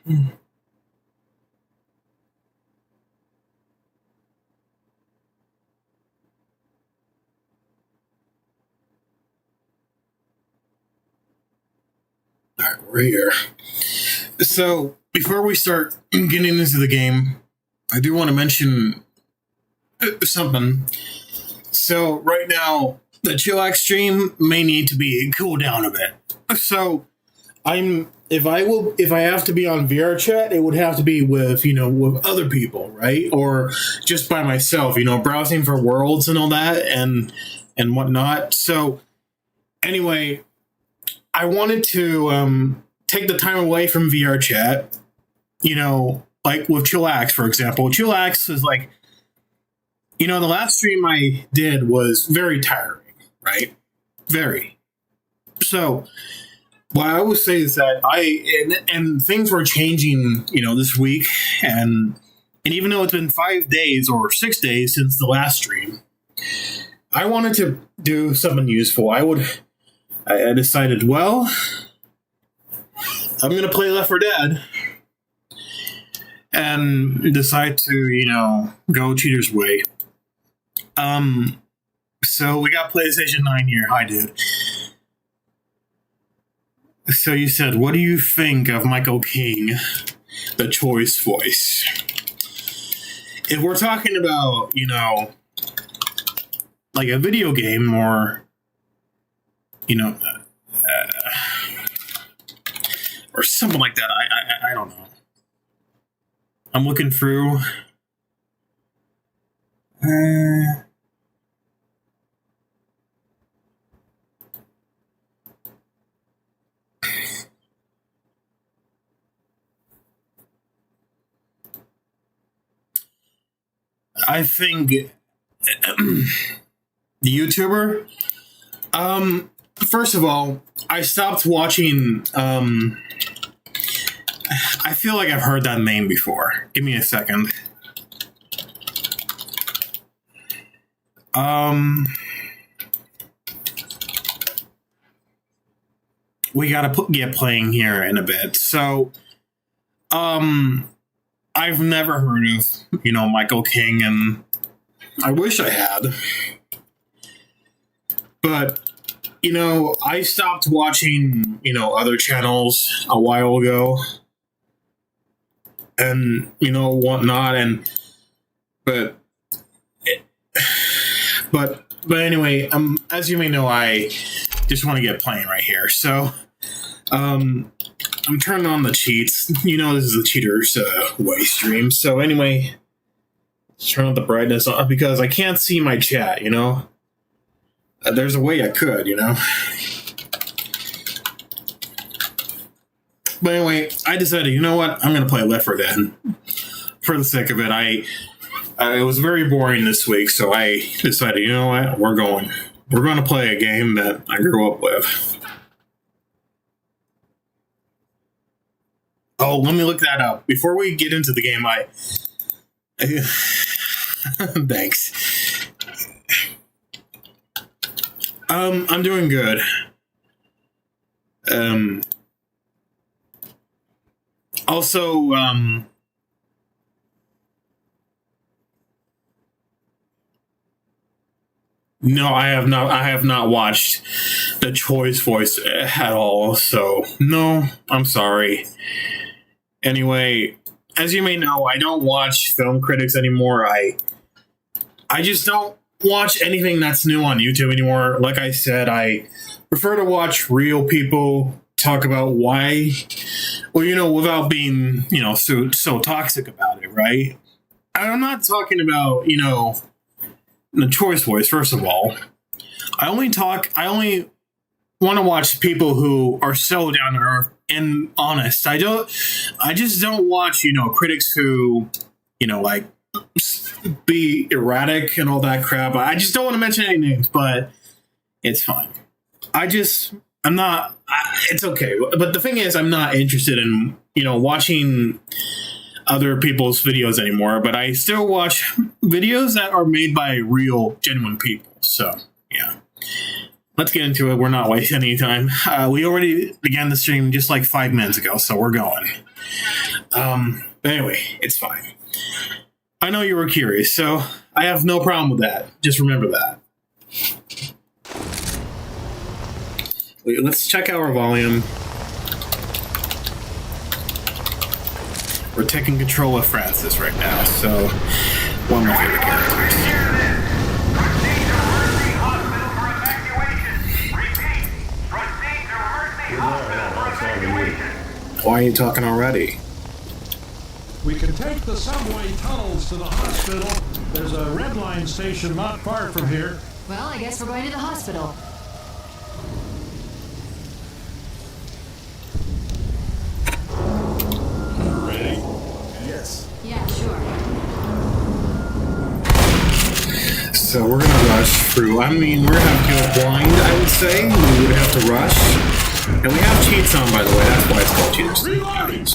Alright, we're here. So, before we start getting into the game, I do want to mention something. So, right now, the chillax stream may need to be cooled down a bit. So, if I have to be on VR chat, it would have to be with with other people, right? Or just by myself, browsing for worlds and all that and whatnot. So anyway, I wanted to take the time away from VR chat, like with chillax, for example. Chillax is like, the last stream I did was very tiring, right? Very. So what I always say is that and things were changing, this week, and even though it's been 5 days or 6 days since the last stream, I wanted to do something useful. I decided, well, I'm gonna play Left 4 Dead, and decide to go cheater's way. So we got PlayStation 9 here. Hi, dude. So you said, what do you think of Michael King, the choice voice? If we're talking about, like a video game or, or something like that, I don't know. I'm looking through. I think the YouTuber. First of all, I stopped watching. I feel like I've heard that name before. Give me a second. We gotta get playing here in a bit. So, I've never heard of, Michael King, and I wish I had. But, I stopped watching, other channels a while ago. And, whatnot, but anyway, as you may know, I just want to get playing right here. So, I'm turning on the cheats. This is the cheater's way stream. So anyway, let's turn on the brightness on because I can't see my chat, there's a way I could, But anyway, I decided, you know what? I'm going to play Left 4 Dead. For the sake of it, it was very boring this week, so I decided, you know what? We're going to play a game that I grew up with. Oh, let me look that up. Before we get into the game, thanks. I'm doing good. Also, no, I have not watched the choice voice at all, so no, I'm sorry. Anyway, as you may know, I don't watch film critics anymore. I just don't watch anything that's new on YouTube anymore. Like I said, I prefer to watch real people talk about why, well, without being, so toxic about it, right? I'm not talking about, the choice voice, first of all. I only want to watch people who are so down to earth and honest. I just don't watch, critics who, like be erratic and all that crap. I just don't want to mention any names, but it's fine. I'm not, it's okay. But the thing is, I'm not interested in, watching other people's videos anymore, but I still watch videos that are made by real, genuine people. So, yeah. Let's get into it. We're not wasting any time. We already began the stream just like 5 minutes ago, so we're going. But anyway, it's fine. I know you were curious, so I have no problem with that. Just remember that. Let's check our volume. We're taking control of Francis right now, so one of my favorite characters. Why are you talking already? We can take the subway tunnels to the hospital. There's a red line station not far from here. Well, I guess we're going to the hospital. Ready? Yes. Yeah, sure. So we're gonna rush through. I mean, we're gonna have to go blind, I would say. We would have to rush. And we have cheats on, by the way. That's why it's called cheaters. Reloading!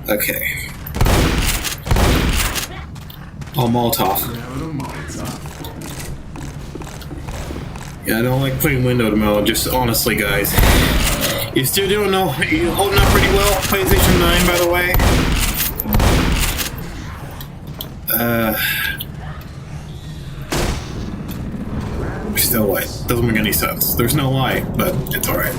Okay. Oh, Molotov. Yeah, I don't like playing window to mode. Just honestly, guys. You still doing no? You holding up pretty well? PlayStation 9, by the way. Still light. Doesn't make any sense. There's no light, but it's alright.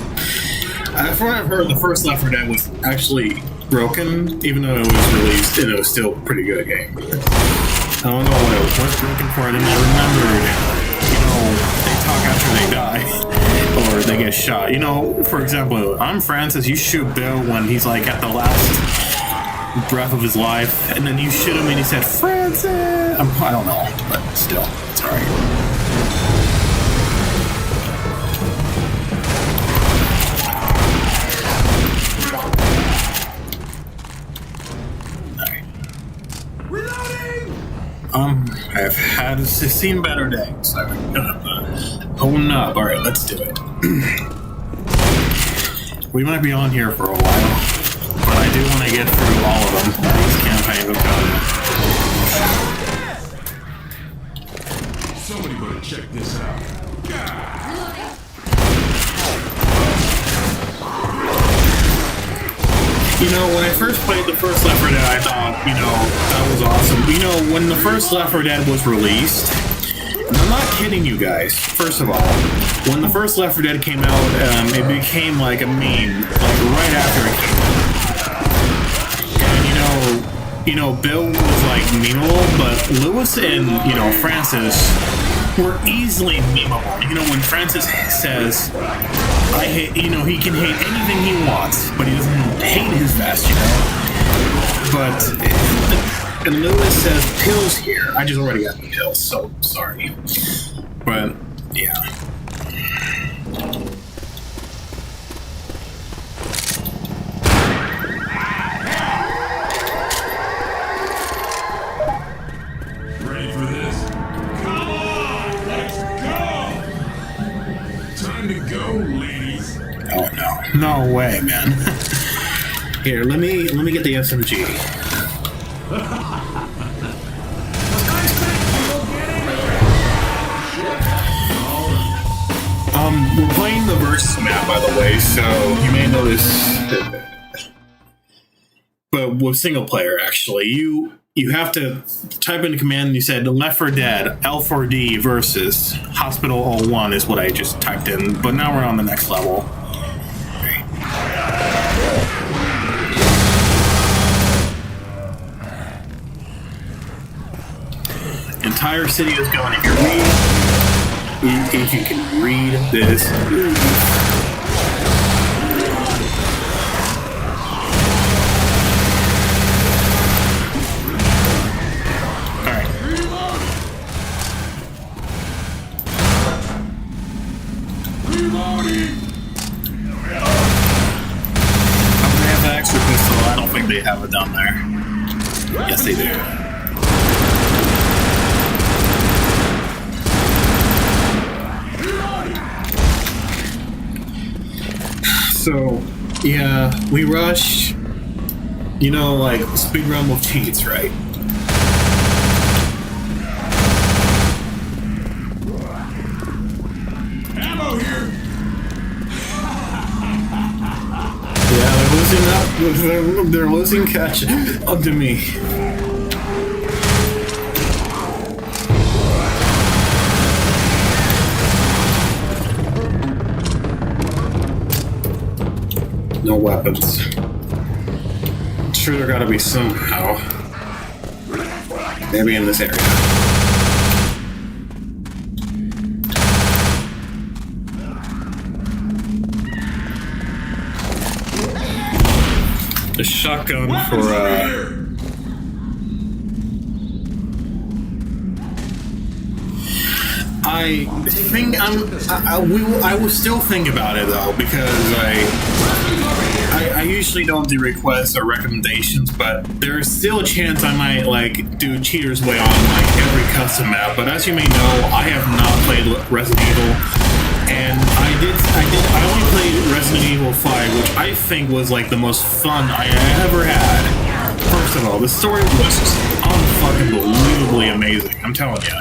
From what I've heard, the first Left 4 Dead was actually broken, even though it was released, and it was still a pretty good game. I don't know what it was broken for, and then I remembered, you know, they talk after they die, or they get shot. You know, for example, I'm Francis, you shoot Bill when he's like at the last breath of his life, and then you shoot him and he said, Francis! I don't know, but still, it's alright. I've seen better days. Own up. Alright, let's do it. We might be on here for a while, but I do want to get through all of them. These campaigns have got Somebody better check this out. You know, when I first played the first Left 4 Dead, I thought, you know, that was awesome. You know, when the first Left 4 Dead was released, and I'm not kidding you guys, first of all, when the first Left 4 Dead came out, it became like a meme, like right after it came out. And, you know, Bill was like memeable, but Lewis and, you know, Francis were easily memeable. You know, when Francis says, I hate, you know, he can hate anything he wants, but he doesn't hate his vest, you know. But, and Lewis says, pills here. I just already got the pills, so sorry. But, yeah. Ready for this? Come on, let's go! Time to go, ladies. Oh no. No way, man. Here, let me get the SMG. We're playing the Versus map, by the way, so you may notice. But with single player, actually, you have to type in the command. And you said Left 4 Dead L4D versus Hospital 01 is what I just typed in. But now we're on the next level. Entire city is going to hear me. If you can read this. Alright. Reloading! They have the extra pistol. I don't think they have it down there. Yes, they do. So, yeah, we rush, you know, like speedrun with cheats, right? They're losing catch up to me. No weapons. Sure, there gotta be somehow. Maybe in this area. A shotgun for I think I will still think about it though, because I usually don't do requests or recommendations, but there's still a chance I might like do Cheater's Way on like every custom map. But as you may know, I have not played Resident Evil, and I only played Resident Evil 5, which I think was like the most fun I ever had. First of all, the story was just unfucking-believably amazing. I'm telling you.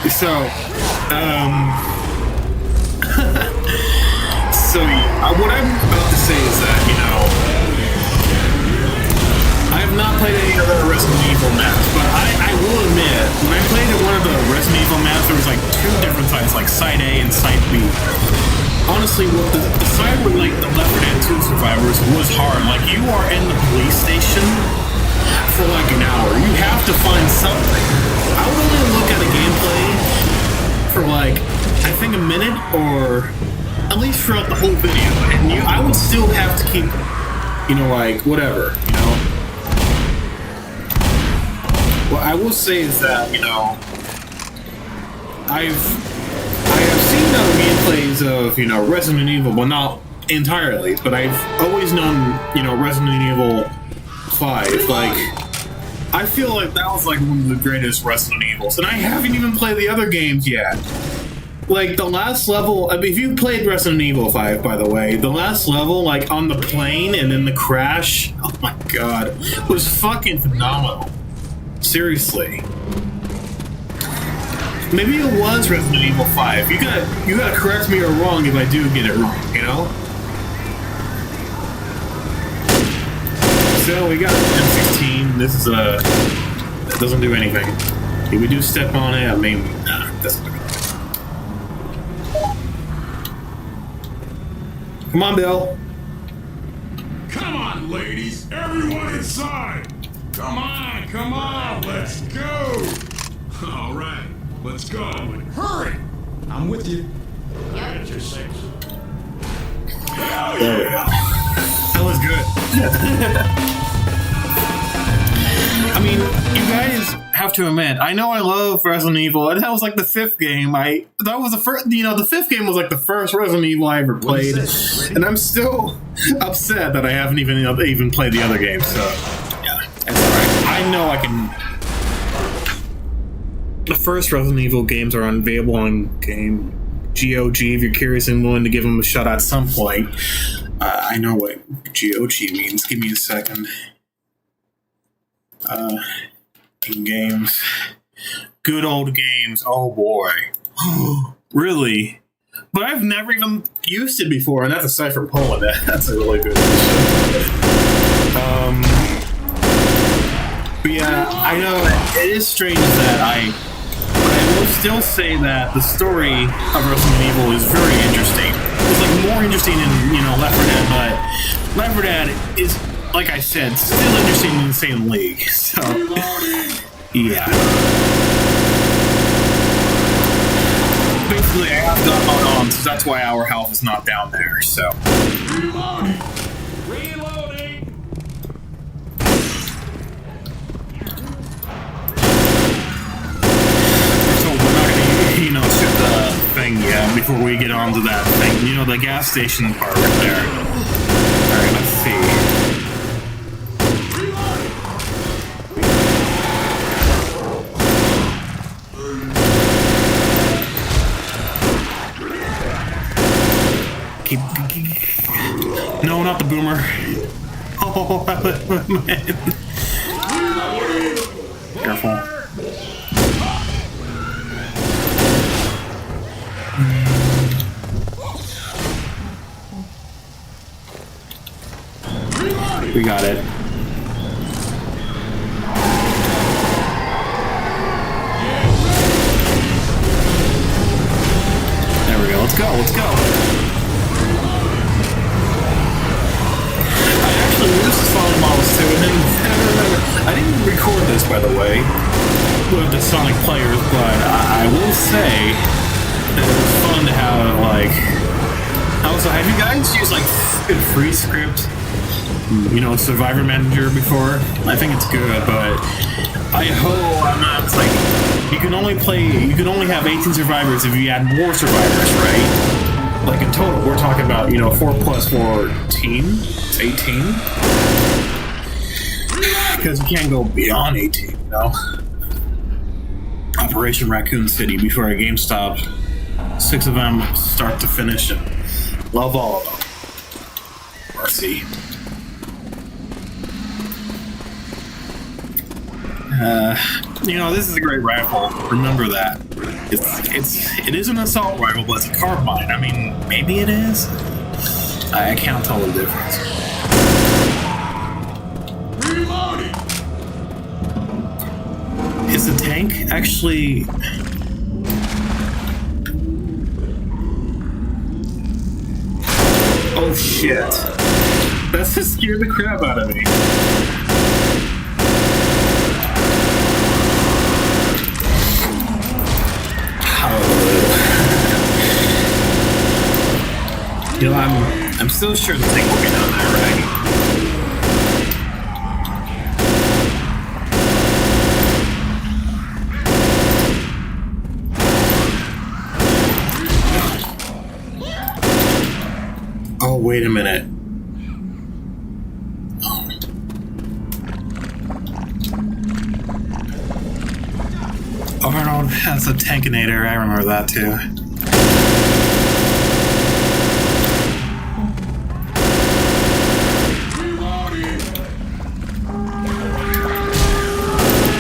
So, what I'm about to say is that, you know, I have not played any other Resident Evil maps, but I will admit, when I played one of the Resident Evil maps, there was like two different sides, like Side A and Side B. Honestly, what the side with like the Left 4 Dead 2 survivors was hard. Like, you are in the police station for like an hour. You have to find something. I would only look at the gameplay for like, I think a minute, or at least throughout the whole video. And I would still have to keep, you know, like, whatever, you know? What I will say is that, you know, I have seen other gameplays of, you know, Resident Evil, well, not entirely, but I've always known, you know, Resident Evil 5, like, I feel like that was like one of the greatest Resident Evils, and I haven't even played the other games yet. Like, the last level, I mean, if you played Resident Evil 5, by the way, the last level, like, on the plane and then the crash, oh my god, was fucking phenomenal. Seriously. Maybe it was Resident Evil 5. You gotta correct me or wrong if I do get it wrong, you know? So we got M16. This is it doesn't do anything. If we do step on it, I mean, nah, it doesn't do anything. Come on, Bill. Come on, ladies, everyone inside. Come on, let's go. All right, let's go. Hurry. I'm with you. Get your six. There we go. That was good. I mean, you guys have to admit, I know I love Resident Evil, and that was like the 5th game. That was the first, you know, the 5th game was like the first Resident Evil I ever played, and I'm still upset that I haven't even played the other games. So yeah, it's alright. I know I can. The first Resident Evil games are available on GOG if you're curious and willing to give them a shot at some point. I know what GOG means. Give me a second. In games. Good old games. Oh boy. Really? But I've never even used it before, and that's aside from Poland. That's a really good edition. But yeah, I know it is strange that I will still say that the story of Resident Evil is very interesting. It's like more interesting than, you know, Left 4 Dead, but Left 4 Dead is, like I said, still interesting in the same league. So yeah. Basically, I have gone on, so that's why our health is not down there. So. Reloading. So we're not gonna, you know, shoot the thing yet before we get onto that thing. You know, the gas station part right there. All right, let's see. No, not the boomer. Oh, man. Careful. We got it. There we go. Let's go. Let's go. I actually this is Fallen Models too, and then I didn't record this, by the way, with the Sonic players, but I will say that it was fun to have, like, also, have you guys used, like, free script, you know, Survivor Manager before? I think it's good, but I hope I'm not, it's like, you can only have 18 survivors if you add more survivors, right? Like, in total, we're talking about, you know, 4 plus 14? It's 18? Because you can't go beyond 18, you know? Operation Raccoon City before a GameStop. 6 of them, start to finish, and love all of them. RC. You know, this is a great rifle. Remember that. It is an assault rifle, but it's a carbine. I mean, maybe it is. I can't tell the difference. Reloading. Is the tank actually? Oh shit! That just scared the crap out of me. You know, I'm still sure the tank will be down there, right? Oh, wait a minute. Arnold has a Tankinator, I remember that too.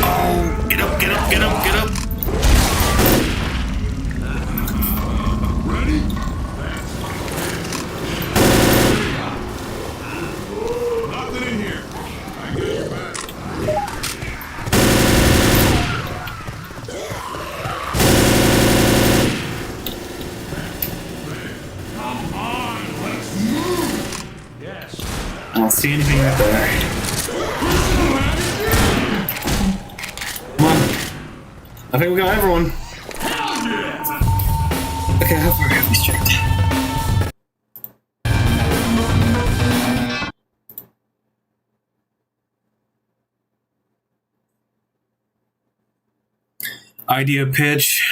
Oh, get up, get up, get up, get up! Ready? Nothing in here. I get your back. Come on, let's move. Yes. I don't see anything right there. Come on. I think we got everyone. Okay, how far have we checked? Idea pitch.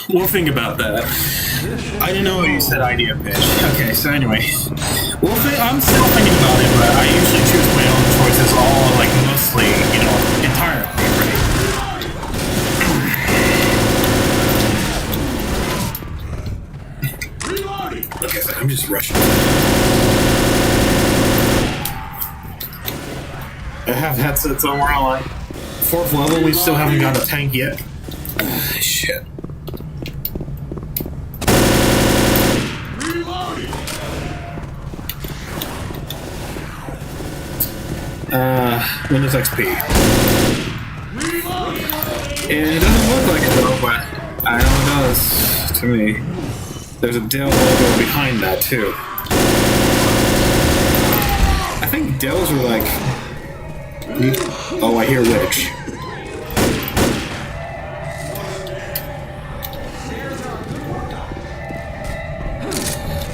We'll think about that. I didn't know you said idea pitch. Okay, so anyway. I'm still thinking about it, but I usually choose my own choices all, like, mostly, you know, entirely, right? Reloading. Okay, so I'm just rushing. I have headsets on, we're on like 4th level, we still haven't got a tank yet. Shit. Windows XP. It doesn't look like it though, but I know it does to me. There's a Dell logo behind that too. I think Dells were like... Oh, I hear Witch.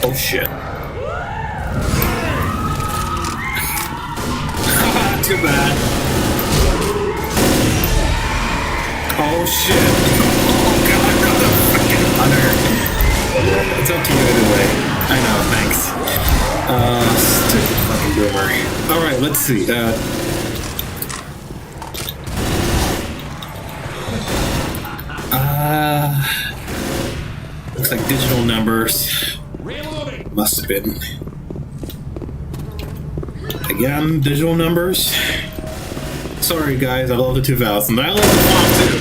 Oh shit. Too bad. Oh shit. Oh god, the fucking hunter. It's up to you either way. I know, thanks. Stupid fucking boomer. Alright, let's see. Looks like digital numbers. Must have been. Again, digital numbers. Sorry guys, I love the 2000. I love the font too.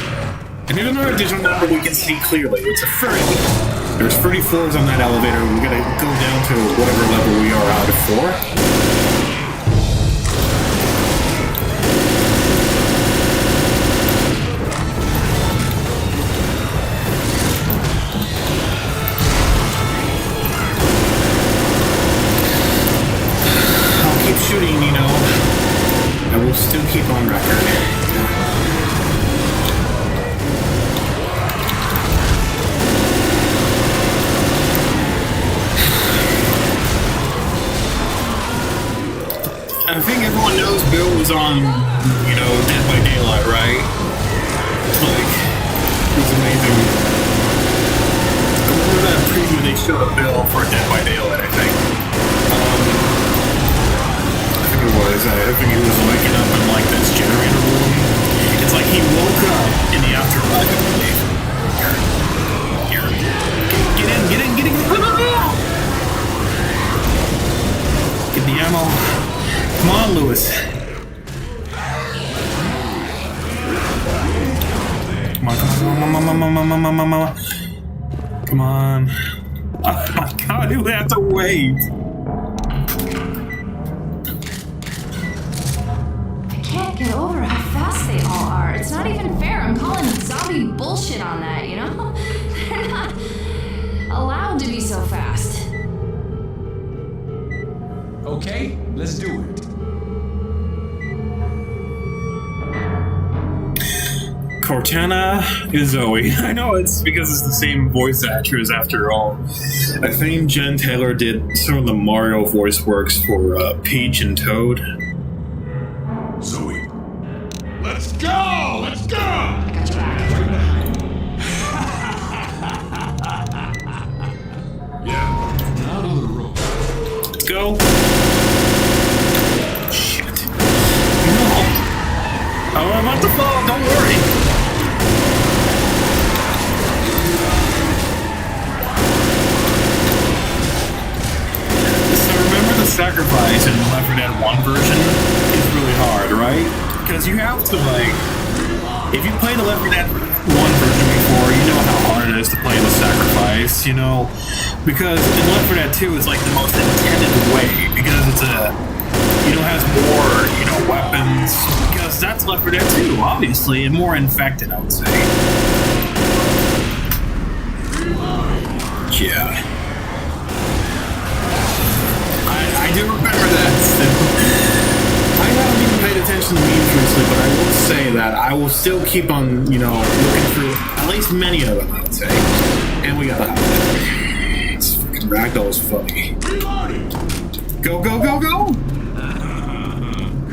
And here's another digital number we can see clearly. It's a 30. There's 30 floors on that elevator. We gotta go down to whatever level we are out of 4. Shooting, you know, I will still keep on record. I think everyone knows Bill was on, you know, Dead by Daylight, right? Like, it was amazing. I remember that preview they showed of Bill for Dead by Daylight, I think. I think he was waking up in like this generator room. It's like he woke up in the afterlife, I believe. Here. Get in. Get the ammo. Come on, Lewis. Come on. Oh my god, you have to wait. Get over how fast they all are. It's not even fair. I'm calling zombie bullshit on that, you know? They're not allowed to be so fast. Okay, let's do it. Cortana is Zoe. I know it's because it's the same voice actress after all. I think Jen Taylor did some of the Mario voice works for Peach and Toad. Zoe. Let's go! Let's go! Got your back. Yeah. Out of the room. Let's go. Shit. No. Oh, I'm about to fall. Don't worry. So remember the sacrifice in the Left 4 Dead 1 version is really hard, right? Because you have to, like, if you played the Left 4 Dead 1 version before, you know how hard it is to play the sacrifice, you know? Because in Left 4 Dead 2, it's like the most intended way, because it's has more, weapons, because that's Left 4 Dead 2, obviously, and more infected, I would say. Yeah. I do remember that still. I haven't even paid attention to memes recently, but I will say that I will still keep on, looking through at least many of them, I would say. And we got the highlight. This fucking ragdoll is funny. Go, go, go, go!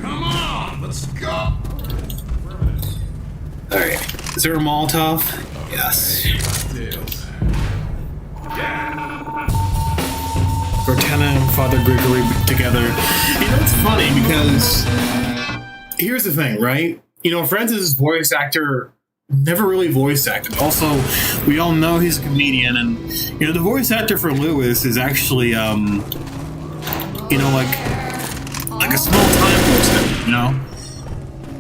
Come on, let's go! Alright. Is there a Molotov? Yes. Cortana and Father Gregory together. It's funny because here's the thing, right? Francis' voice actor never really voice acted. Also, we all know he's a comedian, and the voice actor for Lewis is actually like a small time voice actor,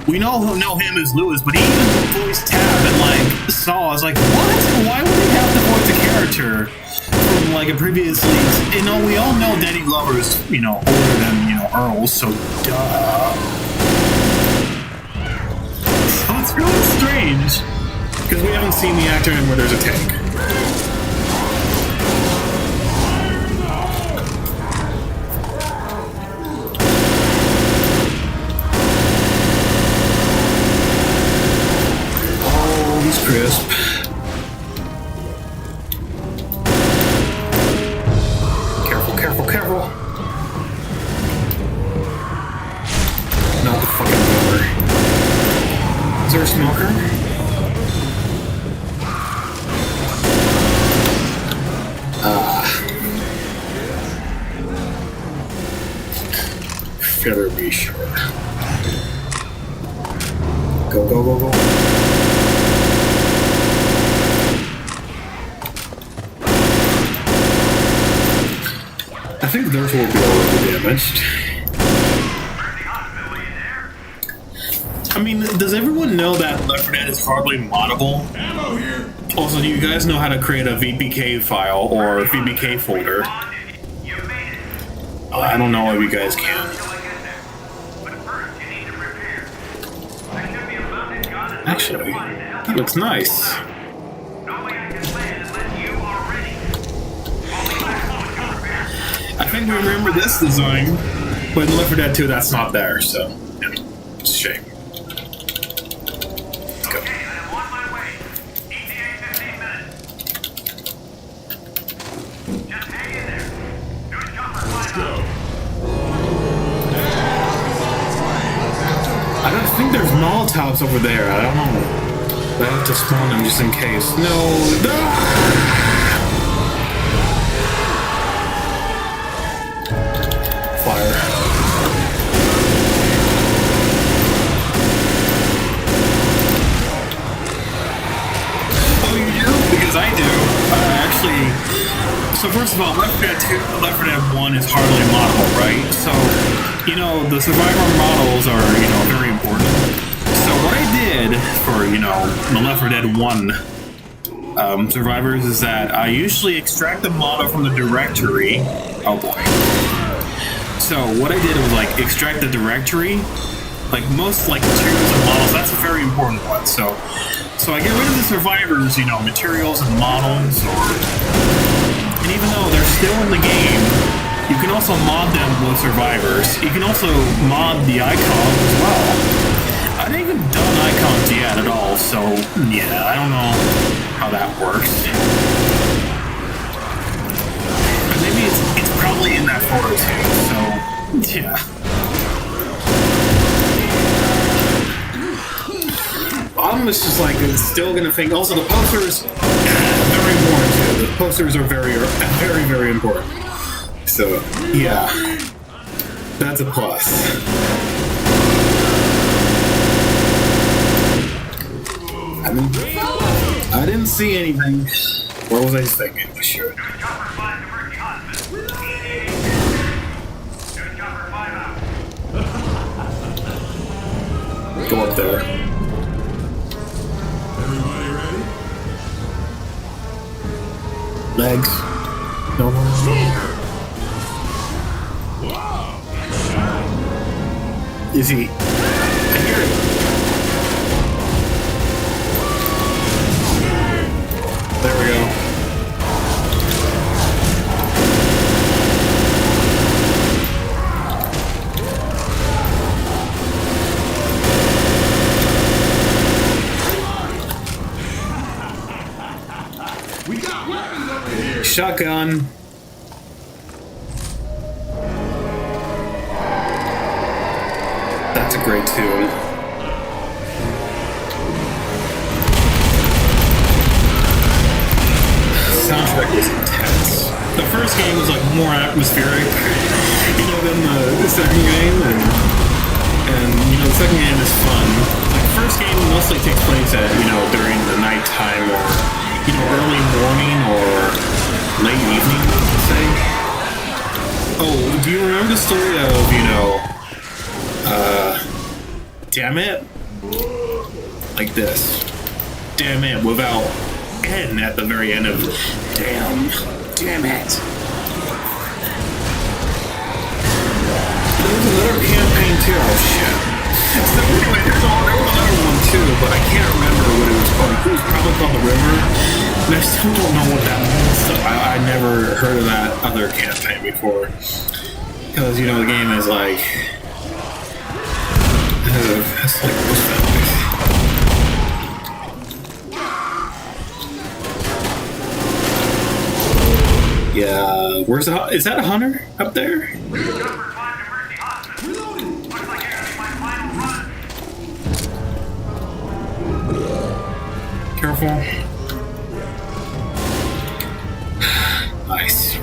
We all know him as Lewis, but he even voiced Tab and Saw. I was like, what? Why would he have to voice a character from a previous league? We all know Danny Glover's, older than, Earl, so duh. So it's really strange, because we haven't seen the actor in where there's a tank. Oh, he's crisp. Careful. Not the fucking door. Is there a smoker? Better be sure. Go, go, go, go. I think theirs will be already damaged. I mean, does everyone know that Left 4 Dead is hardly moddable? Ammo here! Also, do you guys know how to create a VPK file or VPK folder? I don't know if you guys can. Actually, that looks nice. I think we remember this design, but in Left 4 Dead 2 that's not there, so yeah, it's a shame. Let's go. I don't think there's Molotovs over there. I don't know. I have to spawn them just in case. No. Fire. Oh, you do? Because I do. Actually, so first of all, Left 4 Dead 2, Left 4 Dead 1 is hardly moddable, right? So, you know, the survivor models are, you know, very important. So what I did for, you know, the Left 4 Dead 1 survivors is that I usually extract the model from the directory. Oh boy. So what I did was like extract the directory, like most like materials and models. That's a very important one. So I get rid of the survivors, you know, materials and models, and even though they're still in the game, you can also mod them with survivors. You can also mod the icons as well. I haven't even done icons yet at all, so yeah, I don't know how that works. But maybe it's probably in that photo too, so yeah. Bottom is just like, it's still gonna think. Also, the posters, very important too. The posters are very, very, very important. So, yeah. That's a plus. I didn't see anything. What was I thinking? Sure. Go up there. Everybody ready? Legs. No. Is he? I hear it. There we go. We got weapons over here. Shotgun. That's a great tune. Soundtrack was intense. The first game was like more atmospheric, you know, than the second game, and you know, the second game is fun. Like the first game mostly takes place at, you know, during the nighttime or, you know, early morning or late evening, let's say. Oh, do you remember the story of, you know, damn it? Like this. Damn it, without N at the very end of damn it. There was another campaign too. Oh shit. So anyway, there was another one too, but I can't remember what it was called. It was probably called The River. And I still don't know what that means. So I never heard of that other campaign before. Because, you know, the game is like... That's like most families. Yeah, where's the... Is that a hunter up there? Careful. Nice.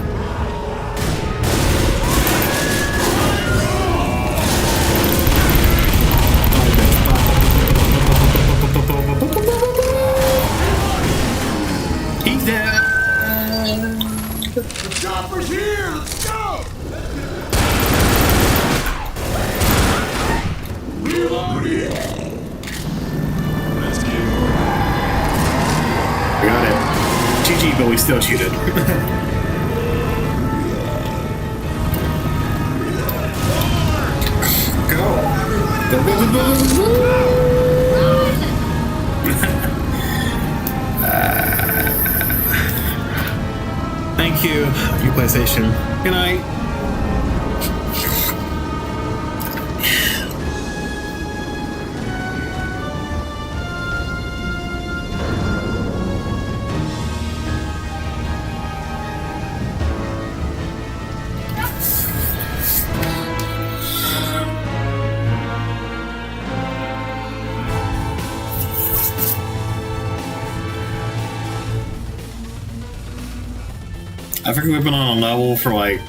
He's dead. The chopper's here. Let's go. Reloading. Let's get moving. but we still cheated. Go! Go, go, go, go, go, go! Thank you, PlayStation. Good night. I think we've been on a level for like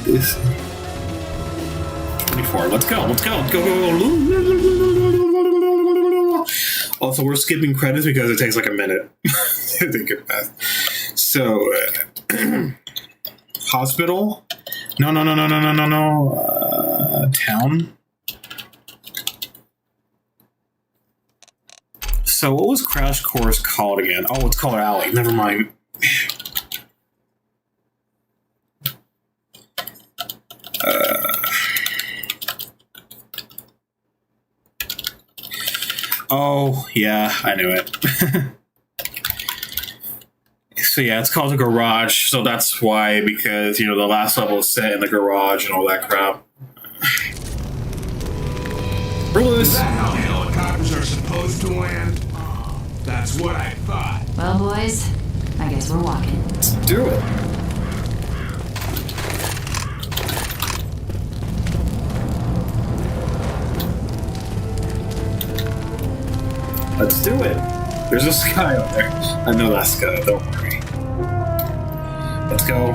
this 24. Let's go, let's go, let's go, go, go. Also, we're skipping credits because it takes like a minute to get past. So, hospital? No, no, no, no, no, no, no, no. Town? So what was Crash Course called again? Oh, it's called Alley. Never mind. Oh, yeah, I knew it. So yeah, it's called the garage. So that's why, because, you know, the last level is set in the garage and all that crap. Is that how helicopters are supposed to land? That's what I thought. Well, boys, I guess we're walking. Let's do it. Let's do it. There's a sky up there. I know that sky, don't worry. Let's go.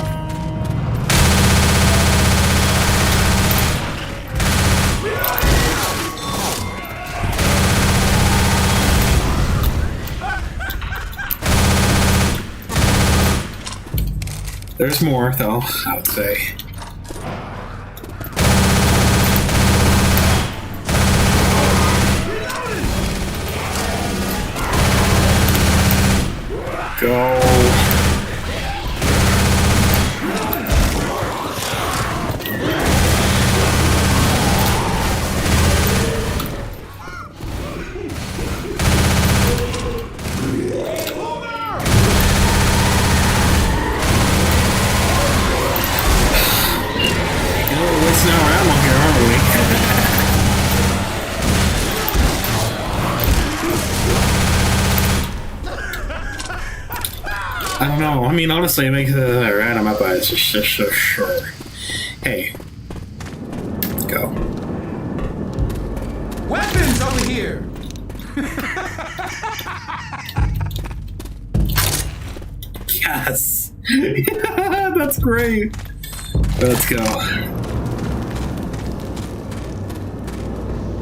There's more, though, I would say. Go. I don't know. I mean, honestly, it makes it random up, but it's just sure. Hey. Go. Weapons over here! Yes! Yeah, that's great! Let's go.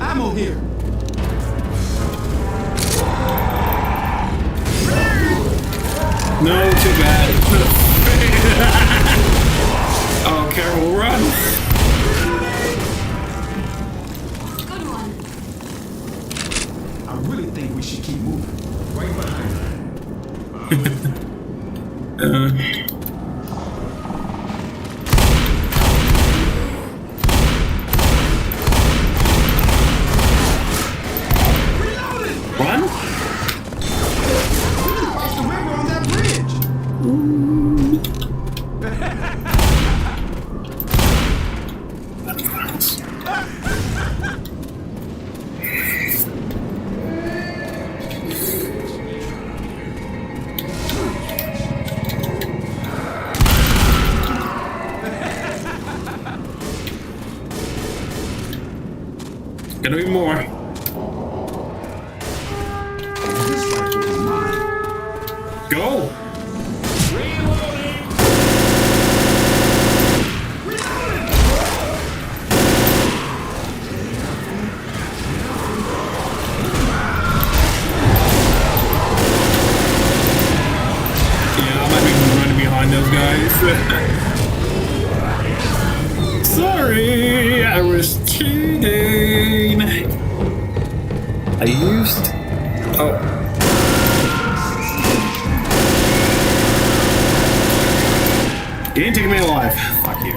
Ammo here! No, too bad. Oh, careful, run! Good one. I really think we should keep moving. Right behind Run? That's the river on that bridge! Gonna be more. This rifle is mine. Go! Yeah, I might be running behind those guys. Sorry, I was cheating. I used... Oh. You ain't taking me alive. Fuck you.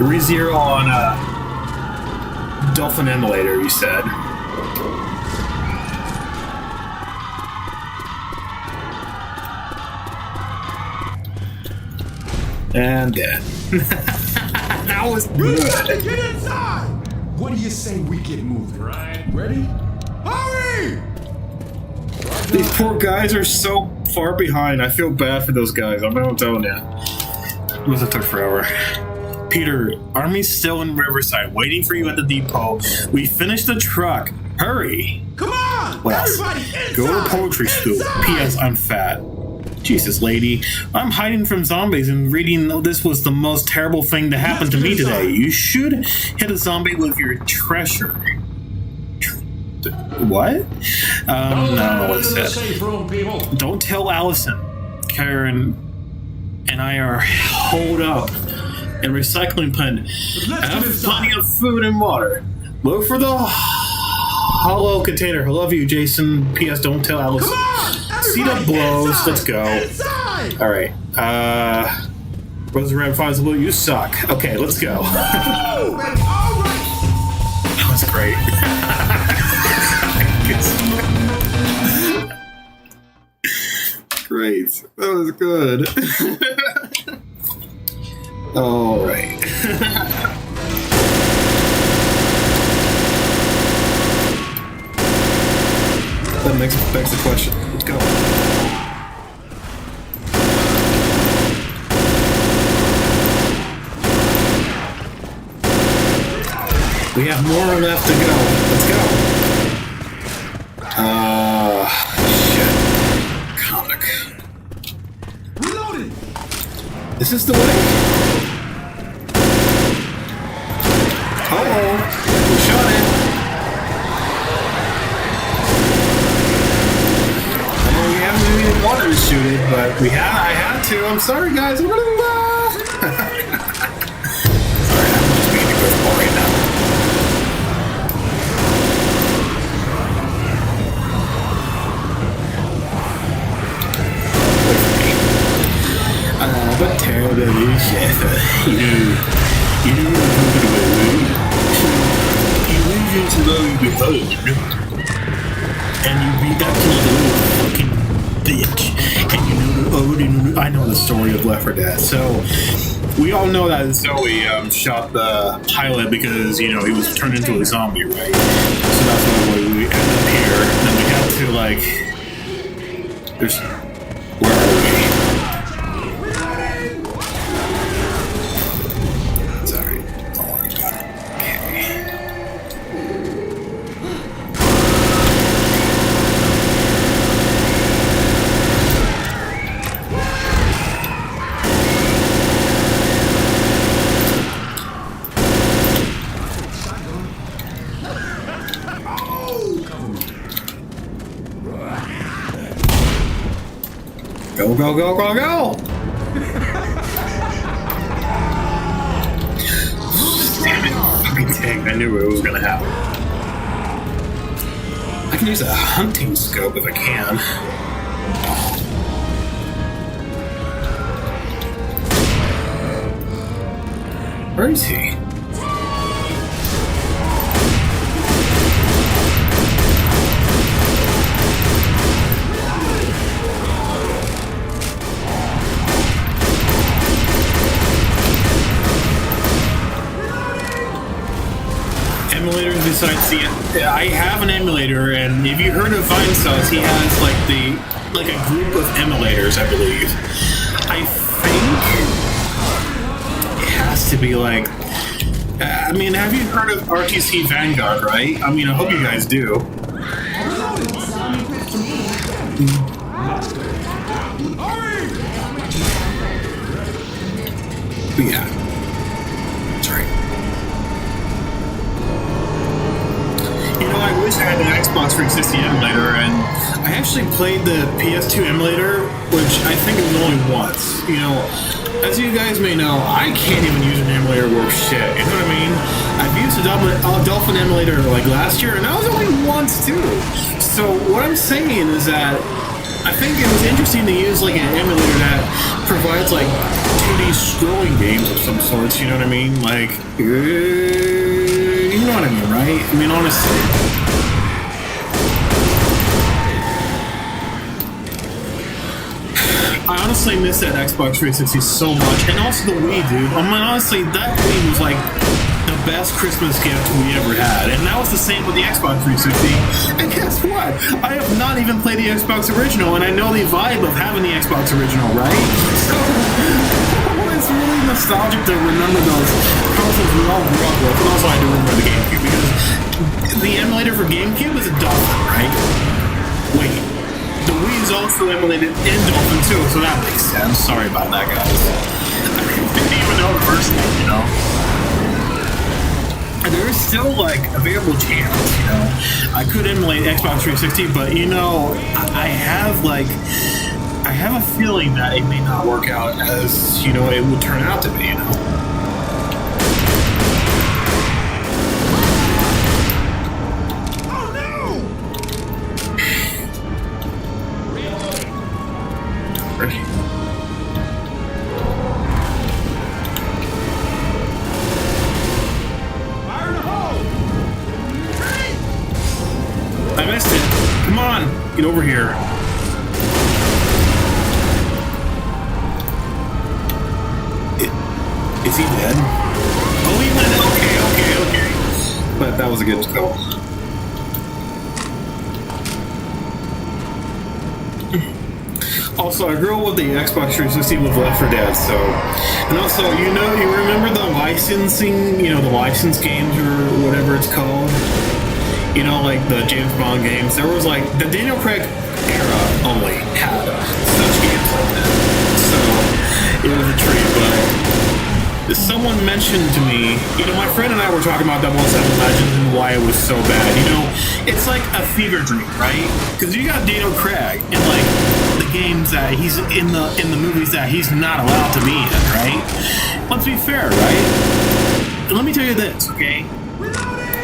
Re-zero on Dolphin Emulator, you said. And dead. That was good. Get inside! What do you say we get moving? Right. Ready? Hurry! These poor guys are so far behind. I feel bad for those guys. I'm telling you. It must have took forever. Peter, Army's still in Riverside, waiting for you at the depot. We finished the truck. Hurry! Come on! What else? Everybody inside! Go to poetry school. Inside! P.S. I'm fat. Jesus, lady. I'm hiding from zombies and reading this was the most terrible thing to happen to me today. You should hit a zombie with your treasure. What? I don't know what it said. Safe room, people. Don't tell Allison. Karen and I are holed up in recycling plant. I have plenty of food and water. Look for the hollow container. I love you, Jason. P.S. Don't tell Allison. Come on! See the blows. Inside! Let's go. Inside! Alright. Rose Red Fires Blue, you suck. Okay, let's go. Oh, baby, all right. That was great. Great. That was good. Alright. That begs the question. Let's go. We have more left to go. Let's go. Shit. Comic. Reloading! Is this the way? Uh-oh. We shot it. I know we haven't even wanted to shoot it, but I had to. I'm sorry, guys. Sorry, I'm just being a good boy right now. But terrible, chef. You live into the behold, and you beat that little fucking bitch. And you know, I know the story of Left 4 Dead. So we all know that Zoe shot the pilot because he was turned into a zombie, right? So that's why we end up here. And then we have to where are we? Go, go, go, go, go! Damn it. Fucking dang, I knew it was gonna happen. I can use a hunting scope if I can. Where is he? Emulators besides I have an emulator, and if you heard of Vinesauce, he has like a group of emulators, I believe. I think it has to be like. I mean, have you heard of RTC Vanguard? Right? I mean, I hope you guys do. But yeah, that's right. I wish I had an Xbox 360 emulator, and I actually played the PS2 emulator, which I think it was only once. As you guys may know, I can't even use an emulator worth shit. You know what I mean? I've used a Dolphin emulator like last year, and that was only once too. So what I'm saying is that I I think it was interesting to use like an emulator that provides like 2D scrolling games of some sorts. You know what I mean? Like, you know what I mean, right? I mean, honestly. I honestly miss that Xbox 360 so much, and also the Wii, dude. I mean, honestly, that Wii was like the best Christmas gift we ever had, and that was the same with the Xbox 360. And guess what? I have not even played the Xbox original, and I know the vibe of having the Xbox original, right? So it's really nostalgic to remember those consoles we all grew up with, and also I do remember the GameCube because the emulator for GameCube is a Dolphin, right? Wait. The Wii is also emulated in Dolphin too, so that makes sense. Sorry about that, guys. I didn't even know the first name, you know. And there is still like available channels, you know. I could emulate Xbox 360, but you know, I have a feeling that it may not work out as you know it would turn out to be, you know. I missed it. Come on, get over here. Is he dead? Oh, he went. Okay. But that was a good kill. Also, I grew up with the Xbox 360 with Left 4 Dead, so... And also, you remember the licensing, the license games or whatever it's called? You know, like the James Bond games. There was like, the Daniel Craig era only had such games like that. So, it was a treat, but... Someone mentioned to me, my friend and I were talking about 007 Legends and why it was so bad. It's like a fever dream, right? Because you got Daniel Craig in like the games that he's in the movies that he's not allowed to be in, right? Let's be fair, right? And let me tell you this, okay?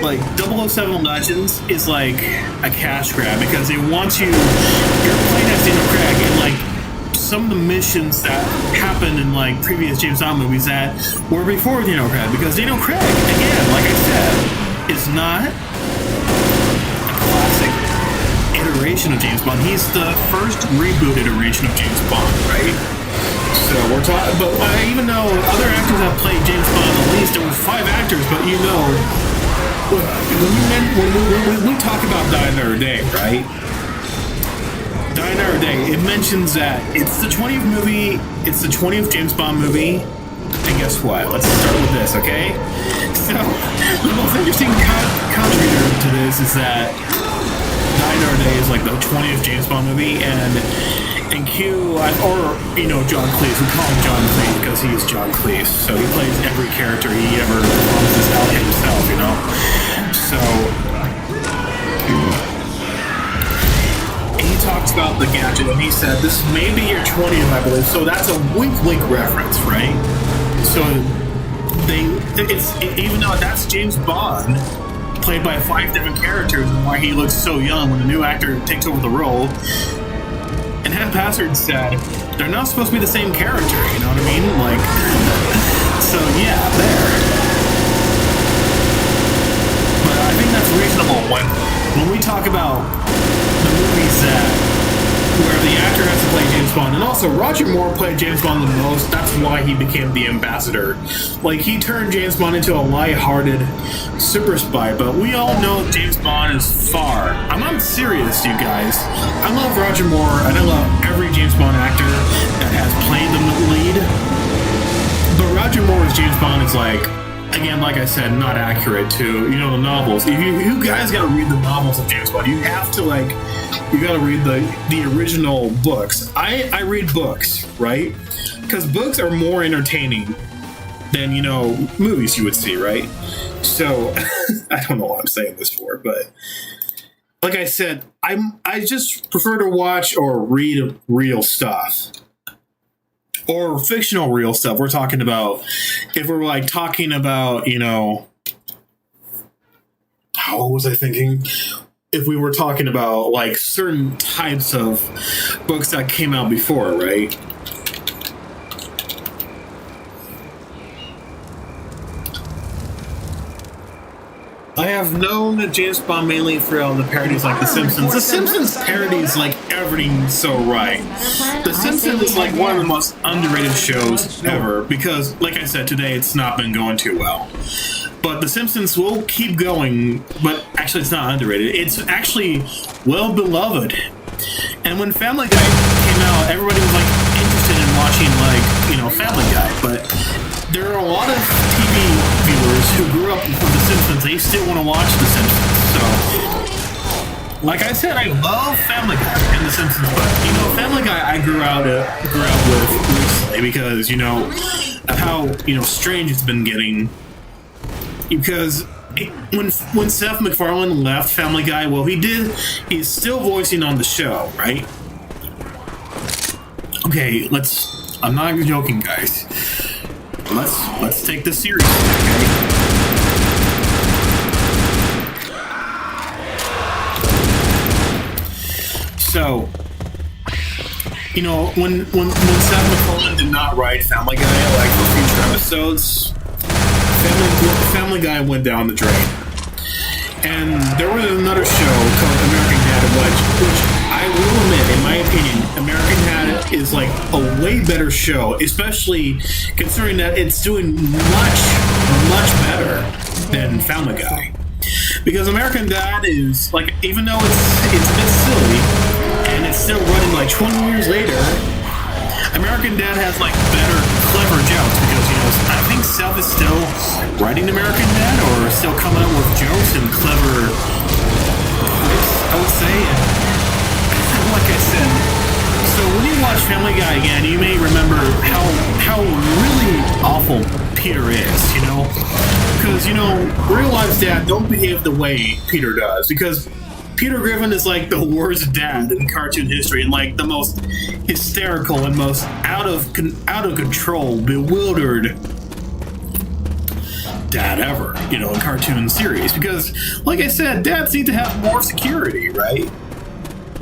Like 007 Legends is like a cash grab because they want you're playing as Daniel Craig and like some of the missions that happened in like previous James Bond movies that were before Daniel Craig, because Daniel Craig, again, like I said, is not a classic iteration of James Bond. He's the first reboot iteration of James Bond, right? So we're talking, but even though other actors have played James Bond, at least there were 5 actors, but when we talk about Die Another Day, right? Die Another Day, it mentions that it's the 20th movie, it's the 20th James Bond movie, and guess what? Let's start with this, okay? So, the most interesting contributor to this is that Die Another Day is like the 20th James Bond movie, and John Cleese, we call him John Cleese because he is John Cleese, so he plays every character he ever performs out himself, So, he talks about the gadget and he said this may be your 20th, I believe, so that's a wink reference, right? So even though that's James Bond played by 5 different characters and why he looks so young when a new actor takes over the role, and Haphazard said they're not supposed to be the same character, you know what I mean? Like, so yeah, there. But I think that's reasonable when we talk about the movies where the actor has to play James Bond, and also Roger Moore played James Bond the most. That's why he became the ambassador. Like, he turned James Bond into a light-hearted super spy, but we all know James Bond is far. I'm not serious, you guys. I love Roger Moore, and I love every James Bond actor that has played the lead. But Roger Moore's James Bond is like, again, like I said, not accurate to, the novels. You guys gotta read the novels of James Bond. You have to, you gotta read the original books. I read books, right? Because books are more entertaining than, movies you would see, right? So, I don't know what I'm saying this for, but like I said, I just prefer to watch or read real stuff. Or fictional real stuff. We're talking about, if we're talking about, what was I thinking? if we were talking about like certain types of books that came out before, right? I have known James Bond mainly for all the parodies like The Simpsons. The Simpsons parodies like everything so right. The Simpsons is like one of the most underrated shows ever because, like I said, today it's not been going too well. But The Simpsons will keep going, but actually it's not underrated. It's actually well beloved. And when Family Guy came out, everybody was like interested in watching like, you know, Family Guy, but there are a lot of TV viewers who grew up with The Simpsons. They still want to watch The Simpsons. So, like I said, I love Family Guy and The Simpsons, but you know, Family Guy I grew out with recently because you know of how strange it's been getting. Because when Seth MacFarlane left Family Guy, well, he's still voicing on the show, right? Okay, I'm not even joking, guys. Let's take this seriously, okay? So, you know, when Seth MacFarlane did not write Family Guy like for future episodes, Family Guy went down the drain. And there was another show called American Dad, which I will admit, in my opinion, American Dad is like a way better show, especially considering that it's doing much better than Family Guy. Because American Dad is like, even though it's a bit silly and it's still running like 20 years later, American Dad has like better, clever jokes because, you know, I think Seth is still writing American Dad or still coming up with jokes and clever quips, I would say. And like I said, so when you watch Family Guy again, you may remember how really awful Peter is, you know? Because, you know, real life dad don't behave the way Peter does because Peter Griffin is like the worst dad in cartoon history and like the most hysterical and most out of control, bewildered dad ever, you know, in cartoon series. Because, like I said, dads need to have more security, right?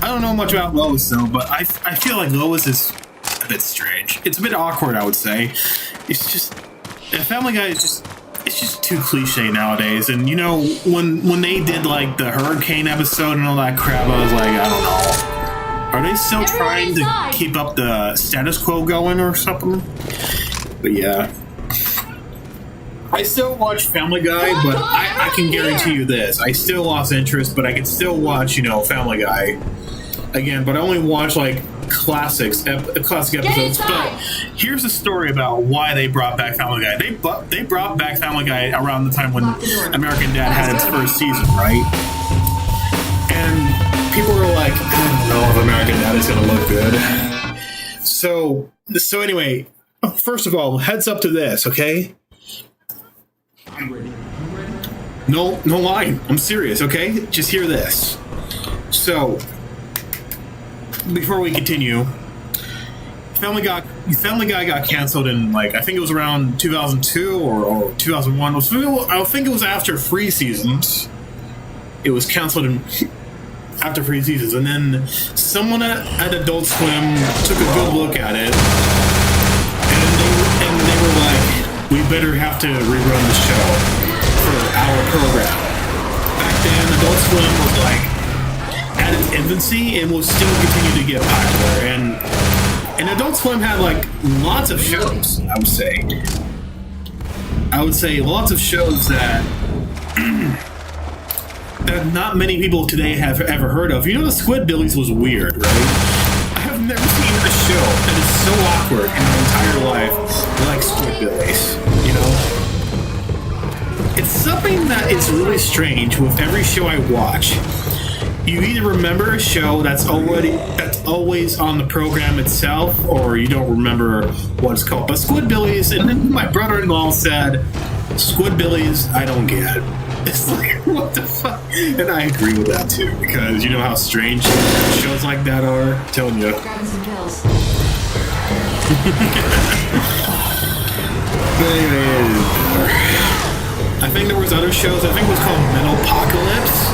I don't know much about Lois though, but I feel like Lois is a bit strange. It's a bit awkward, I would say. It's just Family Guy is just. It's just too cliche nowadays. And, you know, when they did, like, the hurricane episode and all that crap, I was like, I don't know. Are they still trying to keep up the status quo going or something? But, yeah. I still watch Family Guy, but I can guarantee you this. I still lost interest, but I can still watch, you know, Family Guy again. But I only watch, like, classic episodes. But here's a story about why they brought back Family Guy. They brought back Family Guy around the time when American Dad had its first season, right? And people were like, I don't know if American Dad is gonna look good. So anyway, first of all, heads up to this, okay? I'm ready. No lying. I'm serious, okay? Just hear this. So before we continue, Family Guy got canceled in, like, I think it was around 2002 or 2001. I think it was after 3 seasons. It was canceled after 3 seasons, and then someone at Adult Swim took a good look at it, and they were like, we better have to rerun the show for our program. Back then, Adult Swim was like at its infancy and will still continue to get popular, and Adult Swim had like lots of shows. I would say lots of shows that that not many people today have ever heard of. You know, the Squidbillies was weird, right? I have never seen a show that is so awkward in my entire life like Squidbillies, you know? It's something that is really strange with every show I watch. You either remember a show that's always on the program itself, or you don't remember what it's called. But Squidbillies, and then my brother-in-law said, Squidbillies, I don't get. It's like, what the fuck? And I agree with that too, because you know how strange shows like that are. I'm telling you. Grabbing some pills. But anyway, I think there was other shows. I think it was called Metalopocalypse.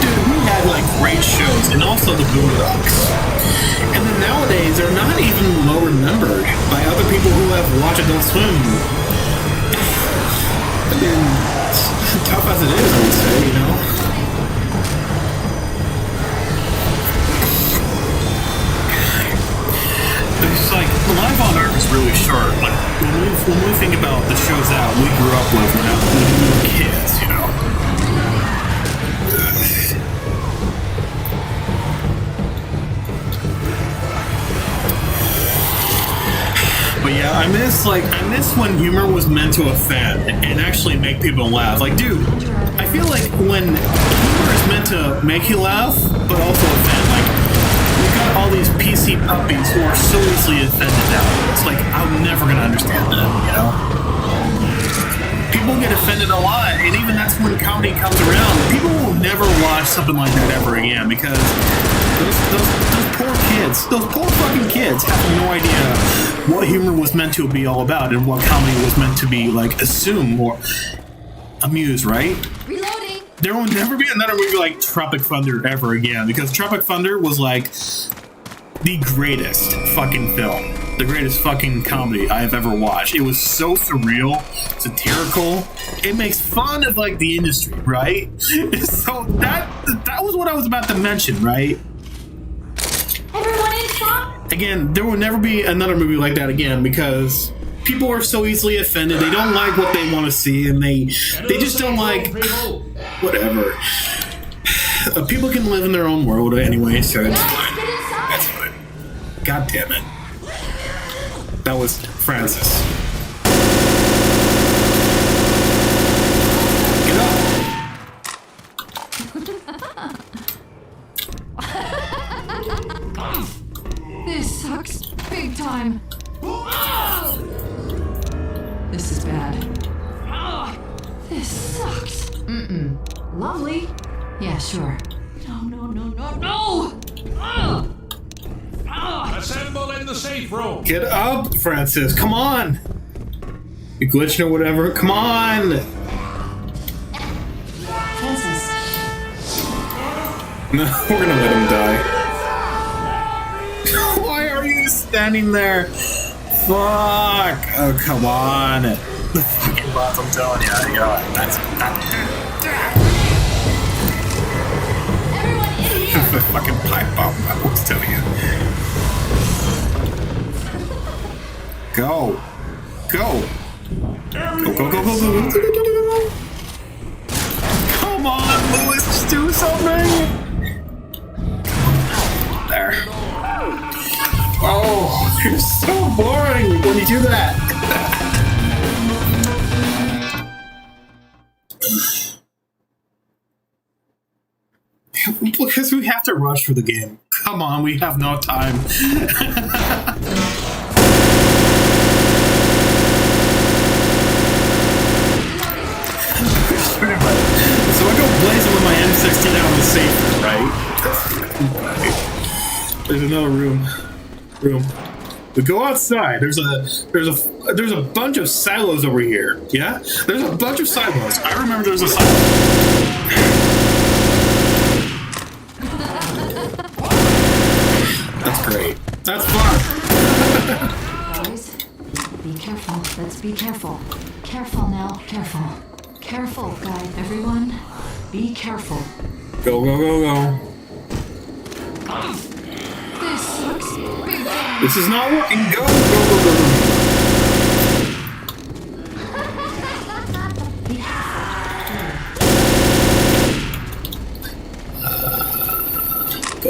dude, we had like great shows, and also the Boondocks. And then nowadays, they're not even low remembered by other people who have watched Adult Swim. I mean, tough as it is, I would say, you know. It's like the life on Earth is really short. Like when we think about the shows that we grew up with when we were kids, you know. But yeah, I miss when humor was meant to offend and actually make people laugh. Like, dude, I feel like when humor is meant to make you laugh, but also offend, like, we got all these PC puppies who are so easily offended now. It's like, I'm never gonna understand them, you know? People get offended a lot, and even that's when comedy comes around. People will never watch something like that ever again because those poor fucking kids have no idea what humor was meant to be all about and what comedy was meant to be, like, assume or amuse, right? Reloading. There will never be another movie like Tropic Thunder ever again because Tropic Thunder was like the greatest fucking film, the greatest fucking comedy I have ever watched. It was so surreal, satirical. It makes fun of like the industry, right? So that was what I was about to mention, right? Everyone inside. Again, there will never be another movie like that again because people are so easily offended. They don't like what they want to see, and they just don't like whatever. People can live in their own world anyway, so it's fine. That's fine. God damn it. That was Francis. Get up. This sucks big time. This is bad. This sucks. Lovely. Yeah, sure. No. Assemble in the safe room. Get up, Francis. Come on. You glitching or whatever. Come on. Francis. No, we're gonna let him die. Why are you standing there? Fuck. Oh, come on. The fucking bots, I'm telling you. That's Everyone in here. the fucking pipe bomb, I was telling you. Go. Go. Go. Come on, Louis, just do something. There. Oh, you're so boring when you do that. Because we have to rush for the game. Come on, we have no time. So I go blazing with my M16 out of the safe, right? There's another room. We go outside. There's a bunch of silos over here. Yeah? There's a bunch of silos. I remember there's a silo. That's great. That's fun. Boys, be careful. Let's be careful. Careful now. Careful. Careful, guys. Everyone, be careful. Go. This sucks big time. This is not working. Go.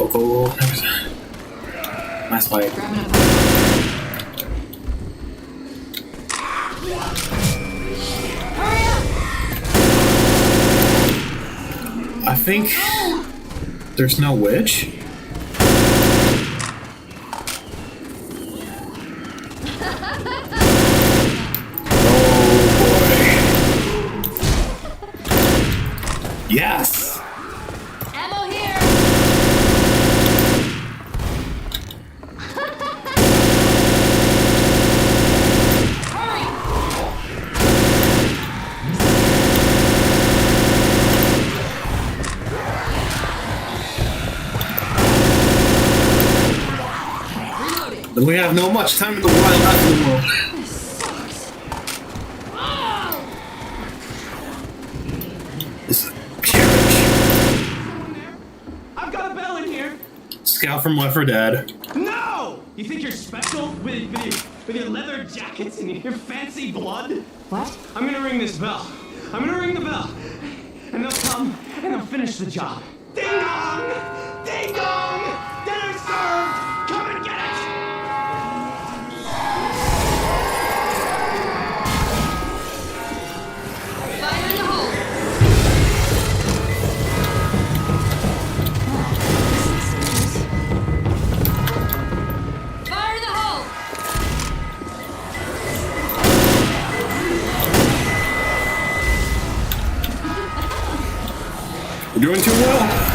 Go. Nice fight. Grabbing a Hurry up! I think there's no witch. Yes! Ammo here! Hurry! have no much time in the world left in the world. This sucks. This is a carriage. I've got a bell in here. Scout from Left 4 Dead. No! You think you're special with your leather jackets and your fancy blood? What? I'm gonna ring this bell. I'm gonna ring the bell. And they'll come and they'll finish the job. Ding dong! Ding dong! Dinner's served! Come and get it! Fire in the hole. Fire in the hole. You're doing too well.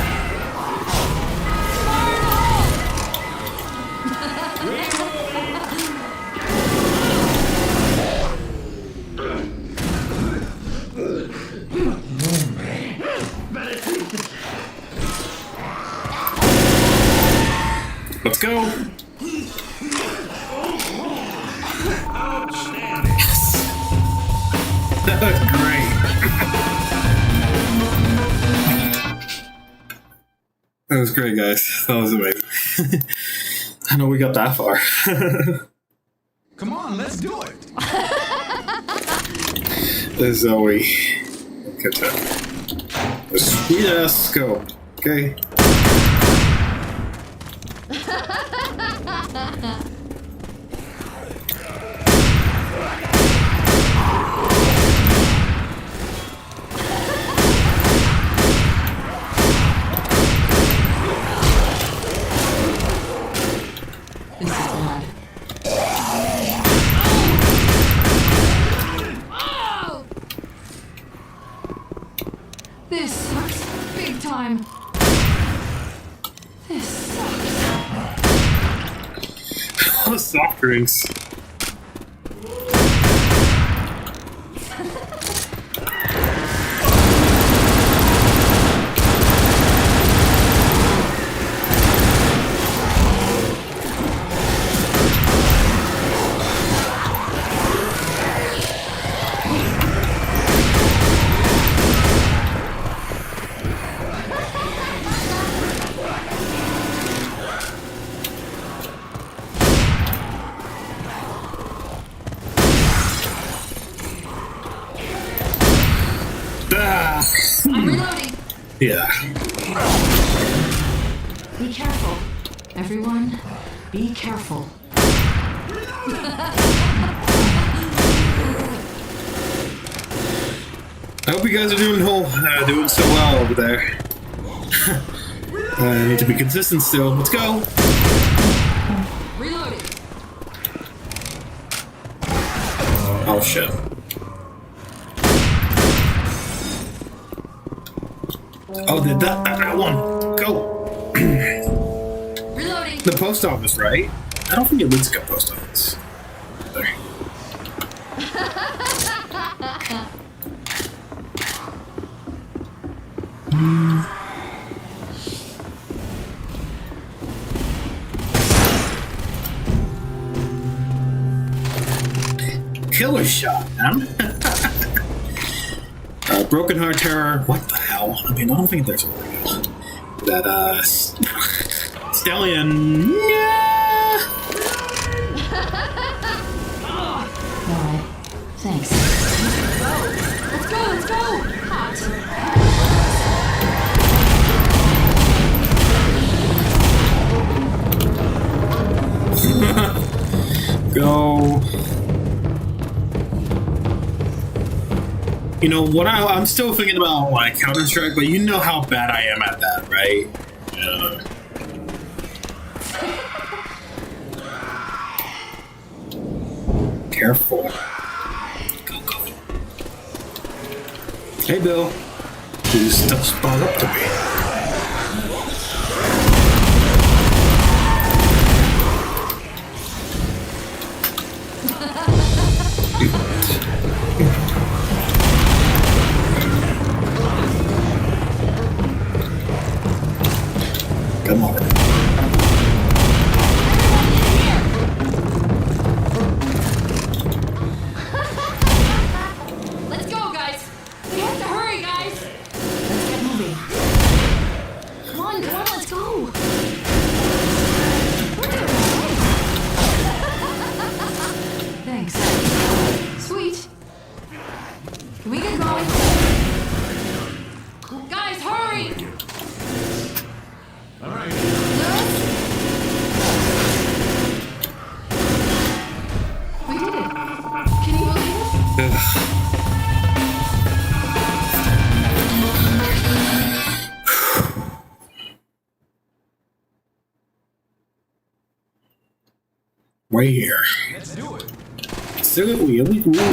Let's go. That was great. That was great, guys. That was amazing. I know we got that far. Come on, let's do it! There's Zoe. Good time. A sweet ass scope. Okay. This is bad. Oh! This sucks big time. This sucks. All the soft drinks. I'm reloading. Yeah. Be careful. Everyone, be careful. I hope you guys are doing so well over there. I need to be consistent still. Let's go. Reloading. Oh shit. Oh, did that one go? Reloading. The post office, right? I don't think it looks like a post office. There. Killer shot, man. Broken Heart Terror. What the hell? I mean, I don't think there's a way. That, Stallion. Yeah. Alright. Thanks. Let's go, let's go! Hot. Go. You know what? I'm still thinking about like Counter-Strike, but you know how bad I am at that, right? Yeah. Careful. Go, go. Hey, Bill. You stuff spot up to me. Come on. Right here. Let's do it. So we'll do it now.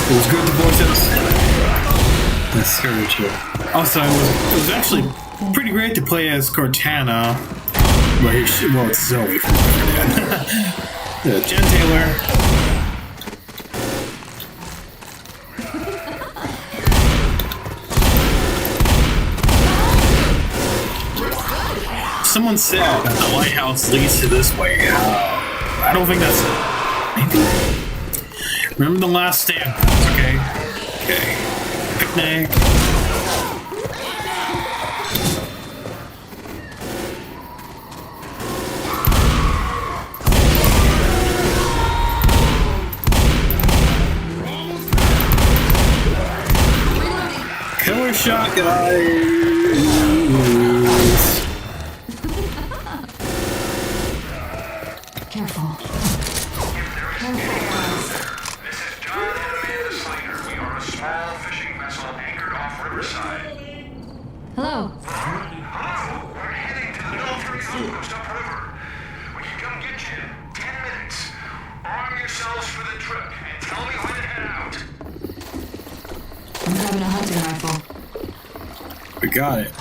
It was good to voice it. That's very true. Also, it was actually pretty great to play as Cortana. Well, it's Zoe from L4D1. Jen Taylor. Someone said that the lighthouse leads to this way. I don't think that's maybe. Remember the last stand, okay? Okay. Picnic. Killer shot, guys. Careful. Hello. Hello, we're heading to the military outpost upriver. We can come get you in 10 minutes. Arm yourselves for the trip and tell me when to head out. I'm grabbing a hunting rifle. We got it.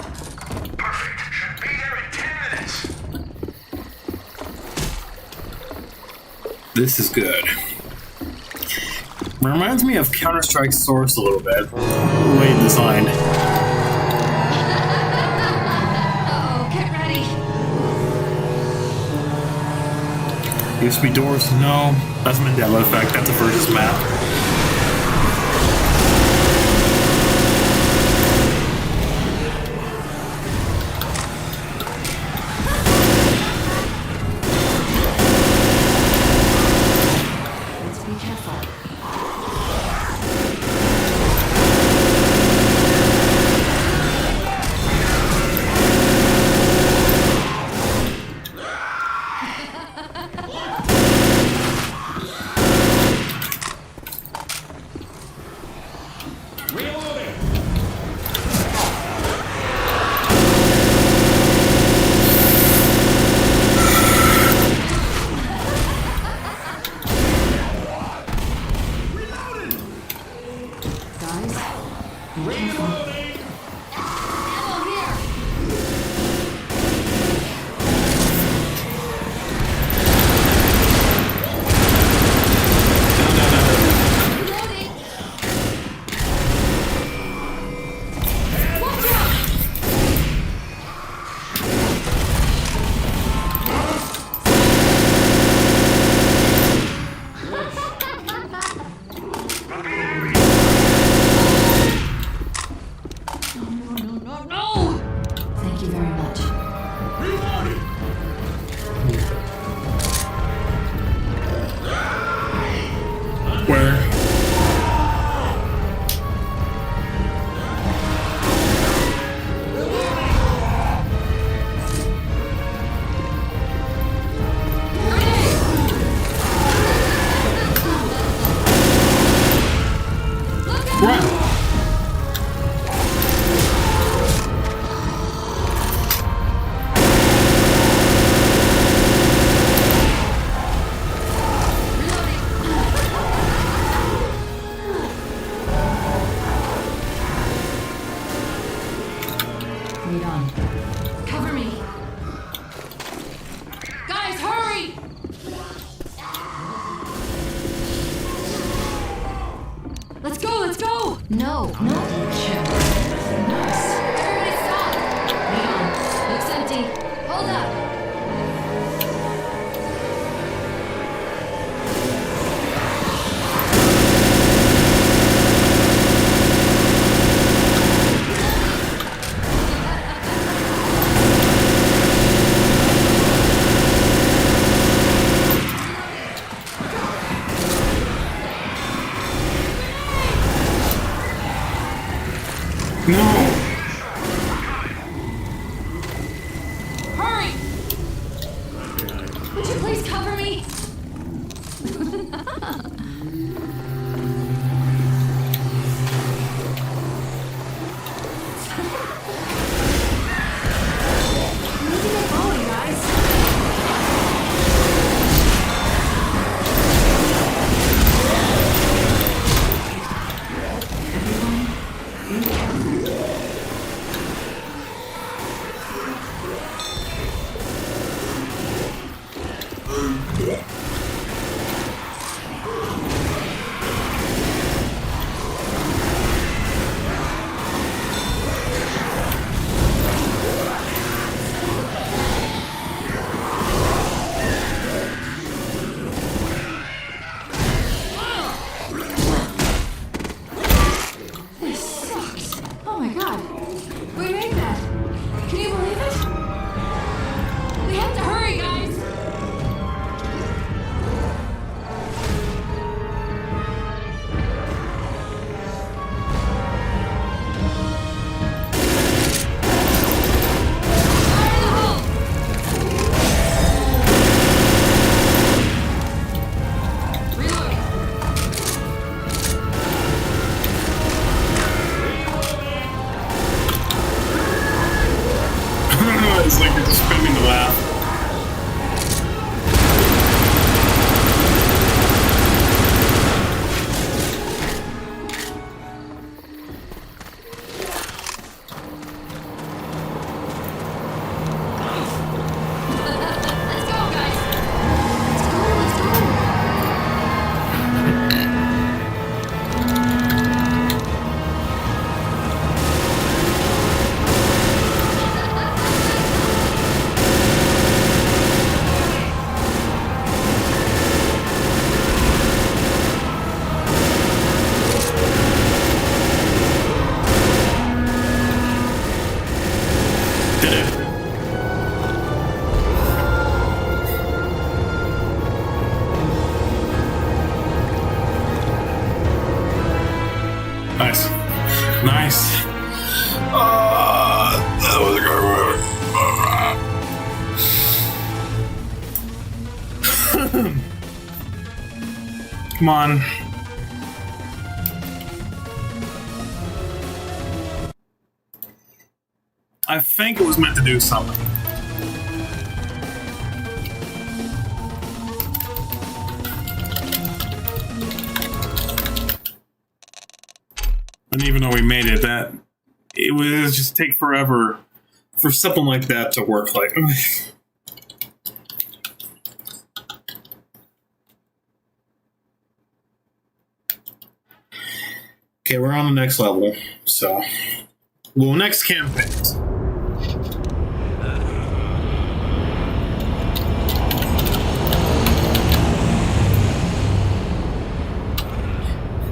Perfect. Should be there in 10 minutes. This is good. Reminds me of Counter-Strike Source a little bit. Way designed. Uh-oh, get ready. Used to be doors. No, that's Mandela effect. That's a versus map. Let's be careful. Reloading. Guys, Reloading. ammo here. Reloading. Watch out. No! Thank you very much. Reloading. Where? Run! Lead on. Cover me. Guys, hurry! Let's go, let's go! No, not you. Nice. Everybody stop! Lead on. Looks empty. Hold up. It's like you're just spinning the laugh. Let's go, guys. Let's go. Did it. Nice. Nice. That was a good one. Come on. I think it was meant to do something. And even though we made it, that it would just take forever for something like that to work. Like, okay, we're on the next level. So, well, next campaign.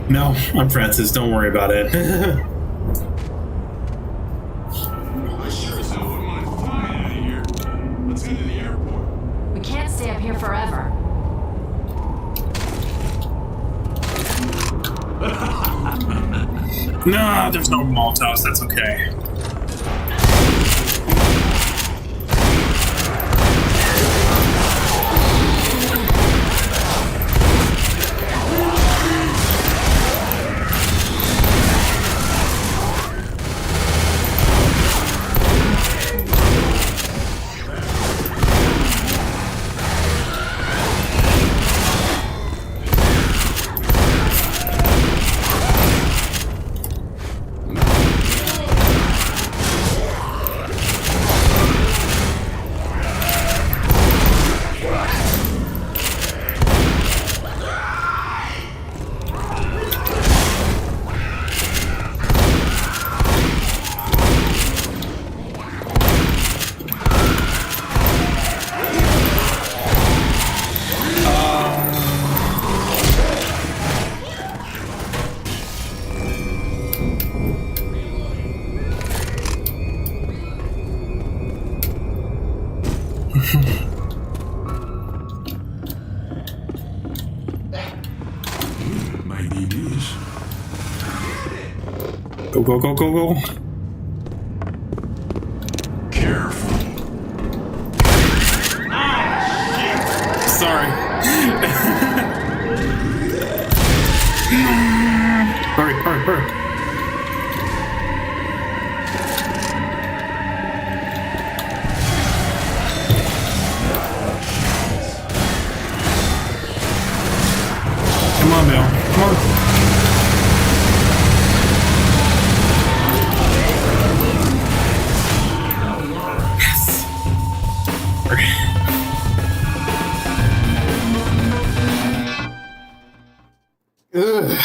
No, I'm Francis. Don't worry about it. I sure as hell wouldn't mind flying out of here. Let's head to the airport. We can't stay up here forever. No, there's no Molotovs. That's okay. My DDs. Go, go, go, go, go. Careful. Sorry. work. Come on, Bill. Come on. Yes. Okay. Ugh.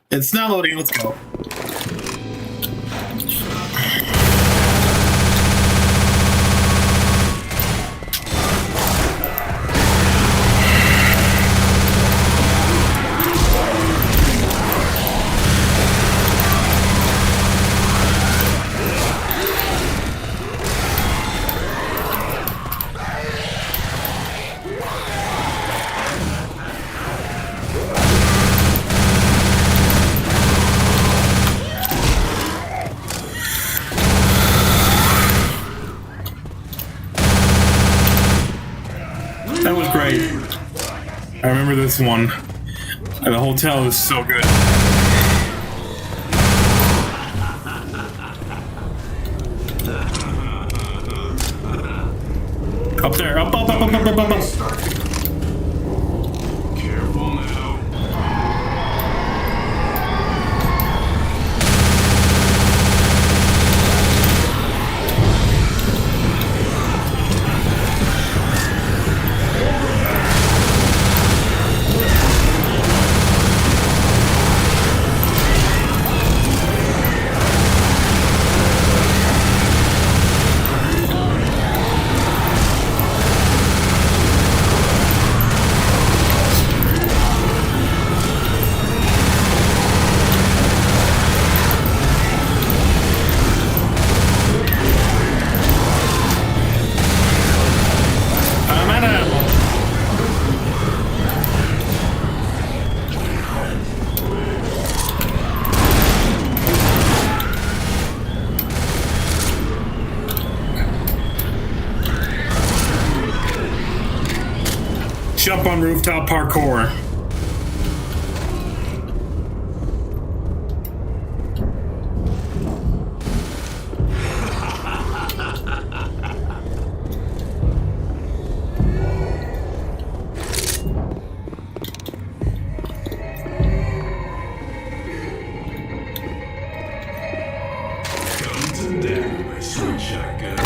It's not loading. Let's go. That was great. I remember this one. And the hotel is so good. Up there, up. Careful now. I'm at a... Jump on rooftop parkour. Come to daddy, my sweet shotgun.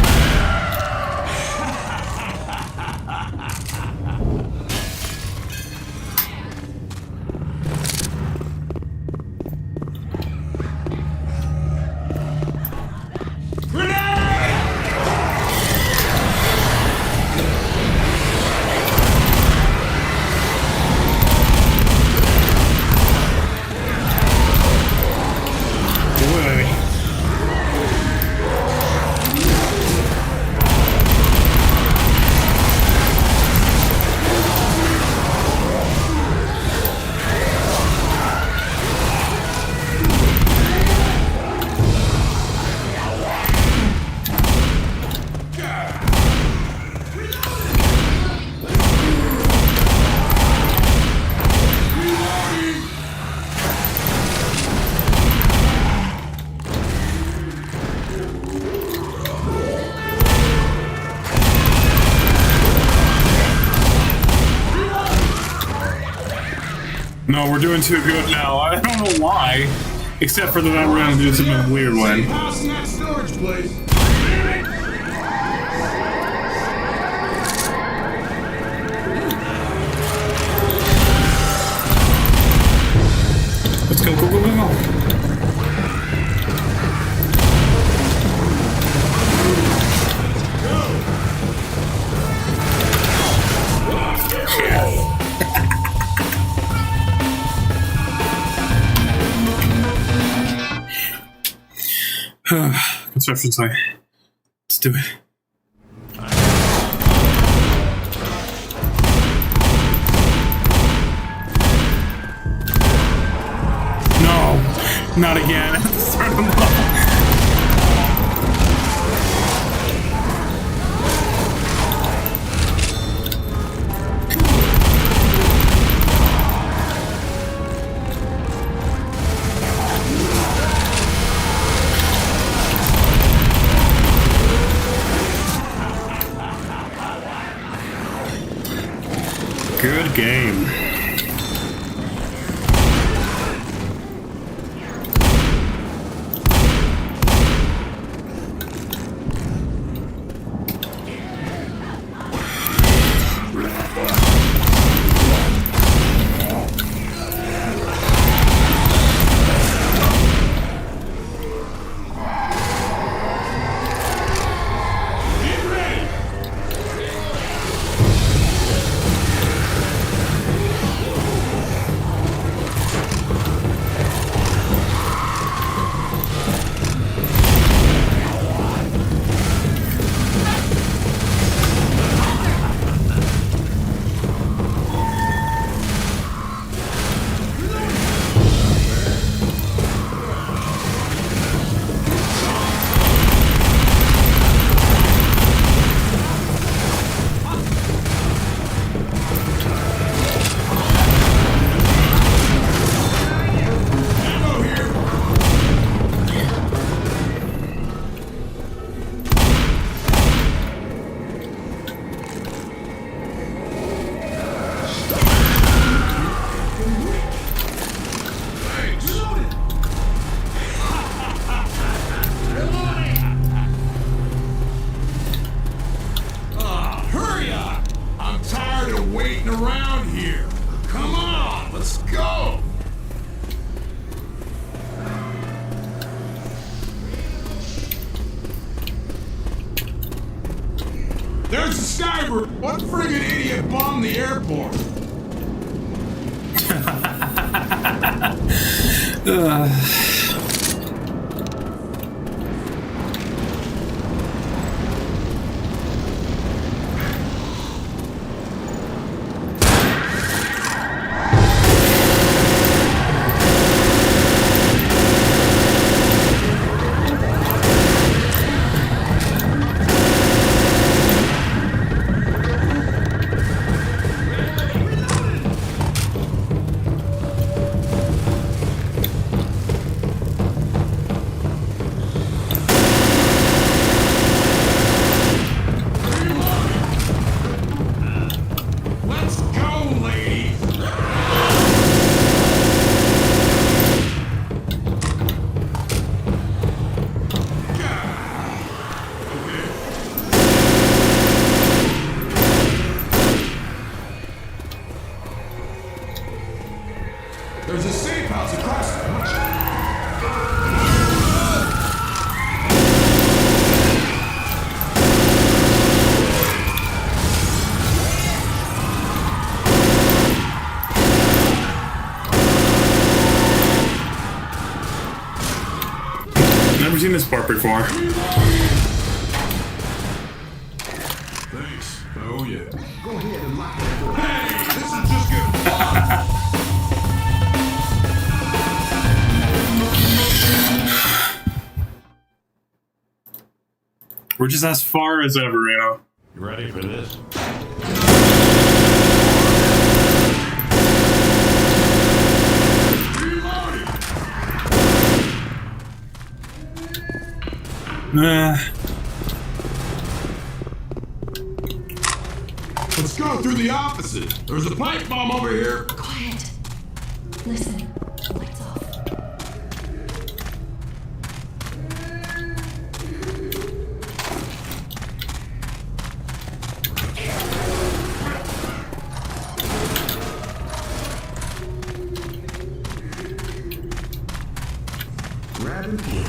Wait. No, we're doing too good now. I don't know why. Except for that we're gonna do something weird one. House in that storage place. Let's go, go. Construction site. Let's do it. No, not again. Start them off. Good game. There's the Skybird! What friggin' idiot bombed the airport? There's a safe house across the Never seen this part before. Thanks. Oh yeah. Go ahead and lock that door. Hey, this is just getting fun. We're just as far as ever, you know. You ready for this? Let's go through the offices. There's a pipe bomb over here. Quiet. Listen. Lights off. Grab and pull.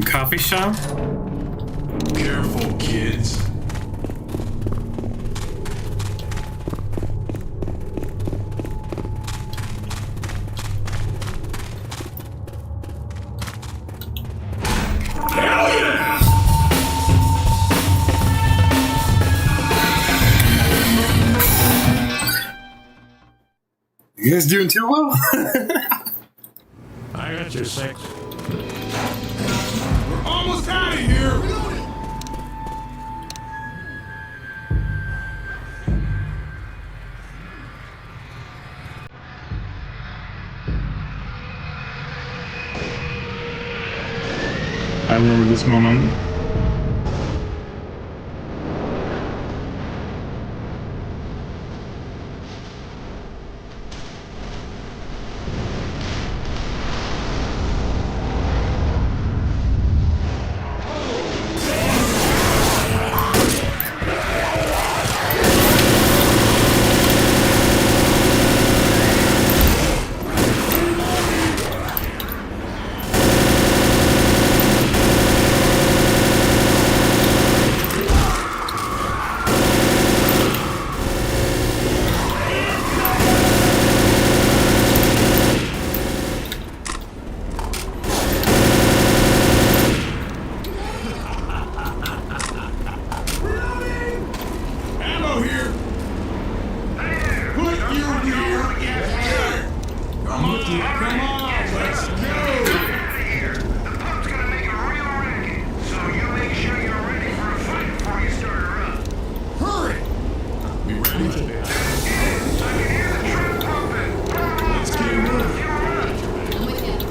Coffee shop? Careful, kids. You guys doing too well? I got your 6. We're almost out of here. I remember this moment. Ammo here. Put your rear against here. Come on, let's go. Here. The pub's gonna make a real racket, so you make sure you're ready for a fight before you start her up. Hurry. We ready? I can hear the truck pumping. Let's get moving.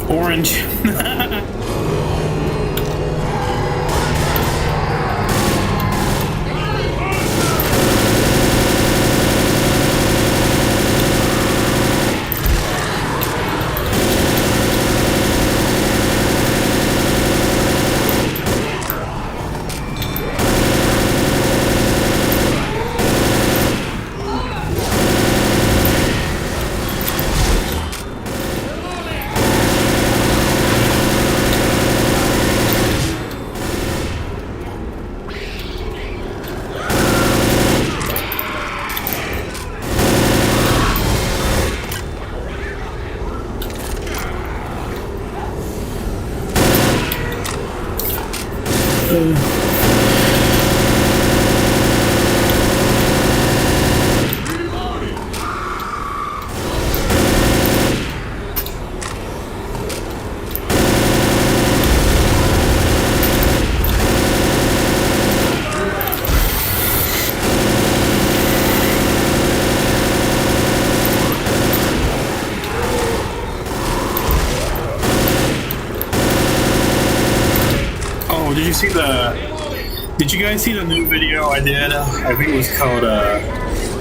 Orange. Did you see did you guys see the new video I did? I think it was called,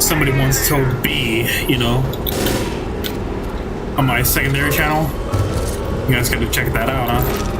Somebody Once Told B, you know, on my secondary channel. You guys gotta check that out, huh?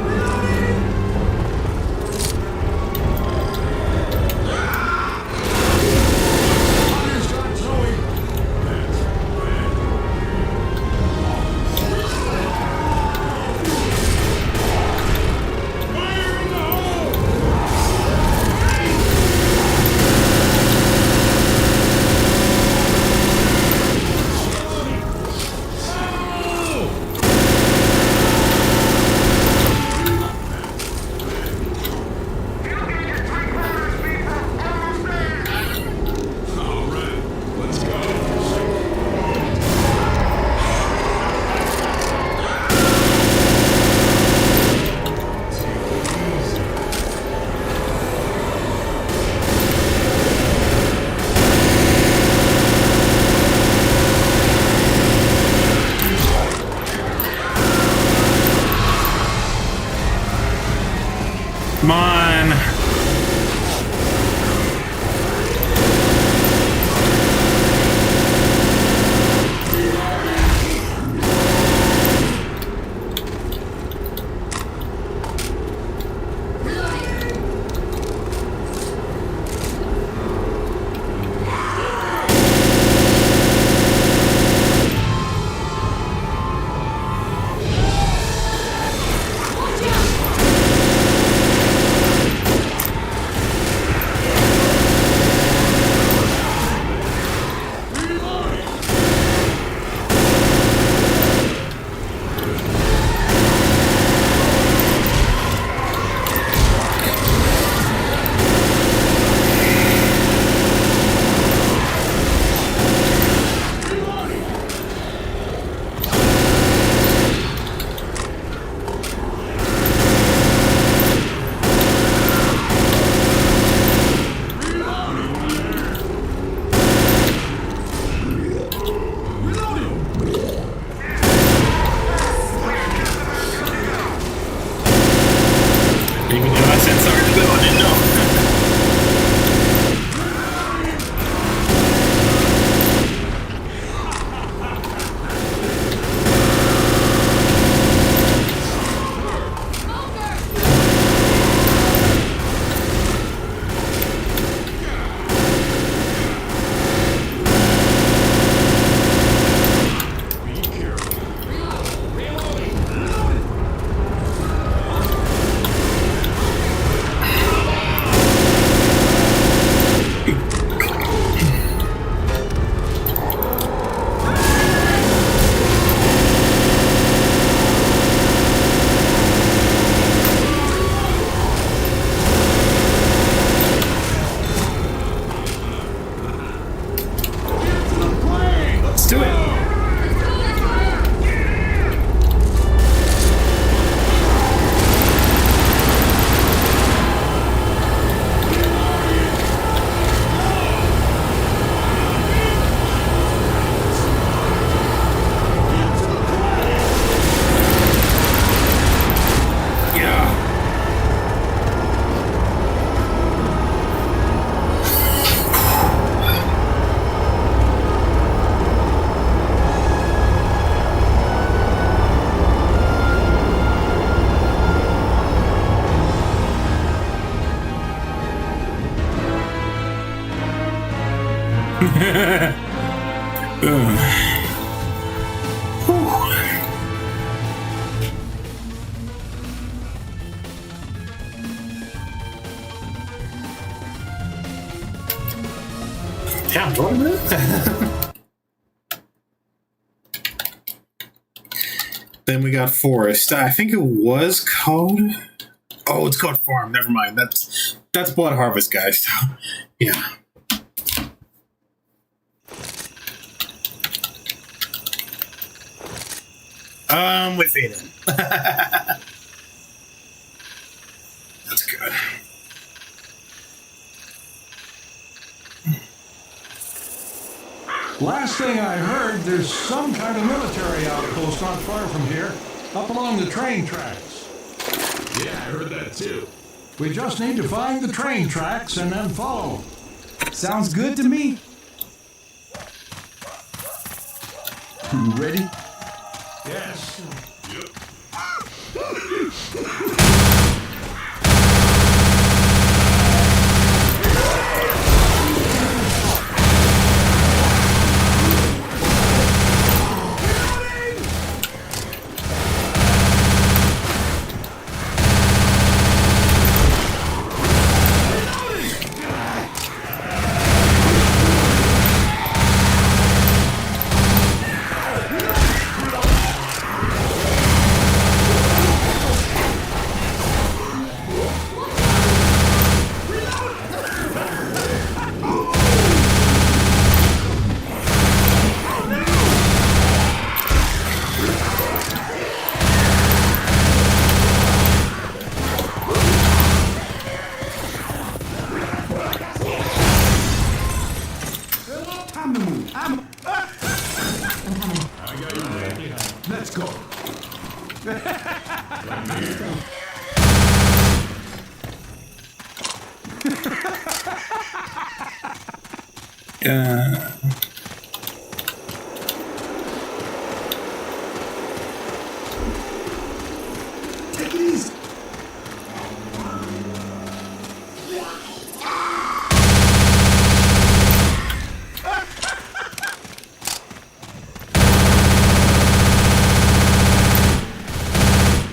Come on. Even though I said sorry to go, I didn't know. Let's do it. Damn, what a minute. Then we got Forest. I think it was called. Oh, it's called Farm. Never mind. That's Blood Harvest, guys. So, yeah. With Aiden. That's good. Last thing I heard, there's some kind of military outpost not far from here, up along the train tracks. Yeah, I heard that too. We just need to find the train tracks and then follow. Sounds good to me. You ready? Yes. Let's go. Take it easy.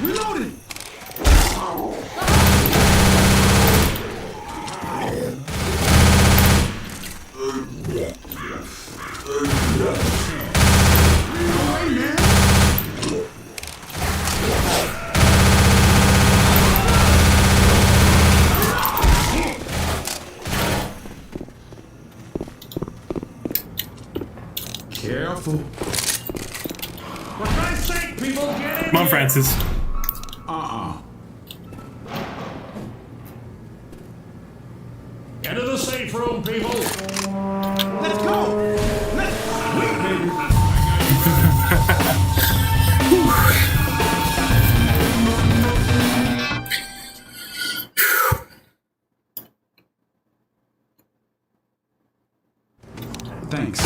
Reloading. Careful. For Christ's sake, people, get in Come on, here. Francis. Get to the safe room, people. Let's go. Wait, baby. Thanks.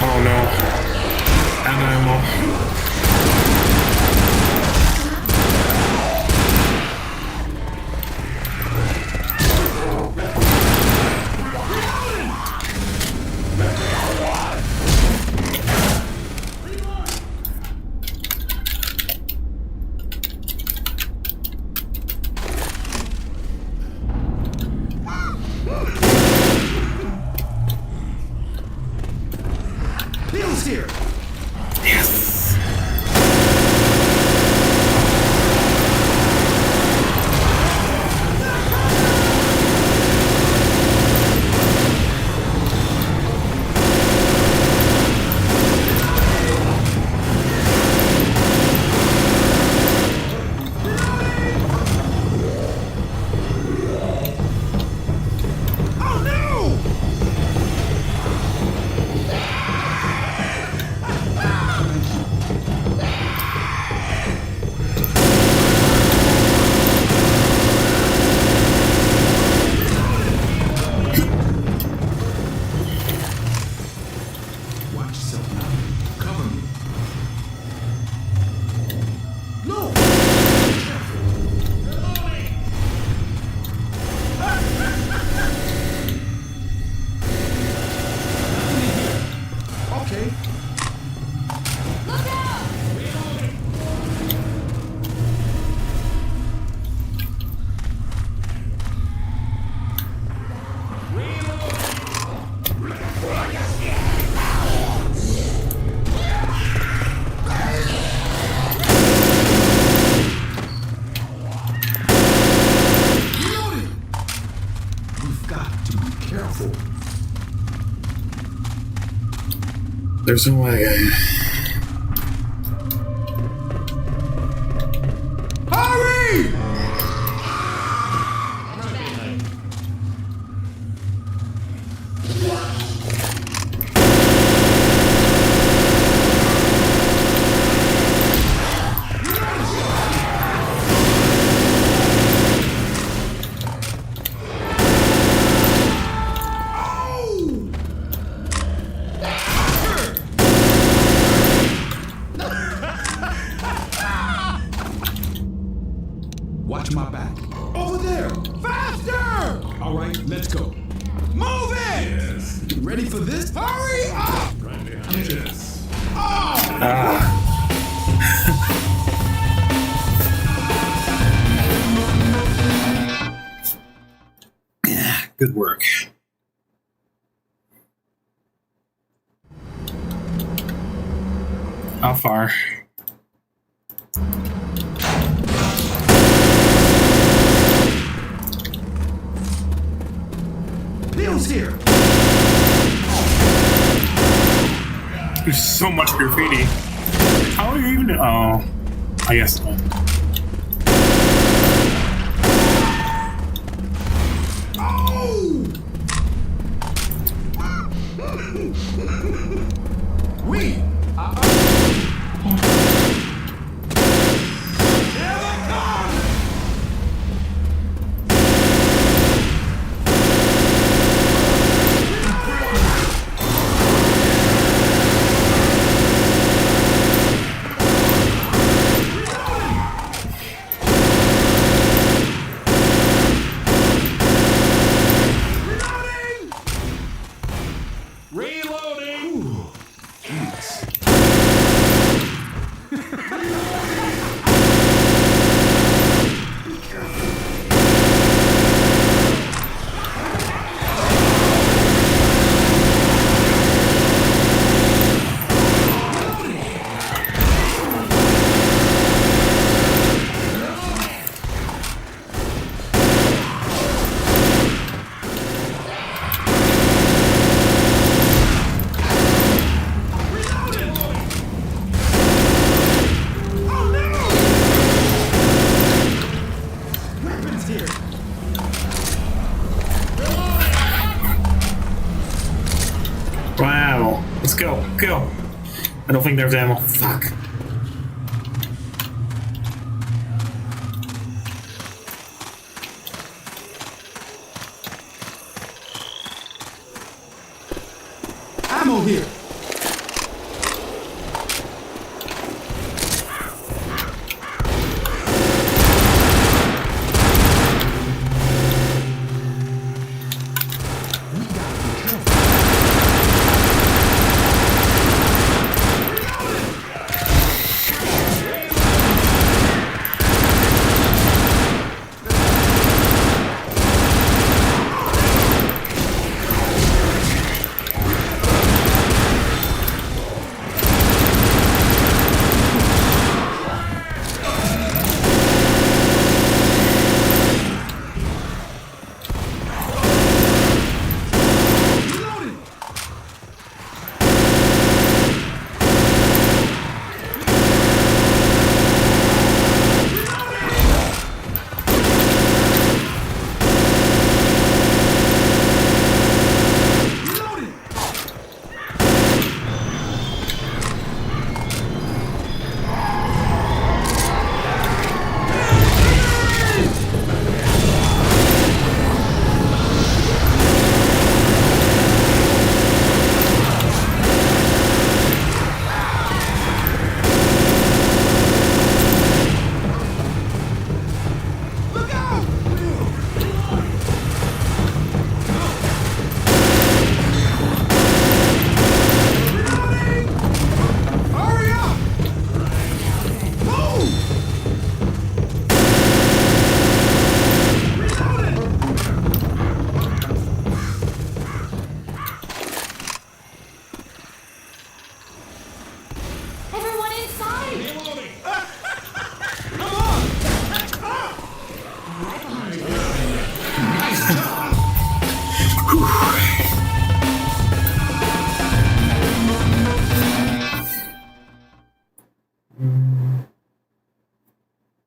Oh no. And ammo. Bill's here. Yes. Watch yourself now. Cover me. No! Okay. Look out! We've got to be careful. There's no way. Hurry! Watch my back. Over there! Faster! All right, let's go. Move it! Yes. Ready for this? Hurry up! Yes. Good work. How far? Bill's here! There's so much graffiti. How are you even? Oh, I guess not. We! Go, go. I don't think there's ammo. Fuck. Ammo here.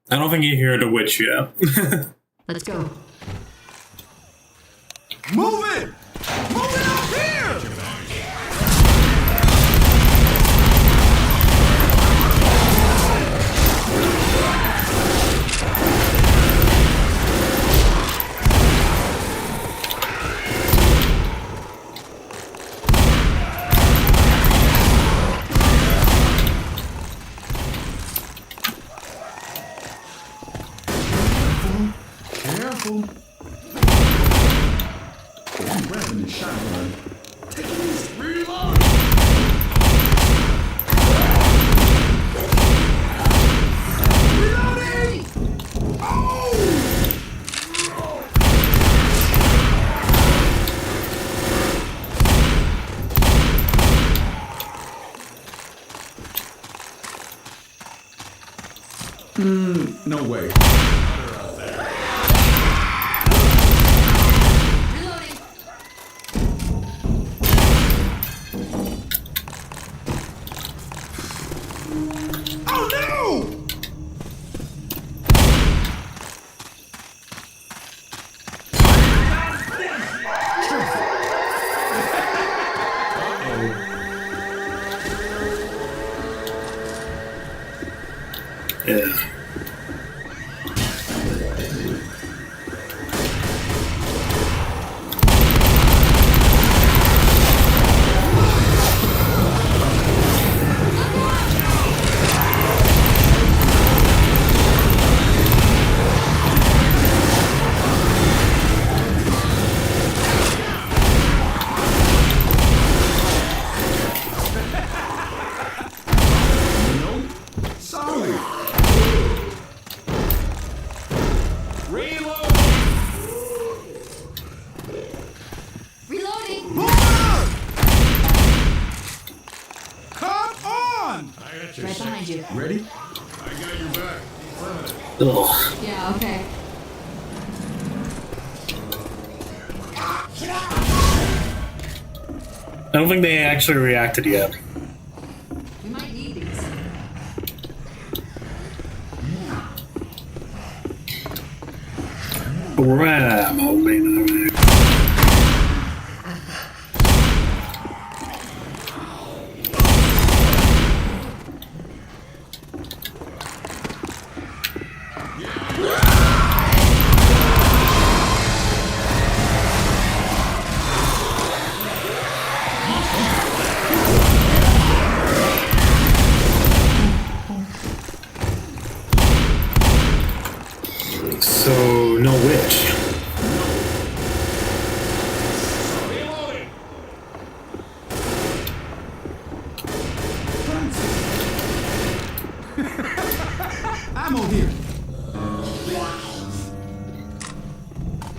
I don't think you hear the witch yet. Let's go. Move it! Move it up here! Careful. Oh, I'm grabbing the shotgun. Take it easy. Reload. Reloading. Oh! No way. Oh no! Yeah. Sorry. Reloading. Move on! Come on! Right behind you. Ready? Ugh. Yeah, okay. I don't think they actually reacted yet. We might need these. Ram, oh man.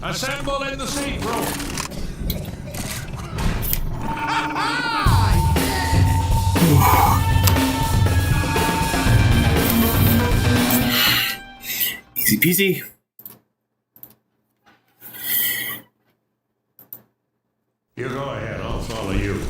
Assemble in the safe room. Easy peasy. You go ahead, I'll follow you.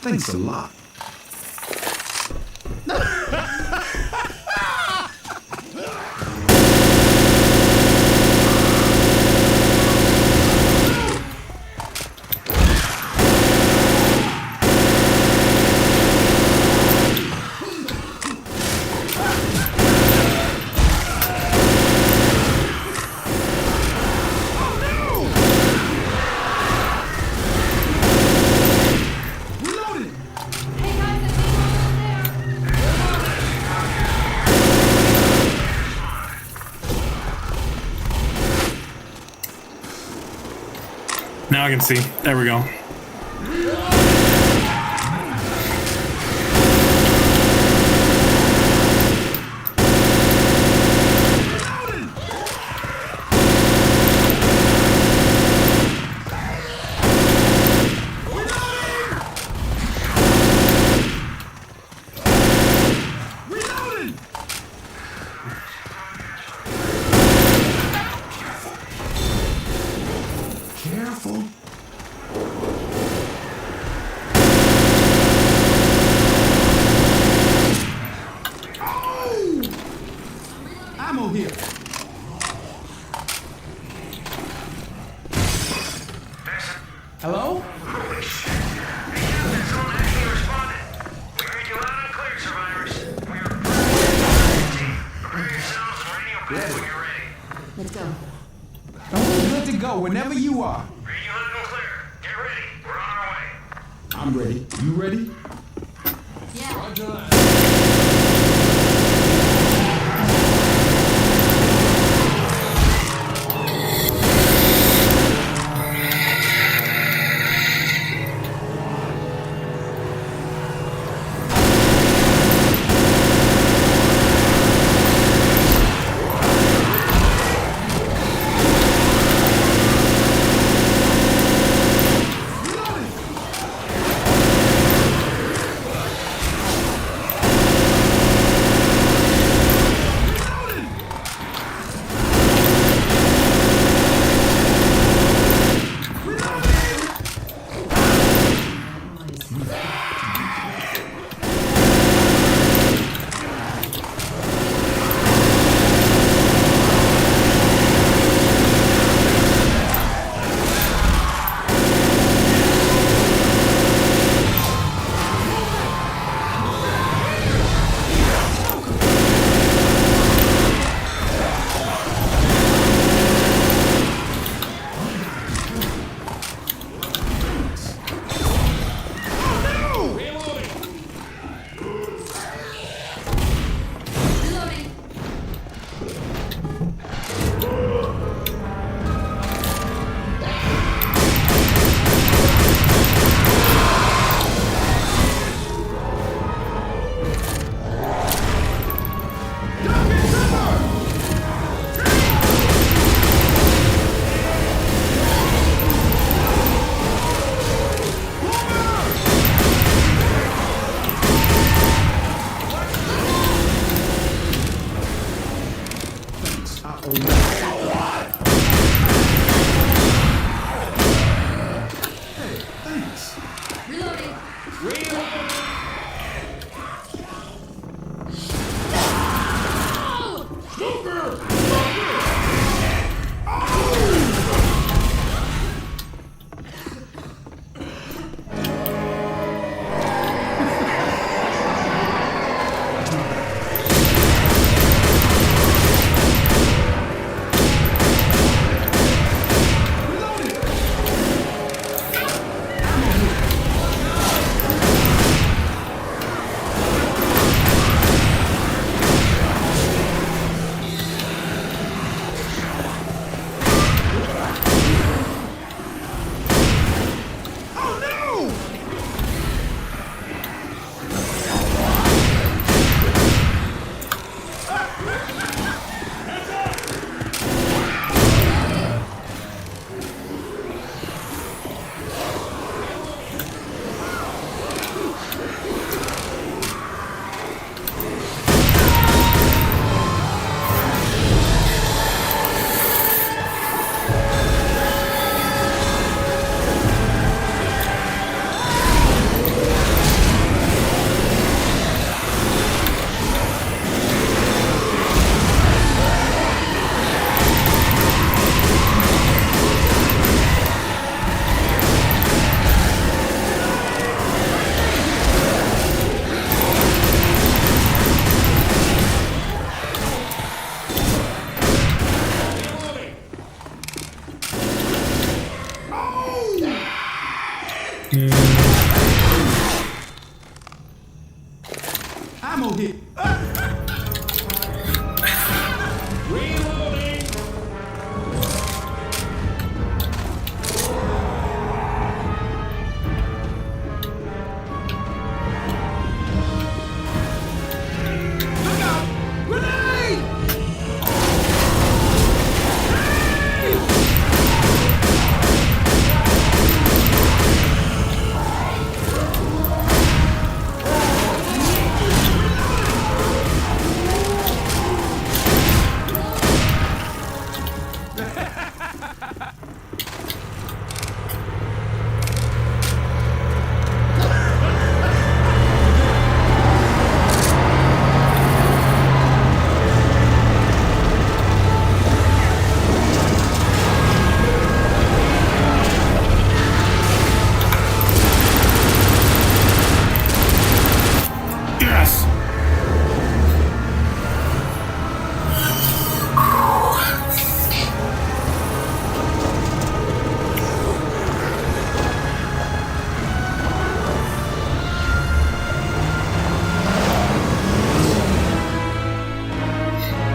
Thanks a lot. Now I can see. There we go. Careful. Oh! Ammo here. Hello? Holy shit. Hey, Captain, someone actually responded. We heard you loud and clear, survivors. We are team. Prepare yourselves and radio back when you're ready. Let's go. I'm good to go whenever you are. Radio loud and clear. Get ready. We're on our way. I'm ready. You ready? Yeah. Roger that. Ammo hit. Reloading. Look out! Grenade! Yes!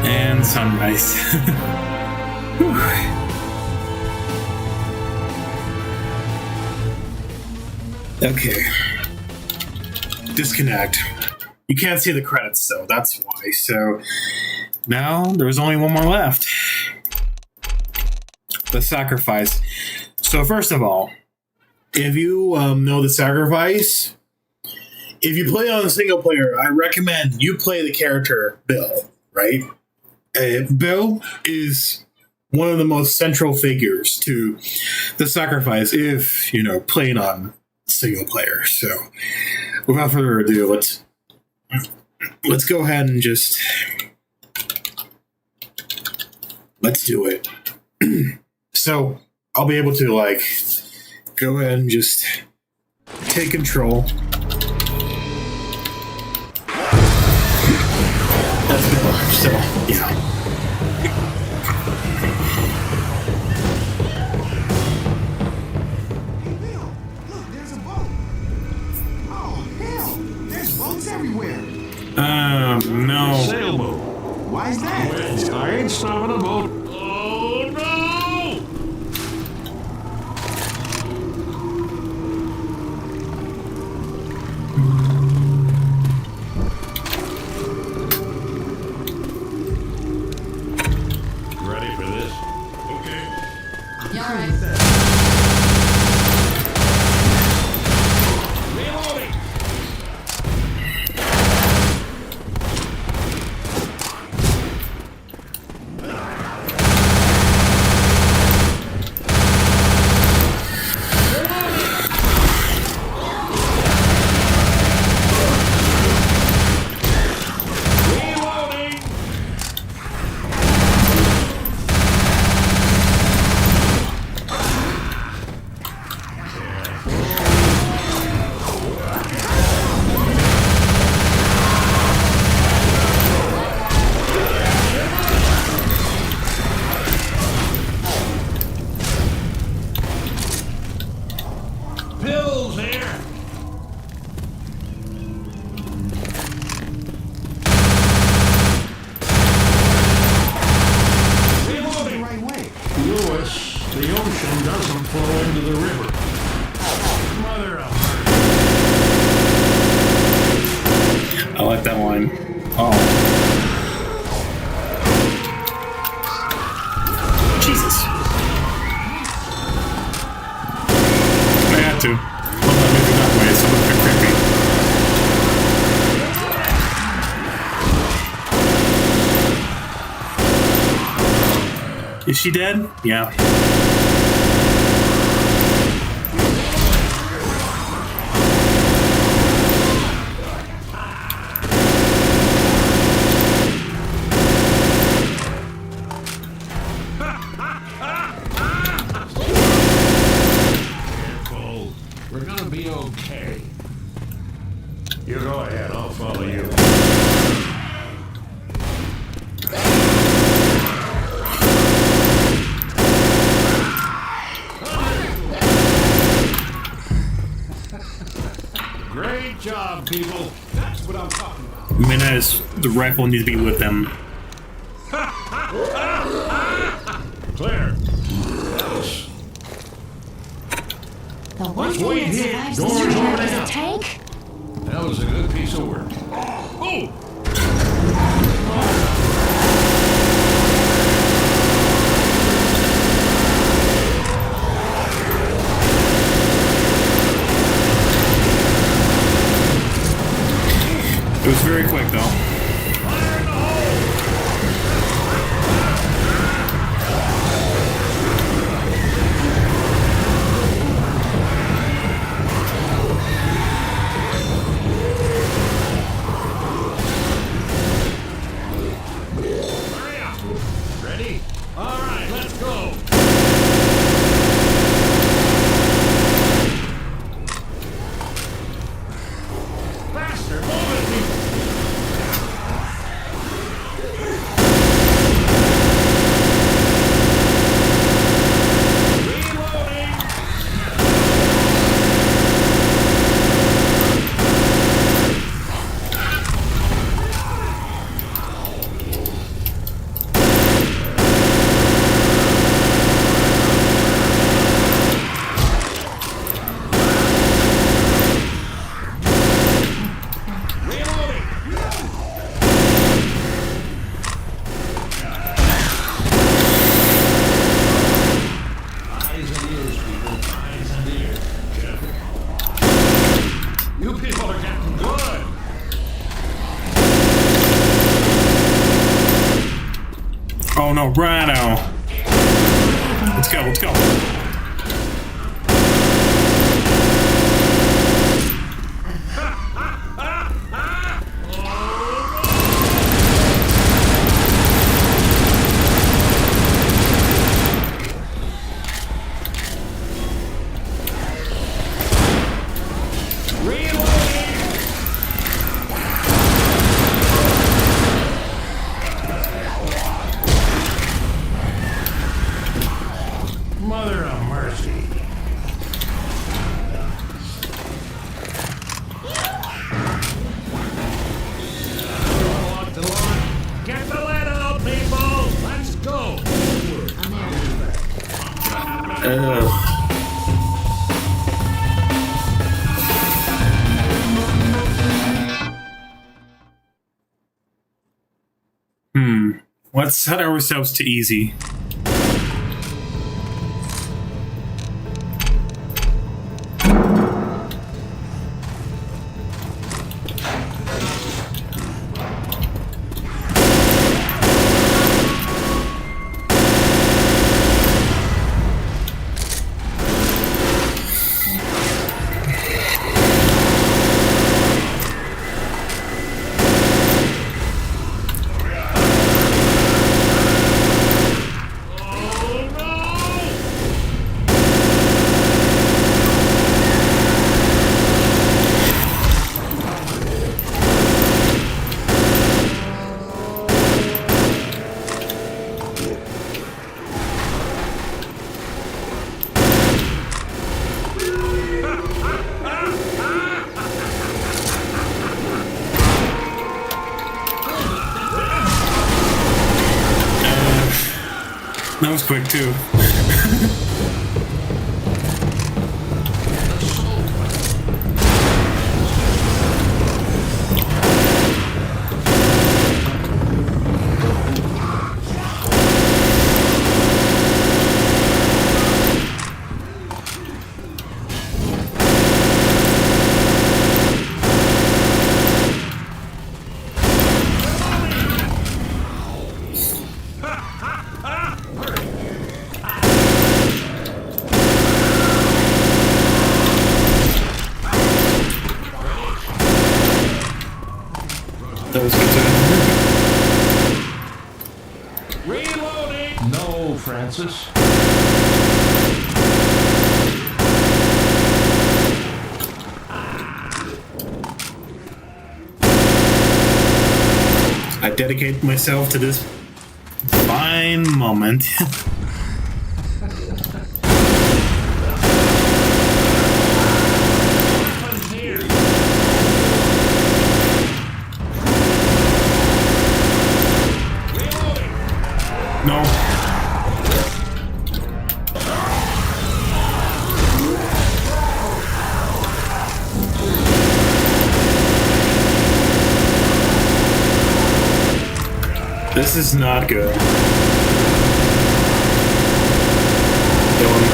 And sunrise. Whew. Okay. Disconnect. You can't see the credits though, that's why. So now there's only one more left. The sacrifice. So first of all, if you know the sacrifice, if you play on a single player, I recommend you play the character Bill, right? Bill is one of the most central figures to the sacrifice if, you know, playing on single player. So without further ado, let's go ahead and just let's do it. So I'll be able to like go ahead and just take control. That's Bill. So yeah. Hey, Bill, look, there's a boat. Oh, hell, there's boats everywhere. No. Sailboat. Why is that? Wait, I ain't stopping a boat. Oh no! Ready for this? Okay. You alright? Reloading. Reloading. Pills here. The Reloading. right way. Lewis, the ocean doesn't flow into the river. Mother of I like that line. Oh. Jesus. I had to. Well, not maybe that way, so it's a bit creepy. Is she dead? Yeah. Careful. We're gonna be okay. You go ahead, I'll follow you. Great job, people. That's what I'm talking about. Menace, the rifle needs to be with them. Clear. The one Let's thing wait that here. survives Doors this trip open is a up. tank. That was a good piece of work. Oh! It was very quick, though. Fire in the hole! Hurry up! Ready? All right, let's go! Faster! Move it, people! Reloading! Reloading! Eyes and ears, people. Eyes and ears. You people are getting good. Oh no, Rhino! Let's go, let's go. Reloading! Mother of mercy. Lock the line. Get the lead out, people! Let's go! Let's set ourselves to easy. That was quick too. That was good too. Reloading! No, Francis. I dedicate myself to this fine moment. Weapons here. This is not good. Kill him.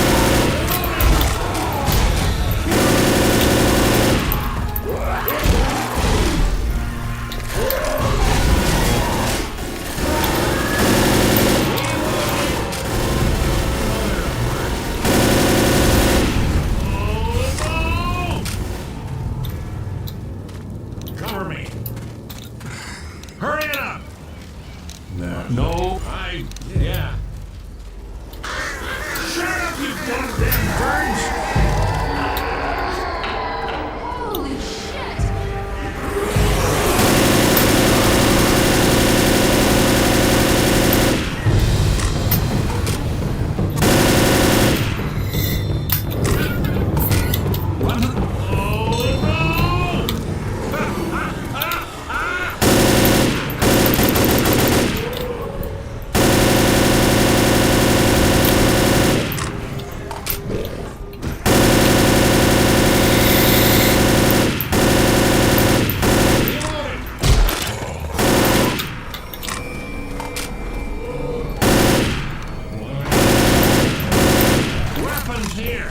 Cover me. Hurry it up. No, yeah. Shut up, you goddamn birds! Holy shit! What? Oh, no! Weapons here!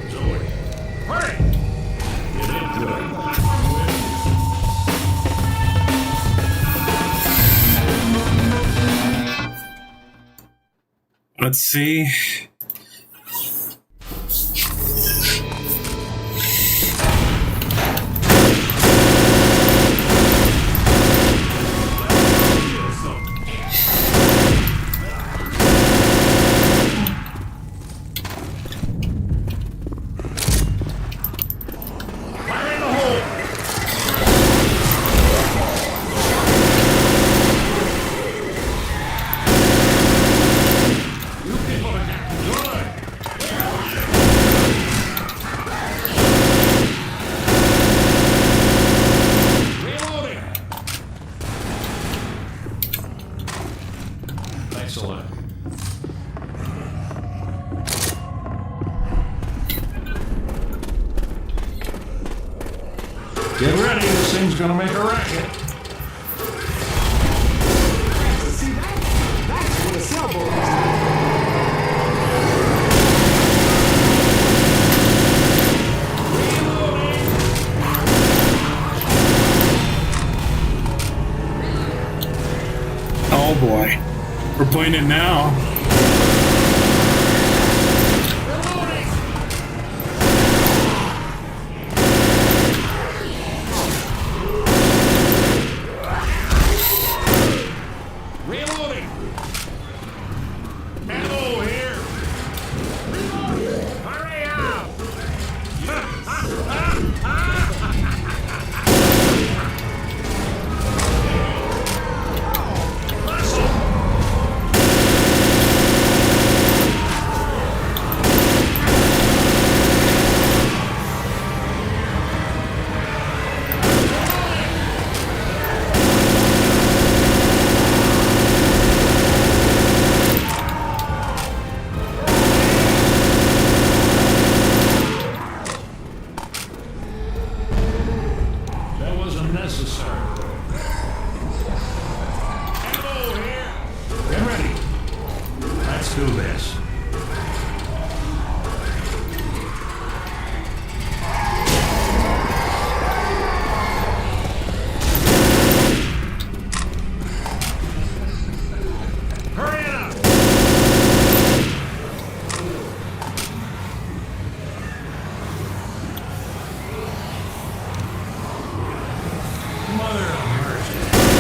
Zoe, hurry! Get into it. Let's see. Fire in the hole! You people are getting good! Reloading! Excellent. Get ready, this thing's gonna make a racket. See, that's what a sailboat is. Oh boy. We're playing it now. Reloading! Ammo here! Hurry up! That wasn't necessary. Ammo here! Get ready! Let's do this. Hurry it up! Mother of mercy.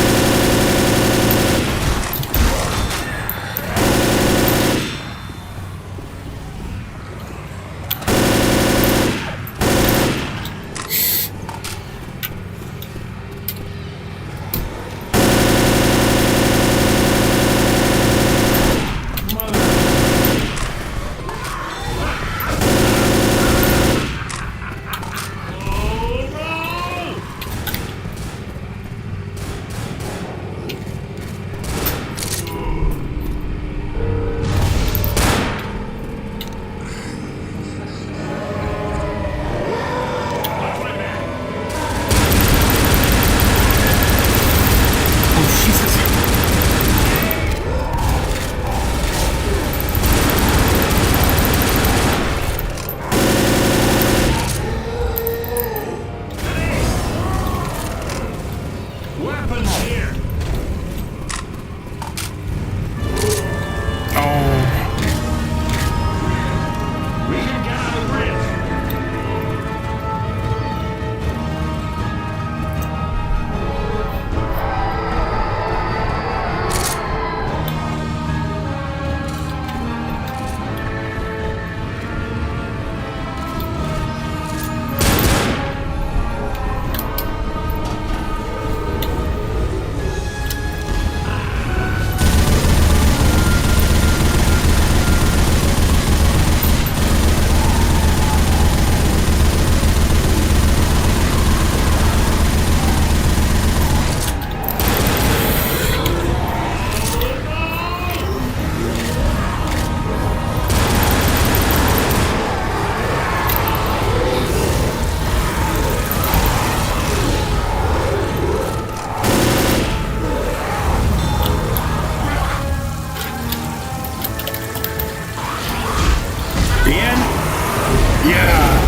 Yeah.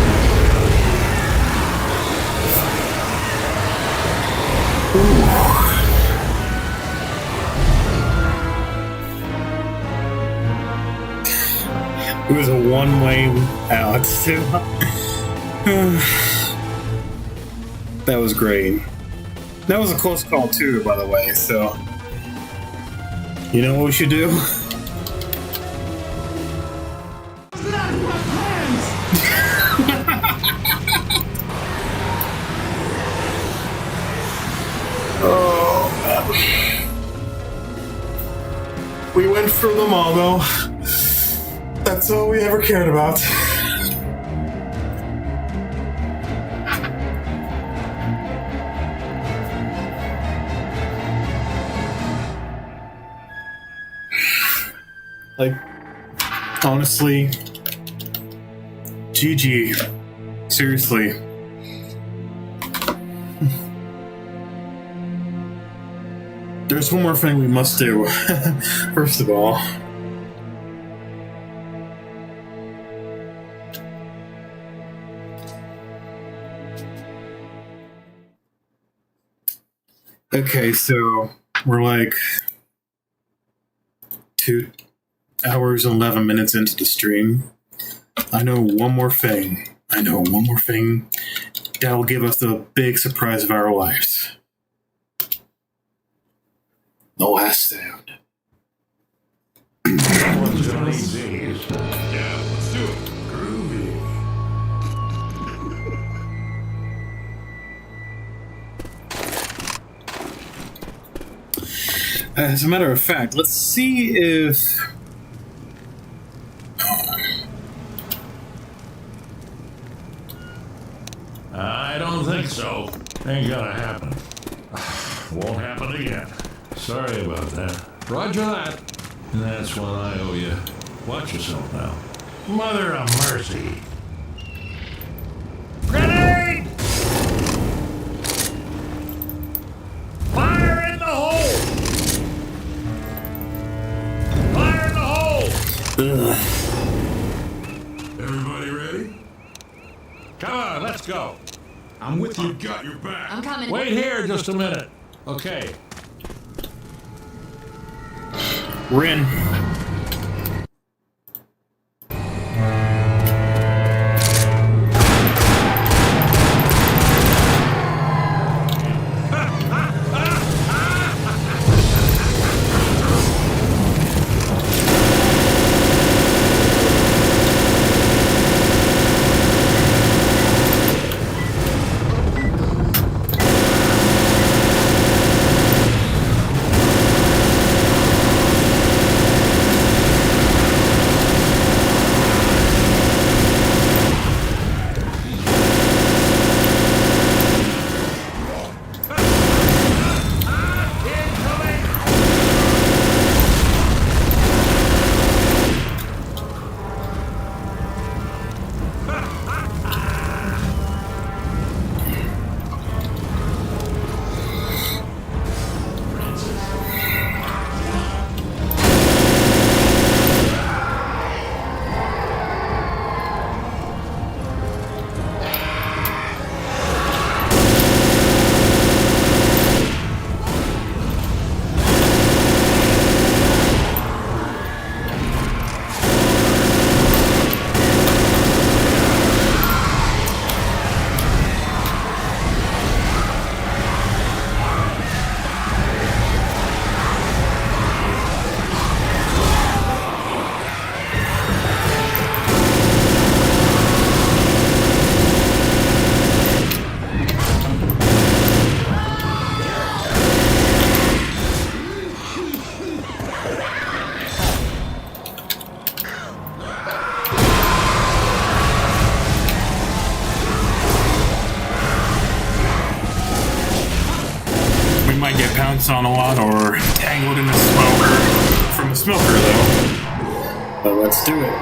It was a one-way out, too. That was great. That was a close call, too, by the way, so... You know what we should do? Oh, man. We went for them all, though. That's all we ever cared about. Like, honestly, GG. Seriously. There's one more thing we must do. First of all. Okay, so we're like 2 hours and 11 minutes into the stream. I know one more thing that will give us the big surprise of our lives. The last sound. Yeah, let's do it. Groovy. As a matter of fact, let's see if... I don't think so. Ain't gonna happen. Won't happen again. Sorry about that. Roger that. That's what I owe you. Watch yourself now. Mother of mercy. Grenade! Fire in the hole! Fire in the hole! Everybody ready? Come on, let's go. I'm with you. I've got your back. I'm coming. Wait here just a minute. Okay. We're in. Might get pounced on a lot or tangled in the smoker from a smoker though. But let's do it.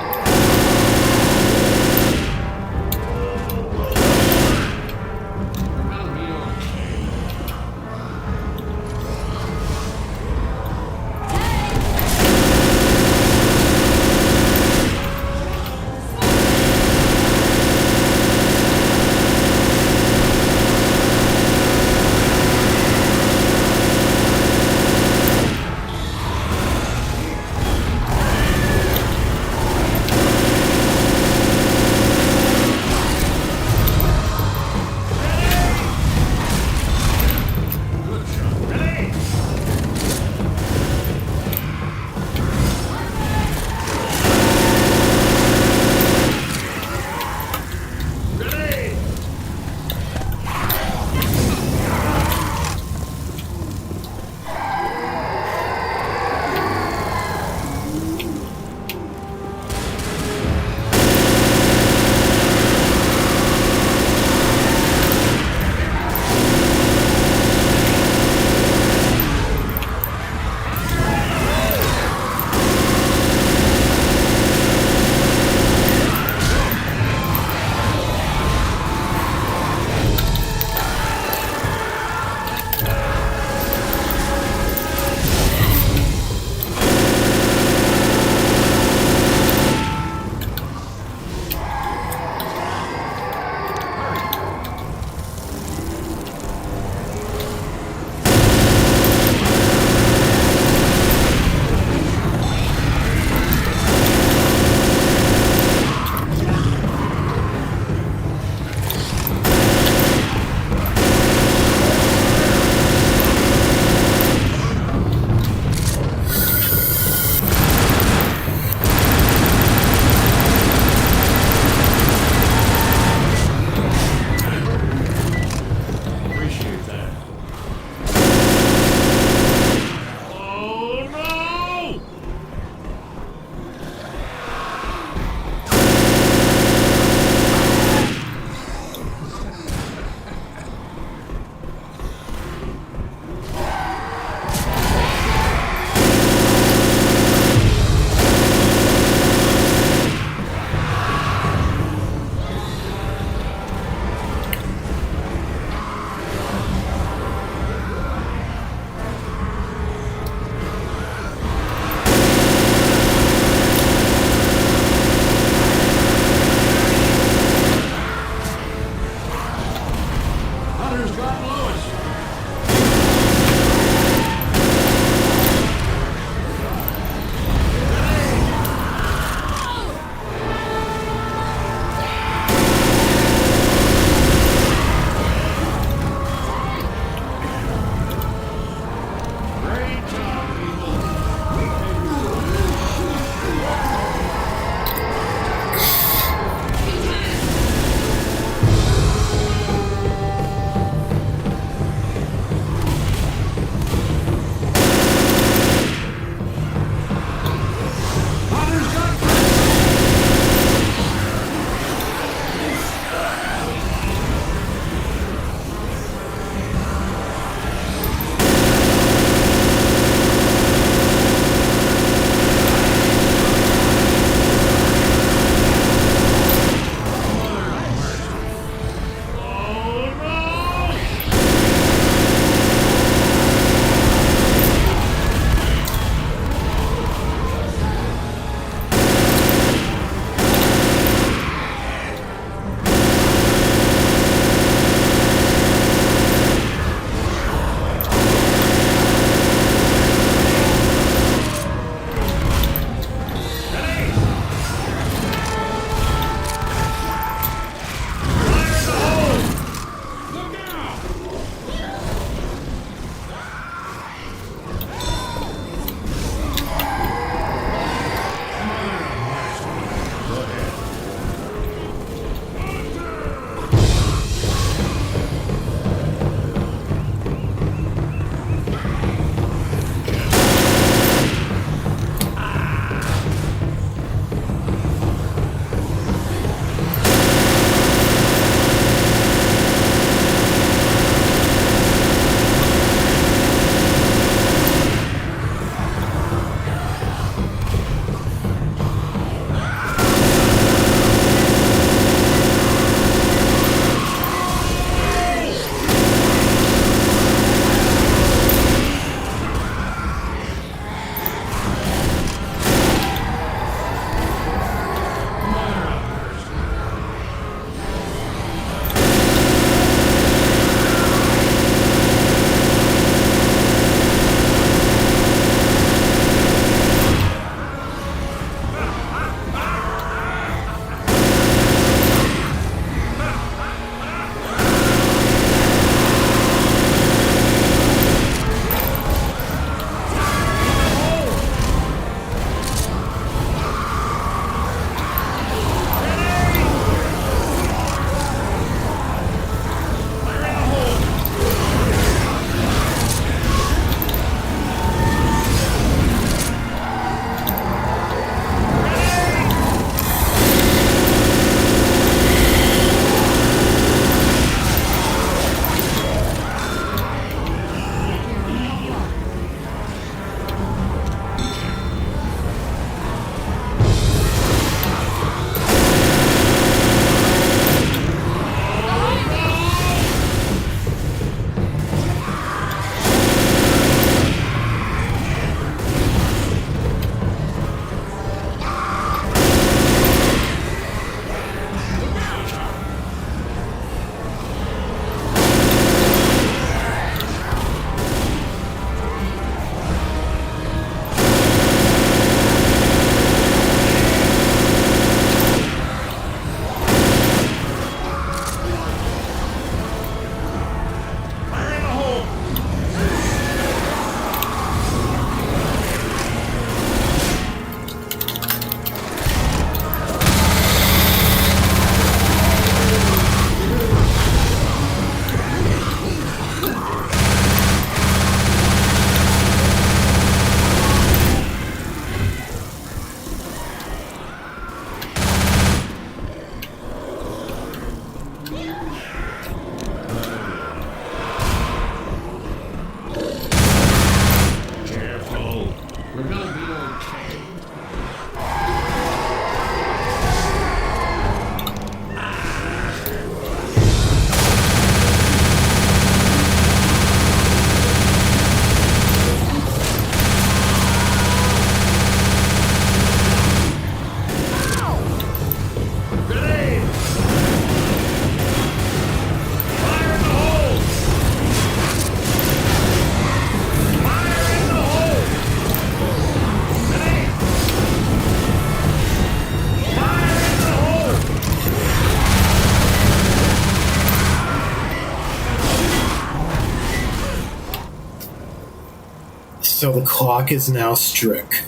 So the clock is now strict.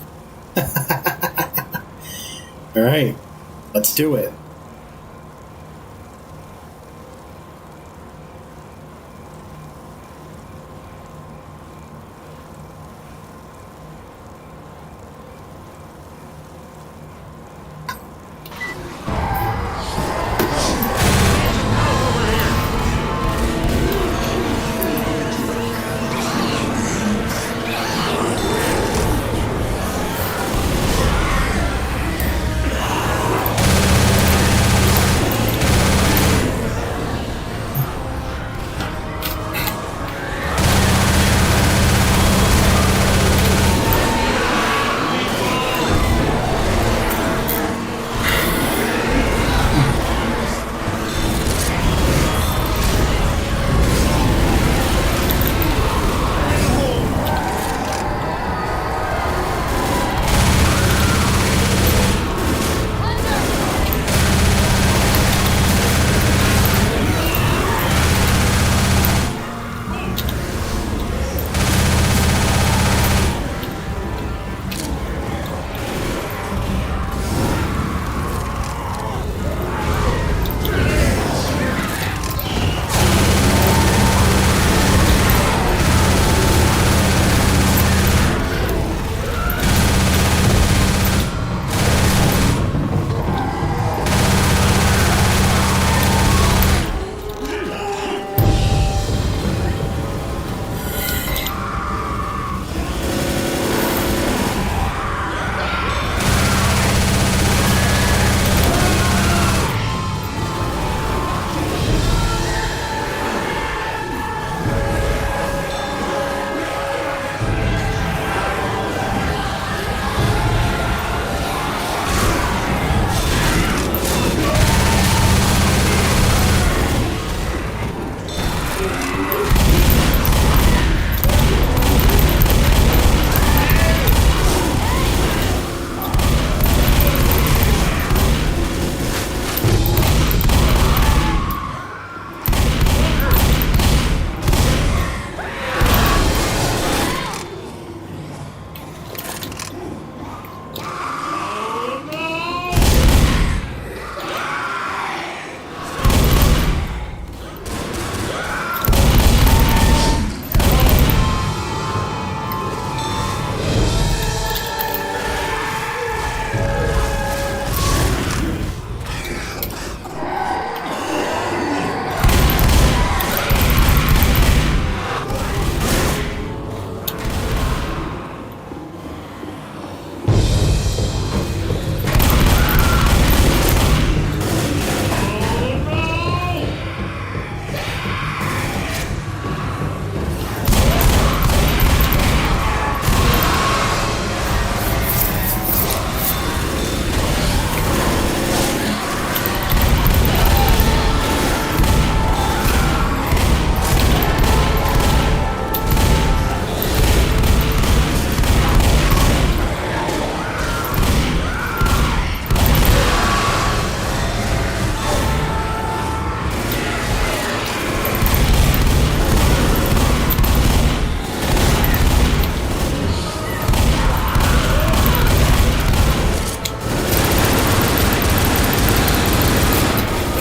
Alright, let's do it.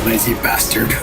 Lazy bastard.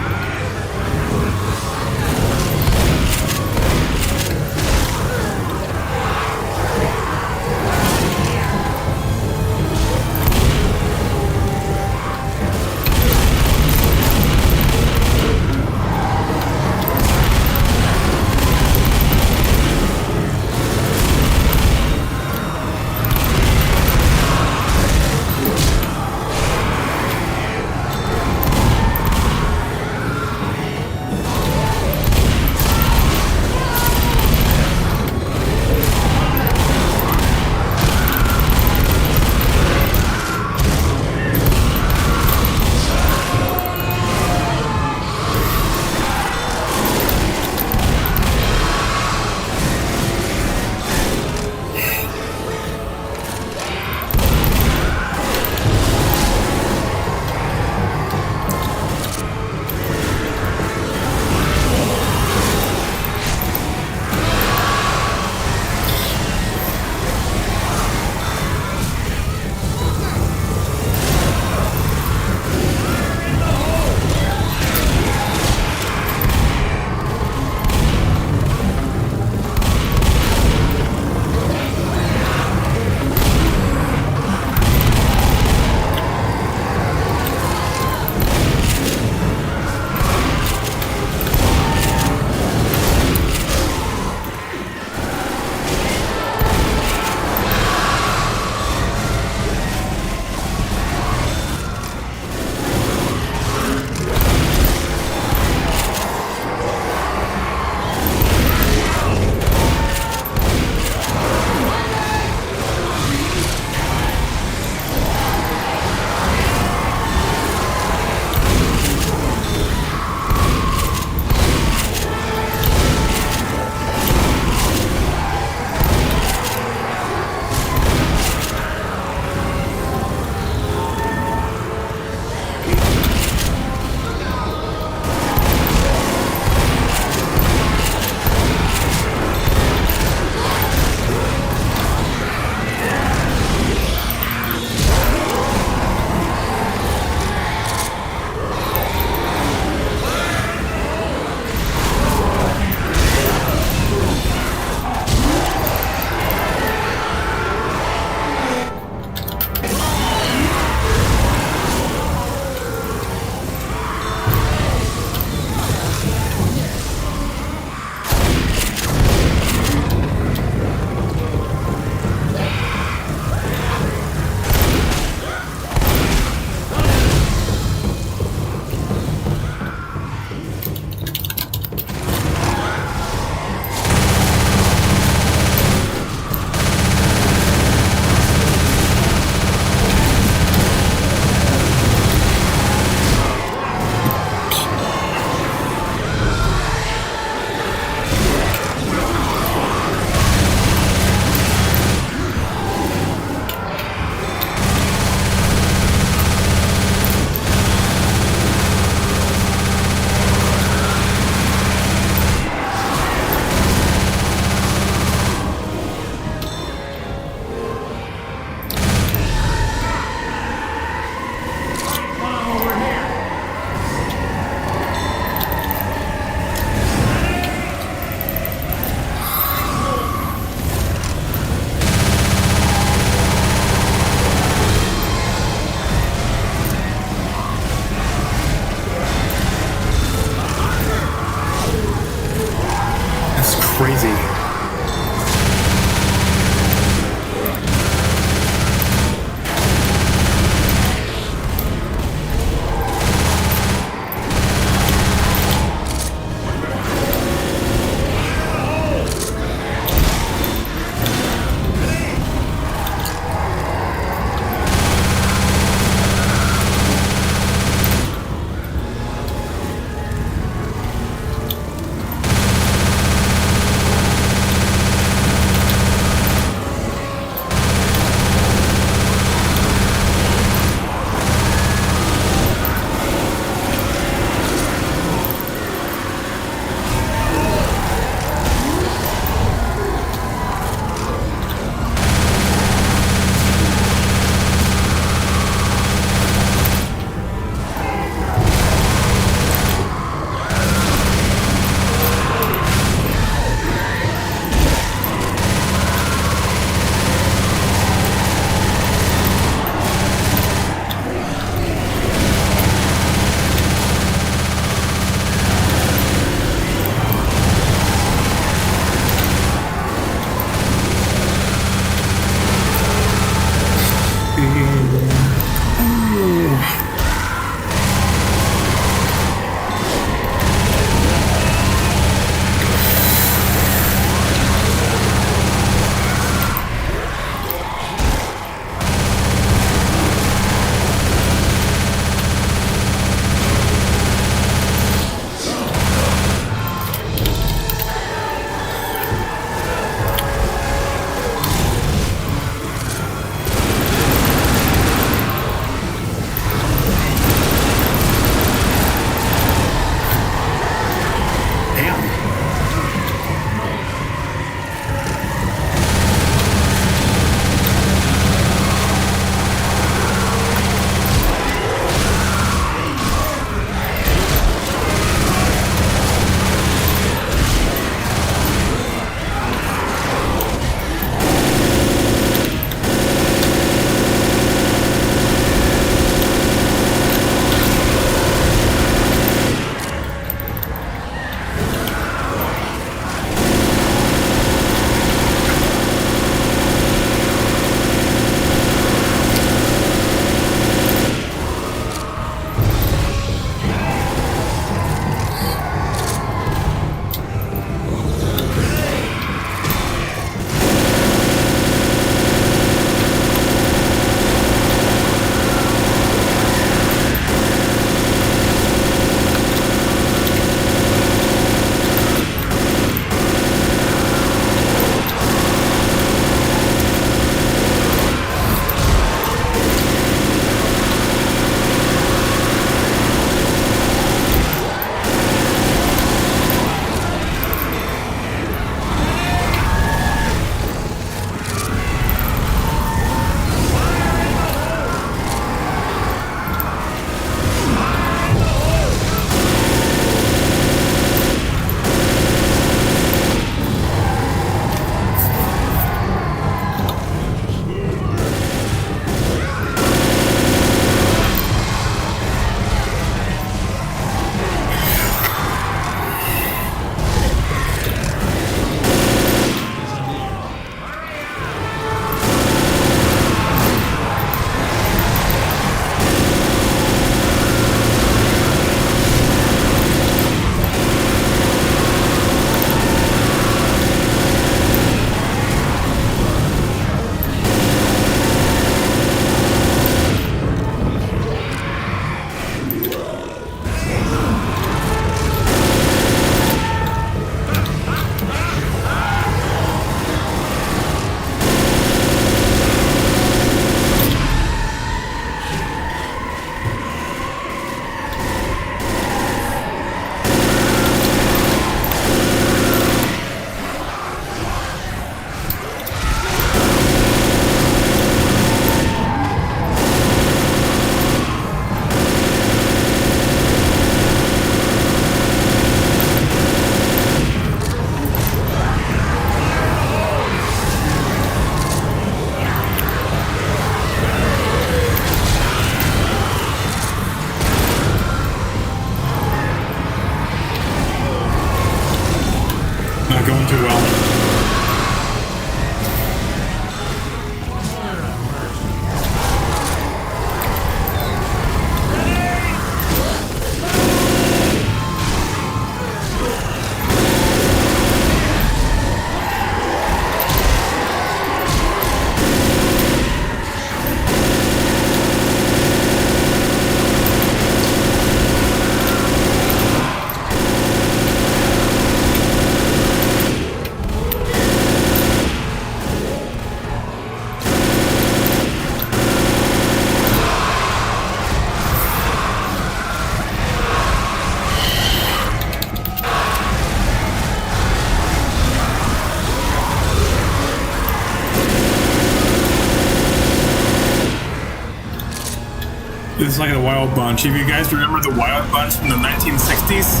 It's like a Wild Bunch. If you guys remember the Wild Bunch from the 1960s,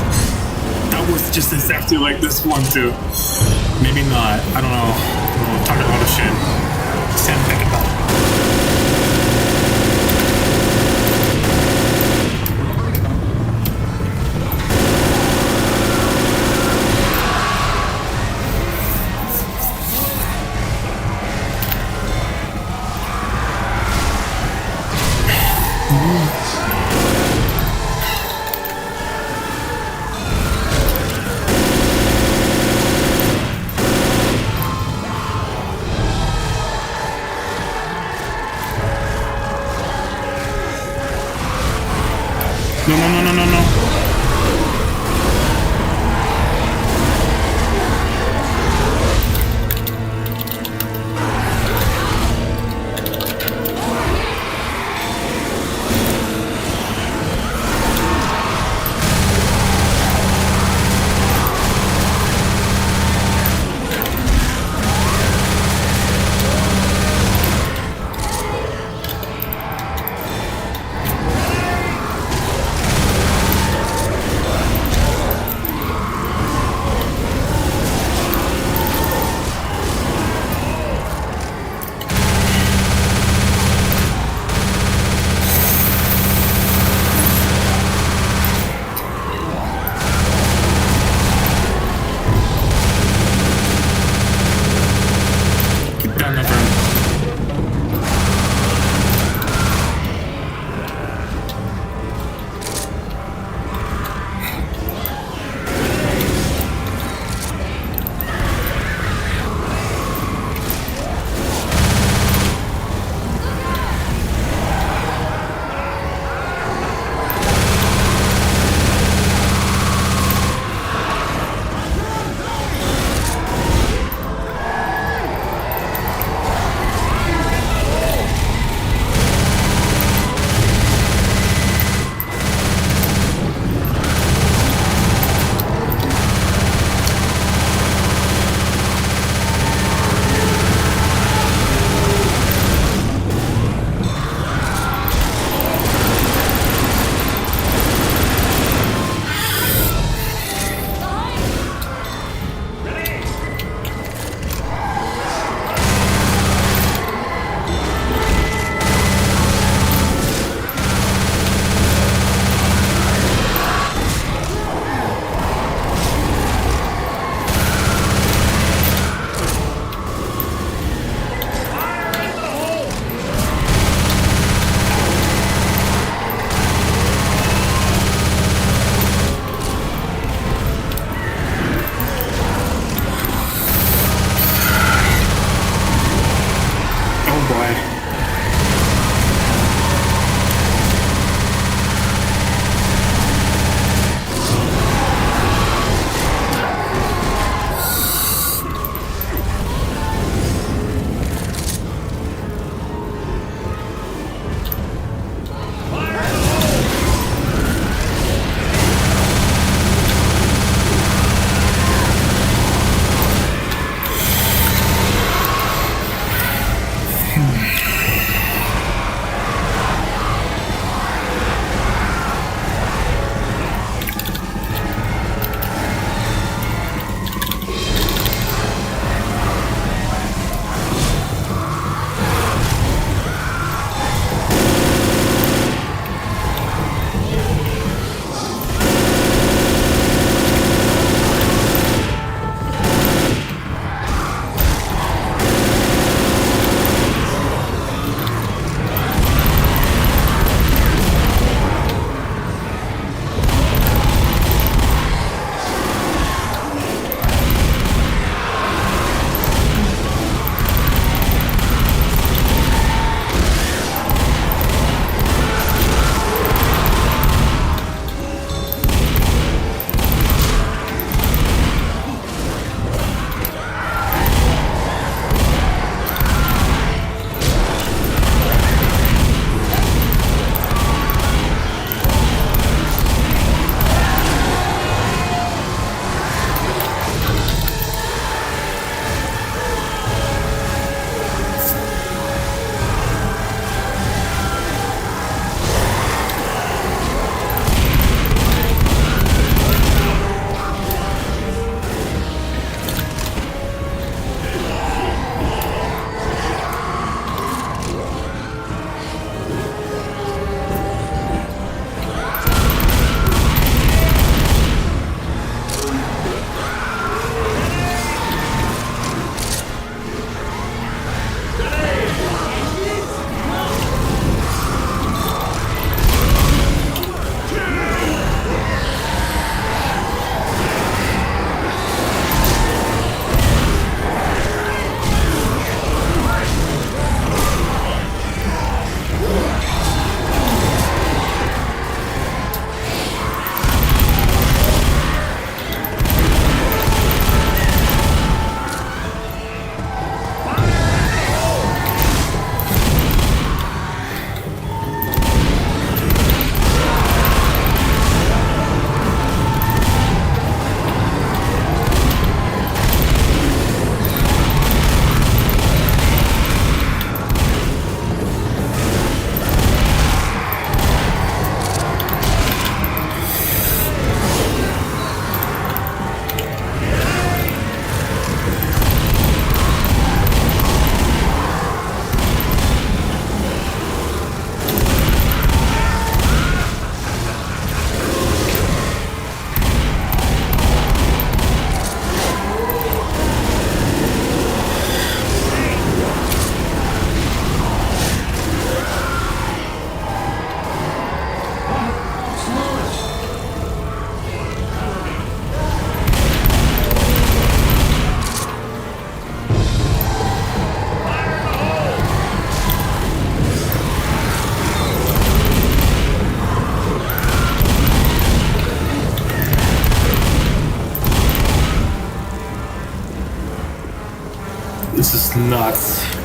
that was just exactly like this one too. Maybe not. I don't know. I'm talking a lot of shit. Sam Peckinpah. No. This is nuts.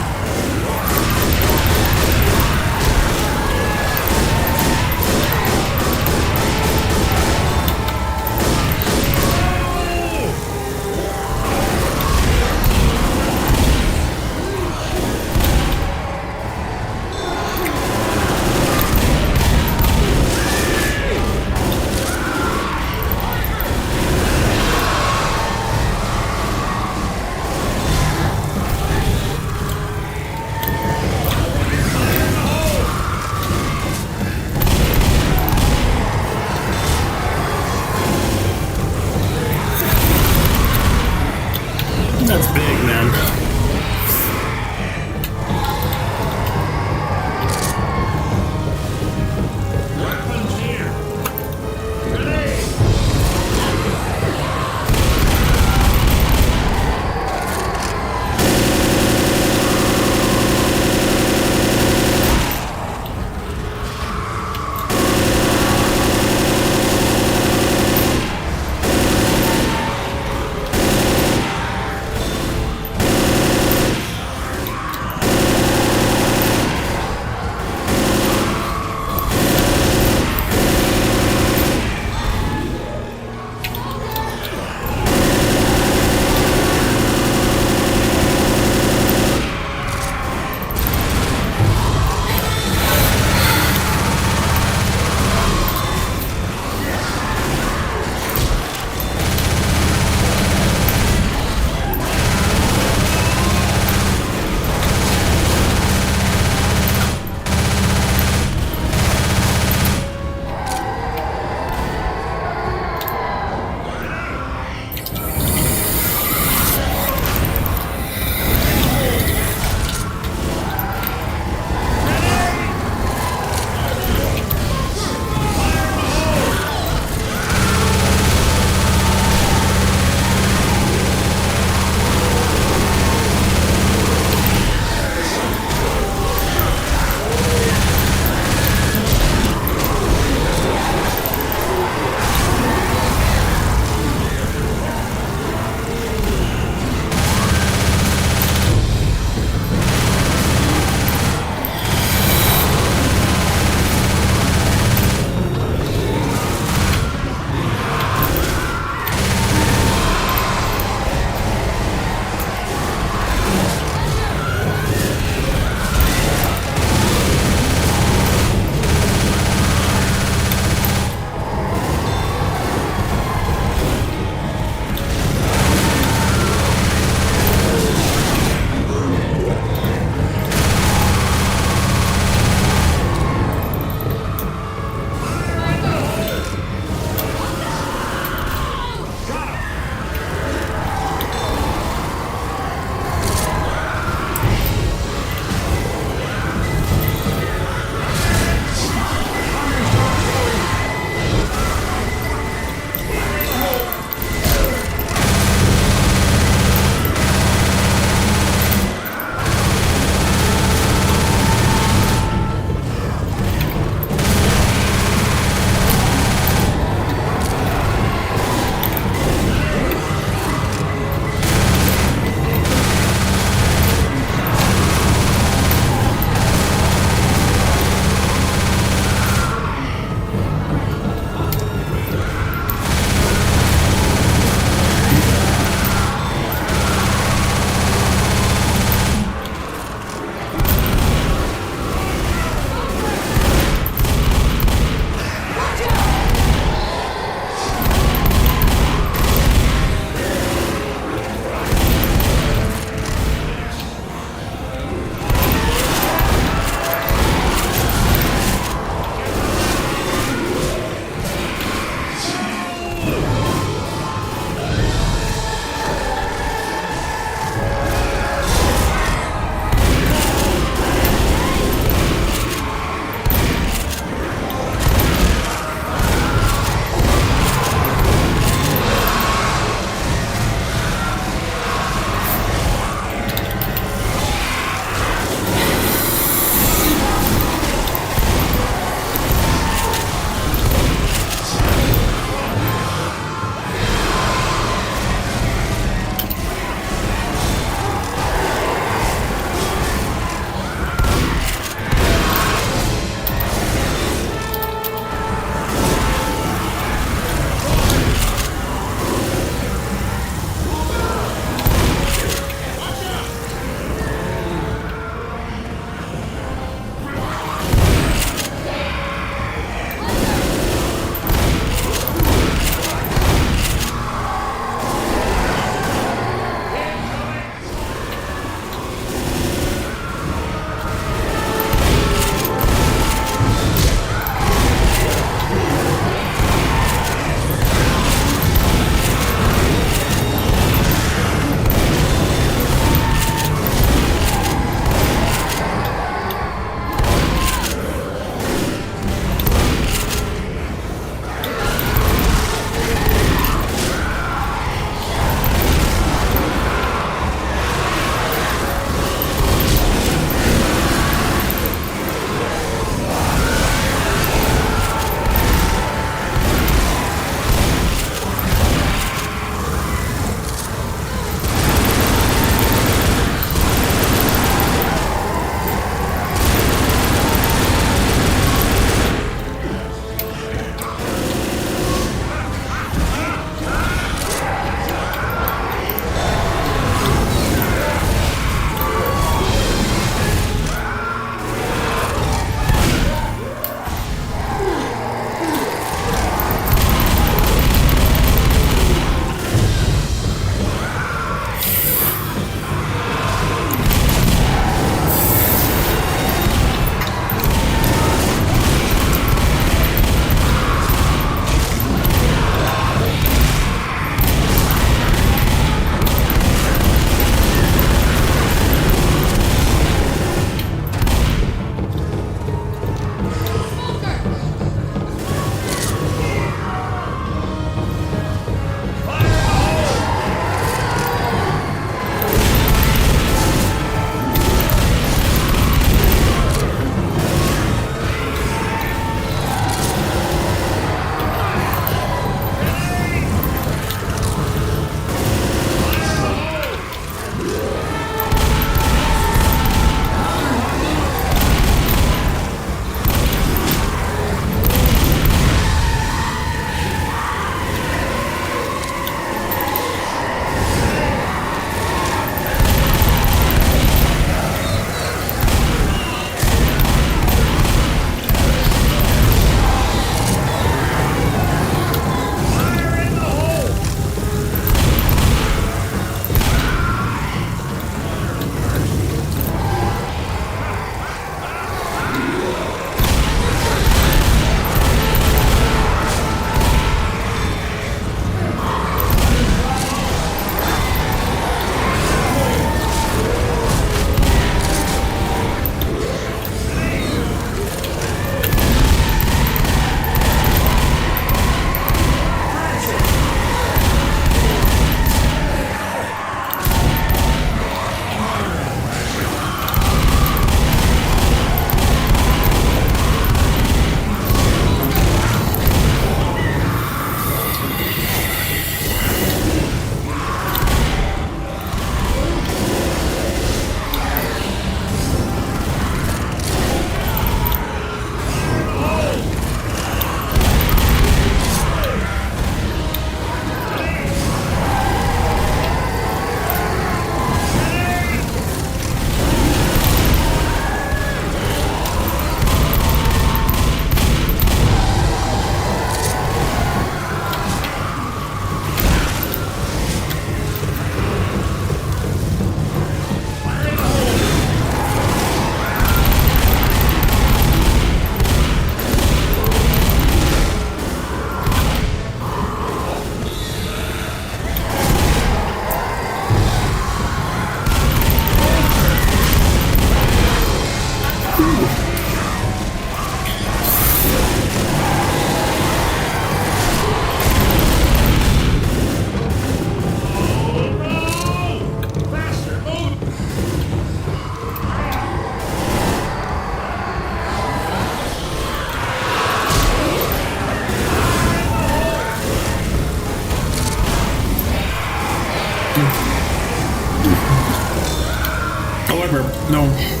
However, no.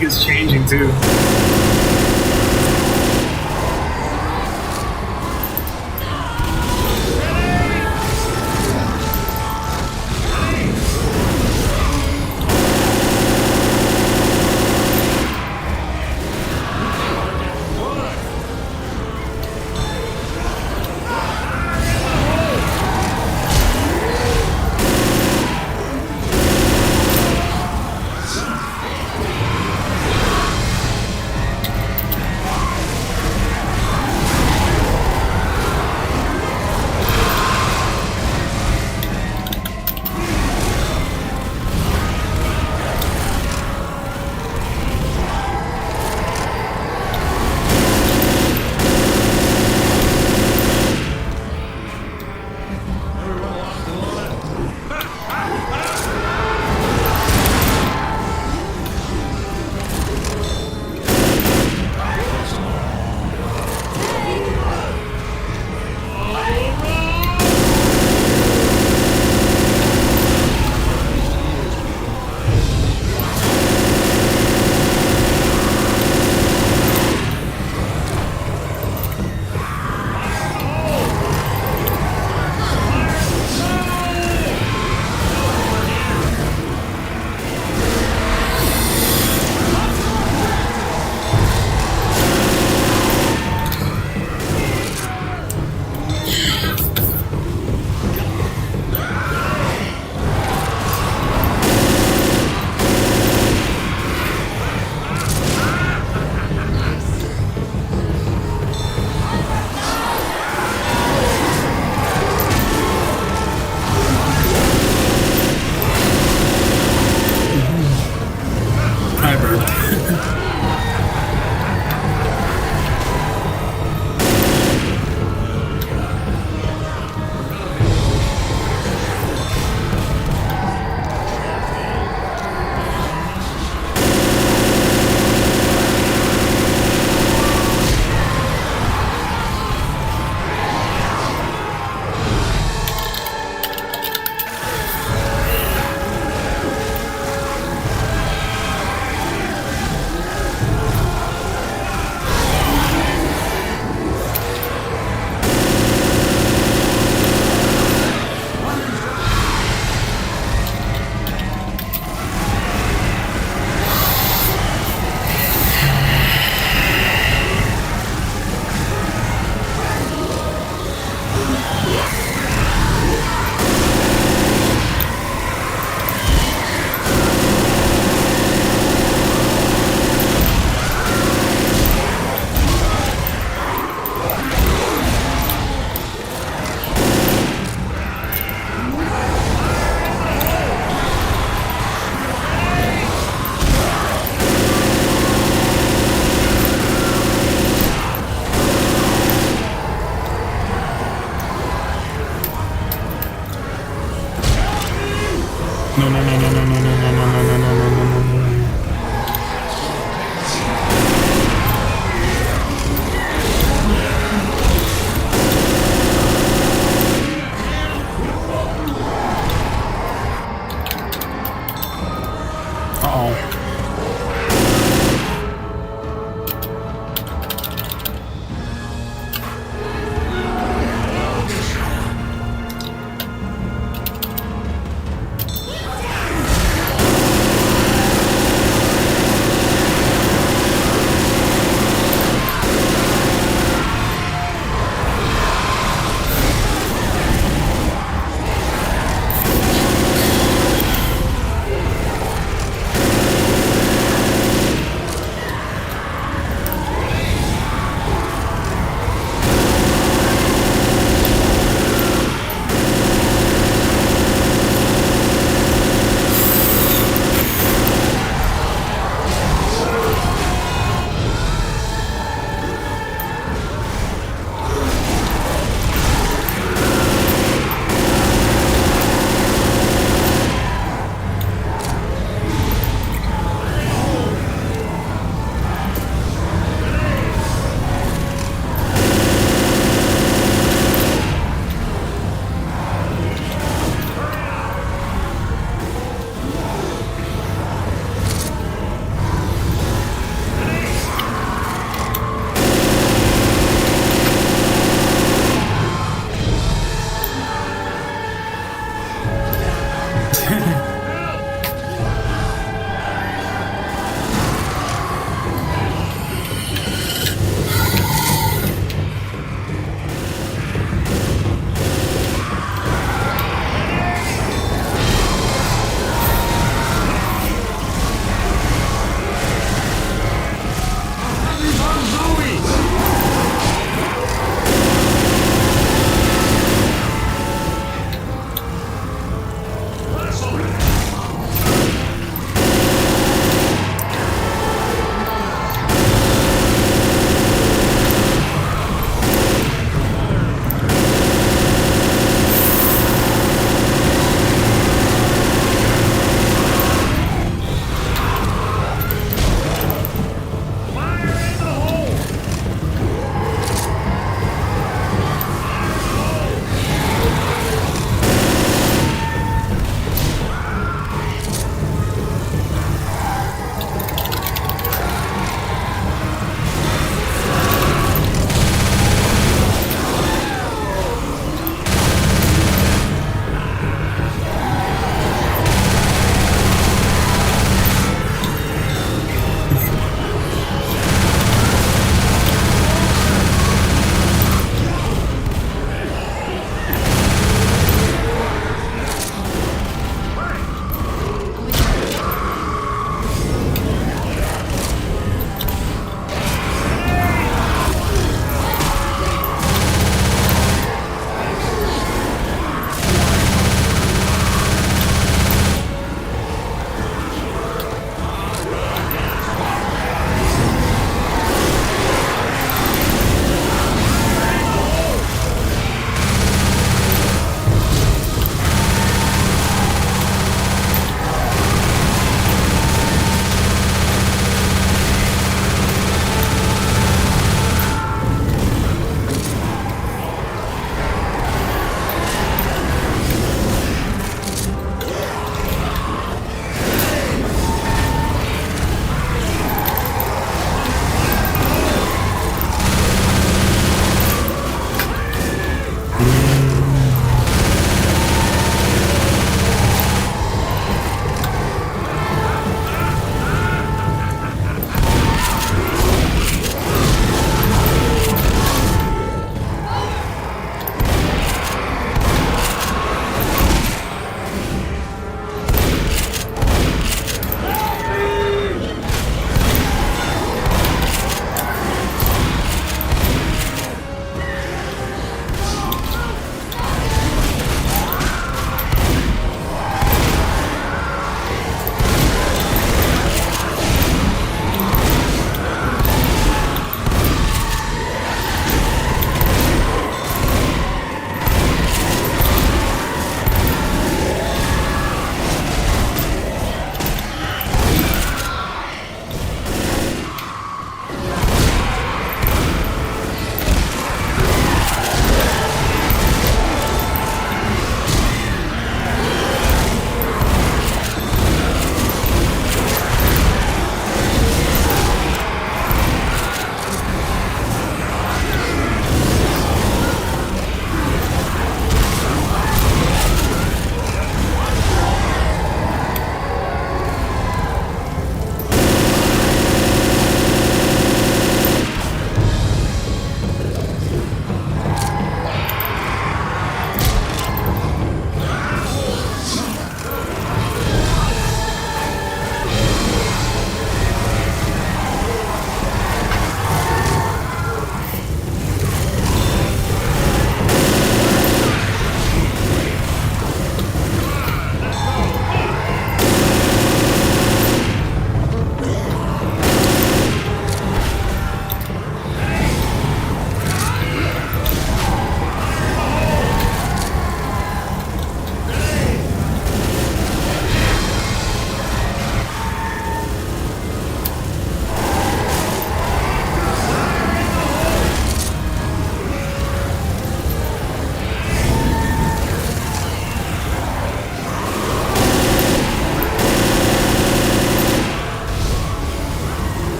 music is changing too.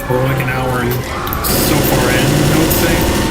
We're like an hour and so far in, I would say.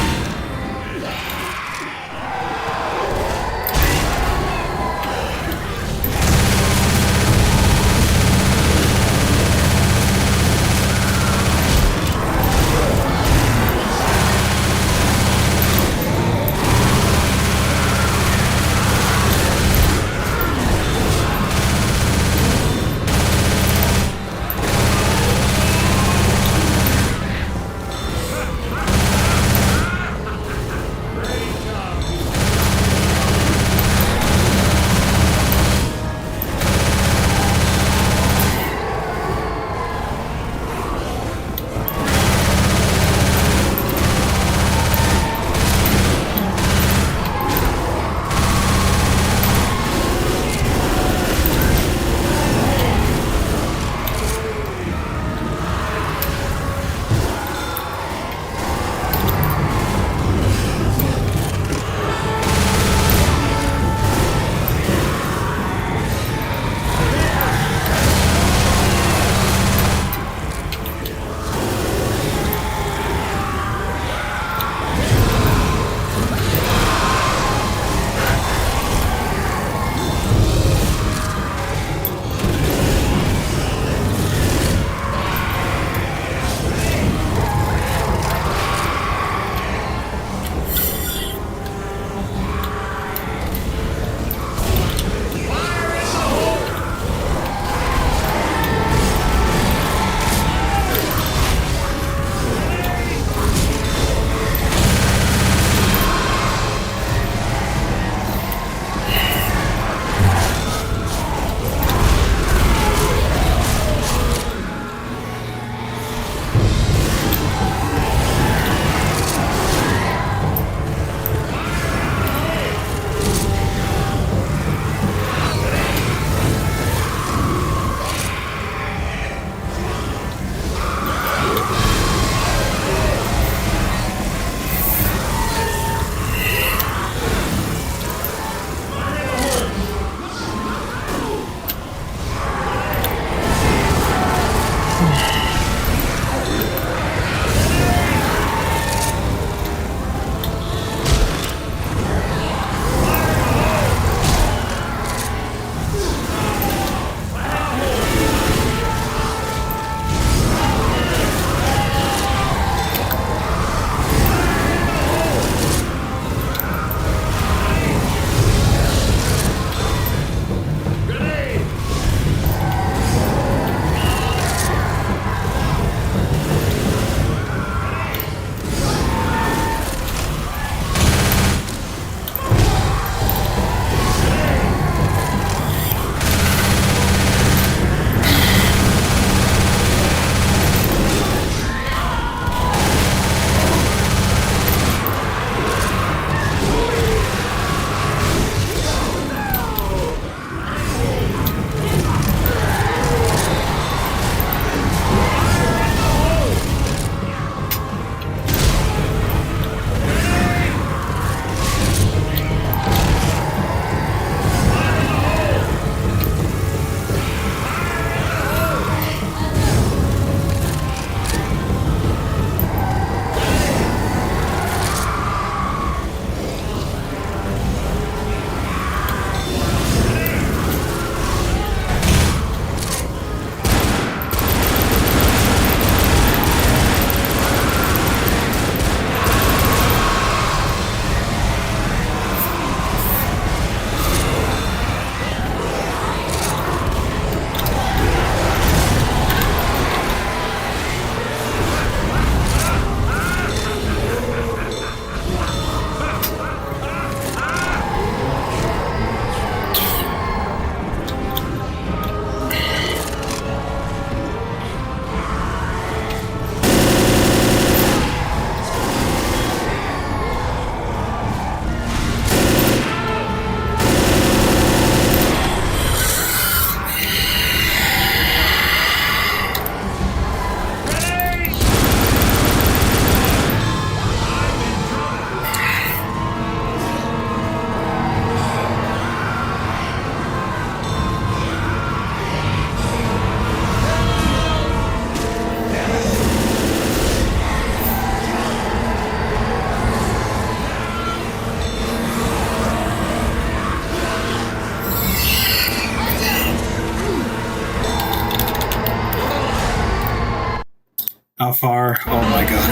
How far? Oh my god.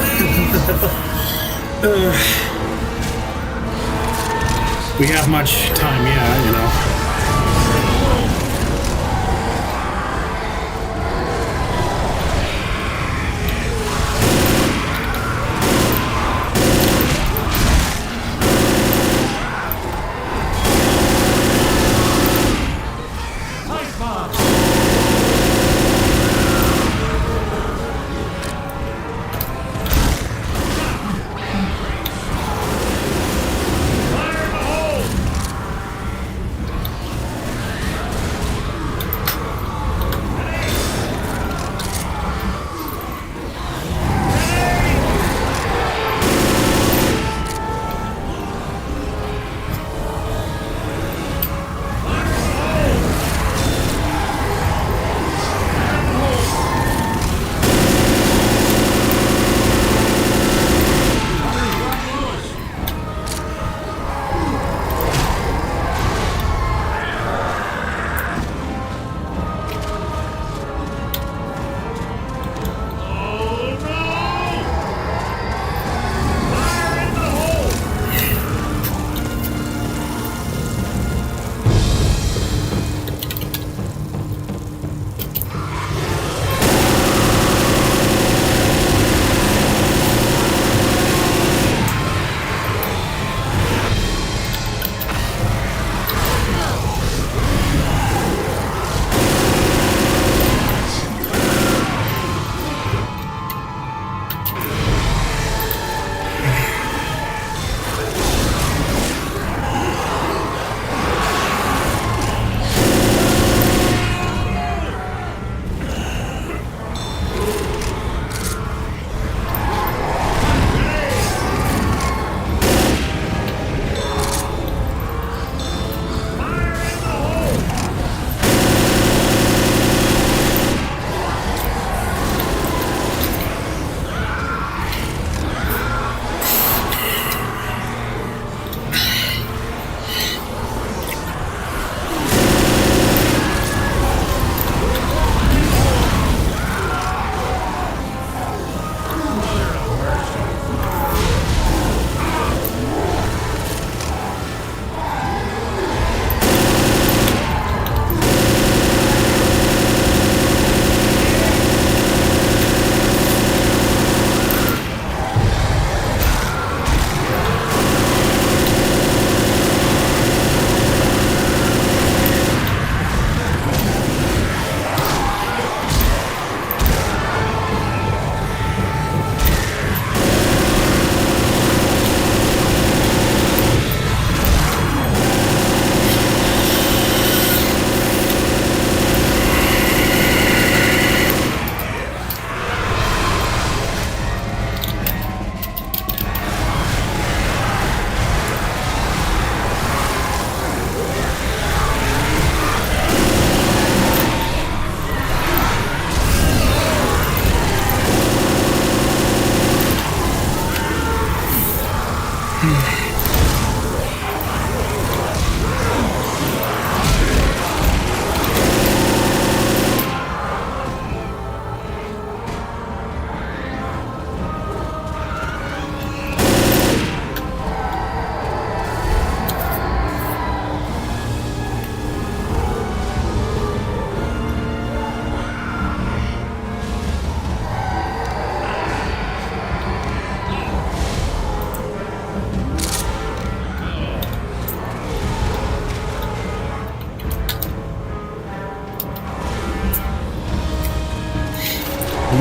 We have much time, yeah, you know.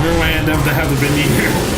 Wonderland of the have been here.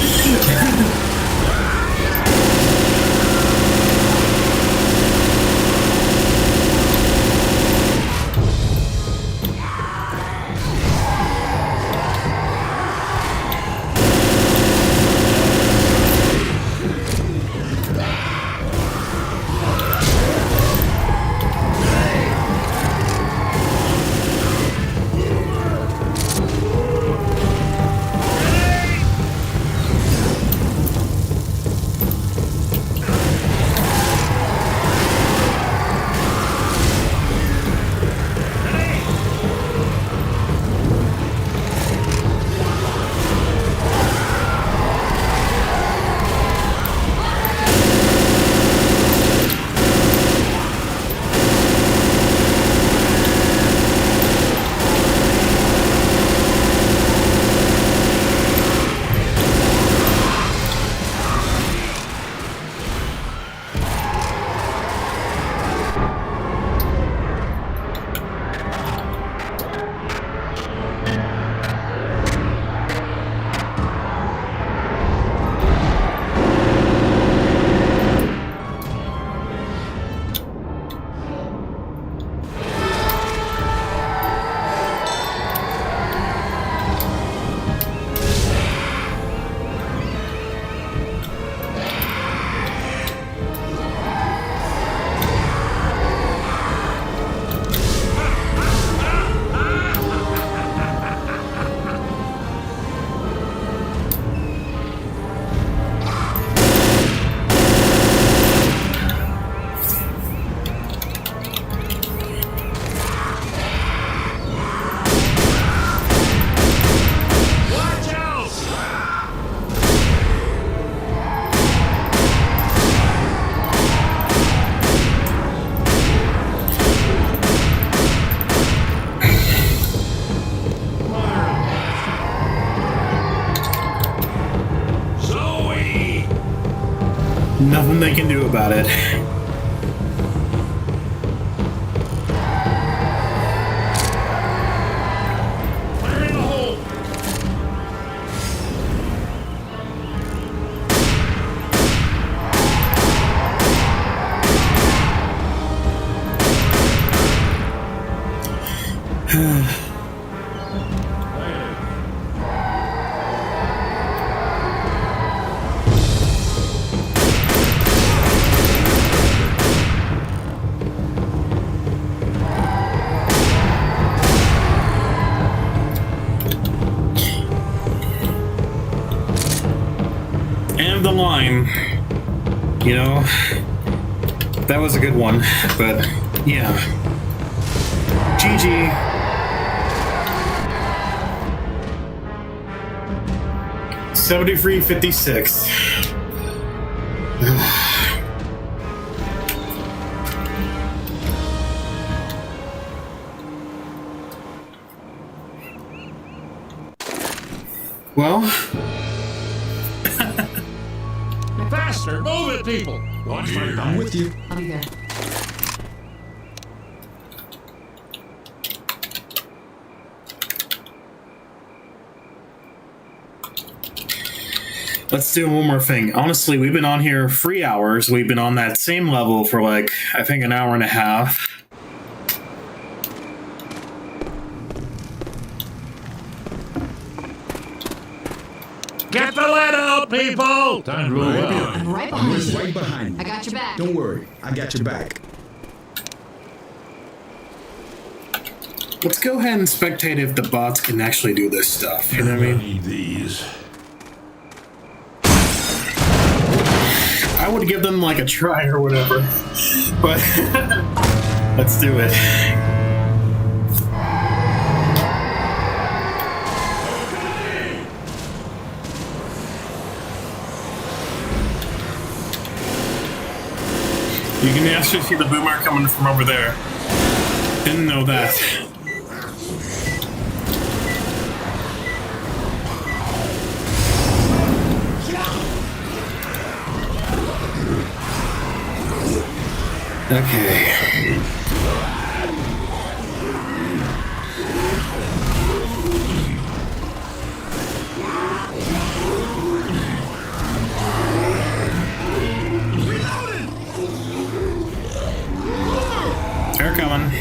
Nothing they can do about it. Fire in the hole! And the line. You know, that was a good one, but yeah. GG. $73, 56. Well, Faster! Move it, people! Watch my I'm back. with you. I'll be there. let's do one more thing. Honestly, we've been on here 3 hours. We've been on that same level for like, I think, an hour and a half. Get the lead out, people! Time to move out. I'm right behind you. Right behind I you. got your back. Don't worry, I got your back. Let's go ahead and spectate if the bots can actually do this stuff. You know what I mean? Need these. I would give them like a try or whatever. But let's do it. You can actually see the boomer coming from over there. Didn't know that. Okay. They're coming.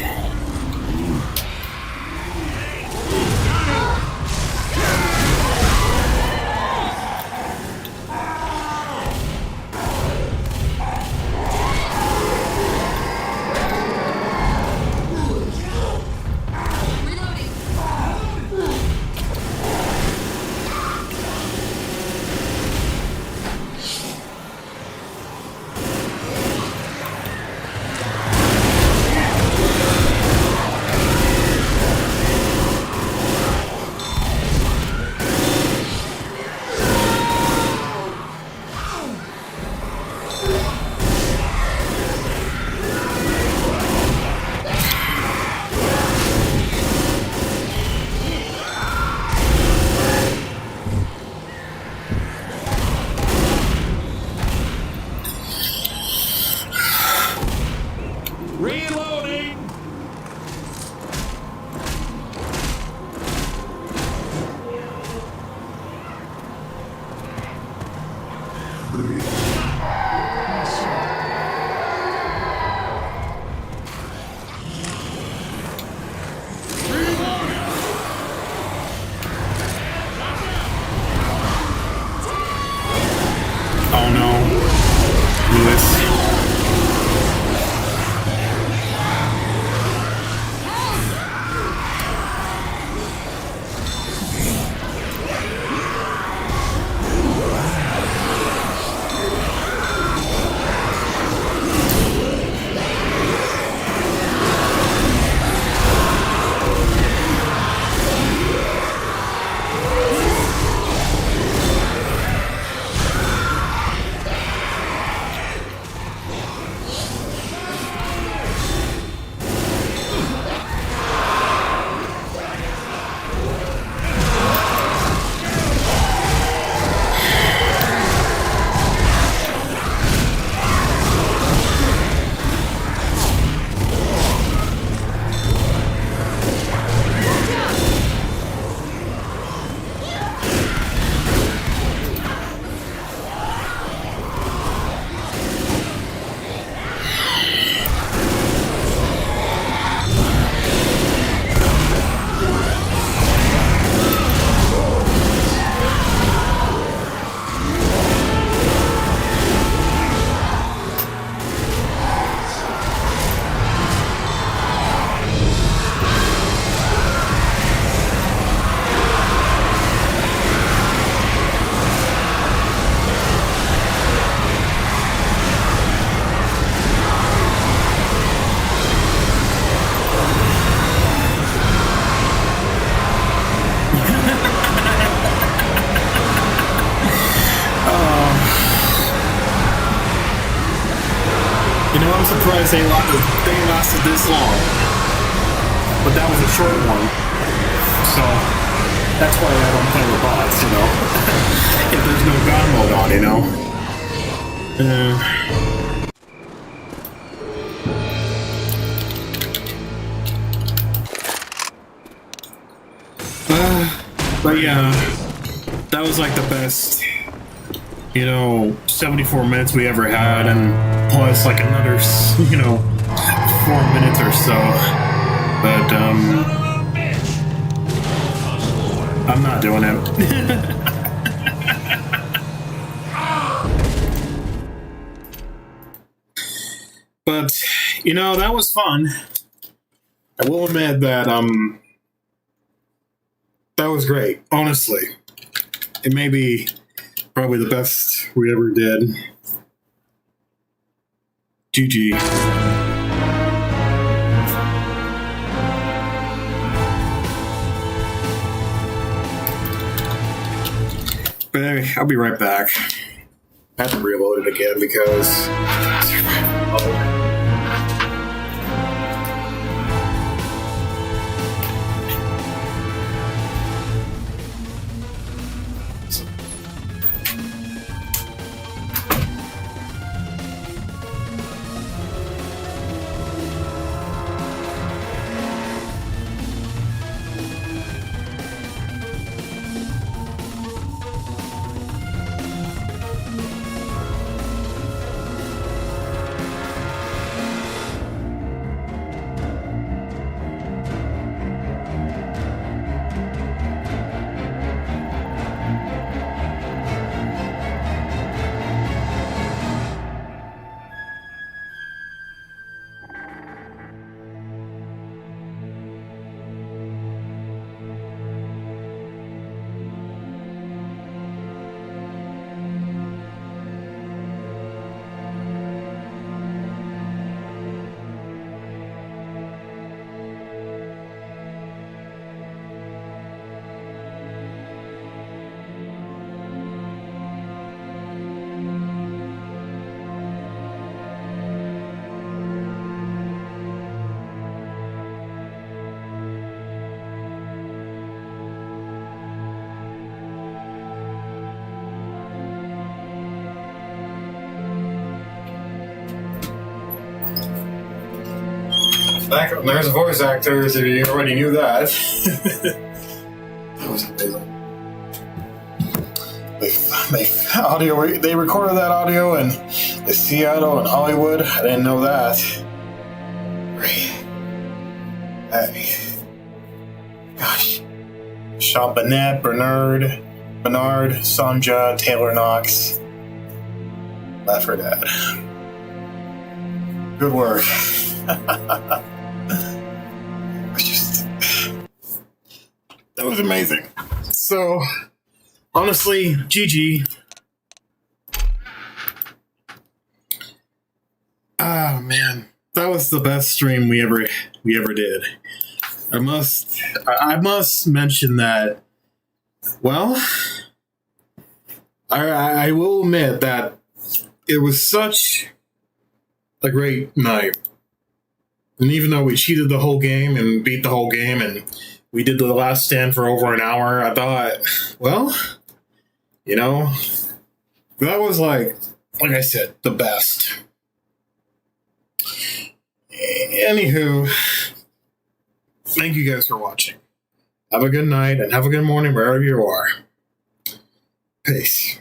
surprised they lasted this long. But that was a short one. So that's why I don't play with bots, you know. If there's no God mode on, you know. But yeah, that was like the best, you know, 74 minutes we ever had, and plus like another, you know, 4 minutes or so. But I'm not doing it. But you know, that was fun. I will admit that that was great. Honestly, it may be probably the best we ever did. GG. But anyway, I'll be right back. I have to reload it again because. There's voice actors, if you already knew that. That was amazing. They recorded that audio in Seattle and Hollywood. I didn't know that. Great. Gosh. Sean Bennett, Bernard, Sonja, Taylor Knox. Left for Dead. Good work. That was amazing. So, honestly, GG. Oh man, that was the best stream we ever did. I must mention that. Well, I will admit that it was such a great night. And even though we cheated the whole game and beat the whole game and we did the last stand for over an hour, I thought, well, you know, that was like I said, the best. Anywho, thank you guys for watching. Have a good night and have a good morning wherever you are. Peace.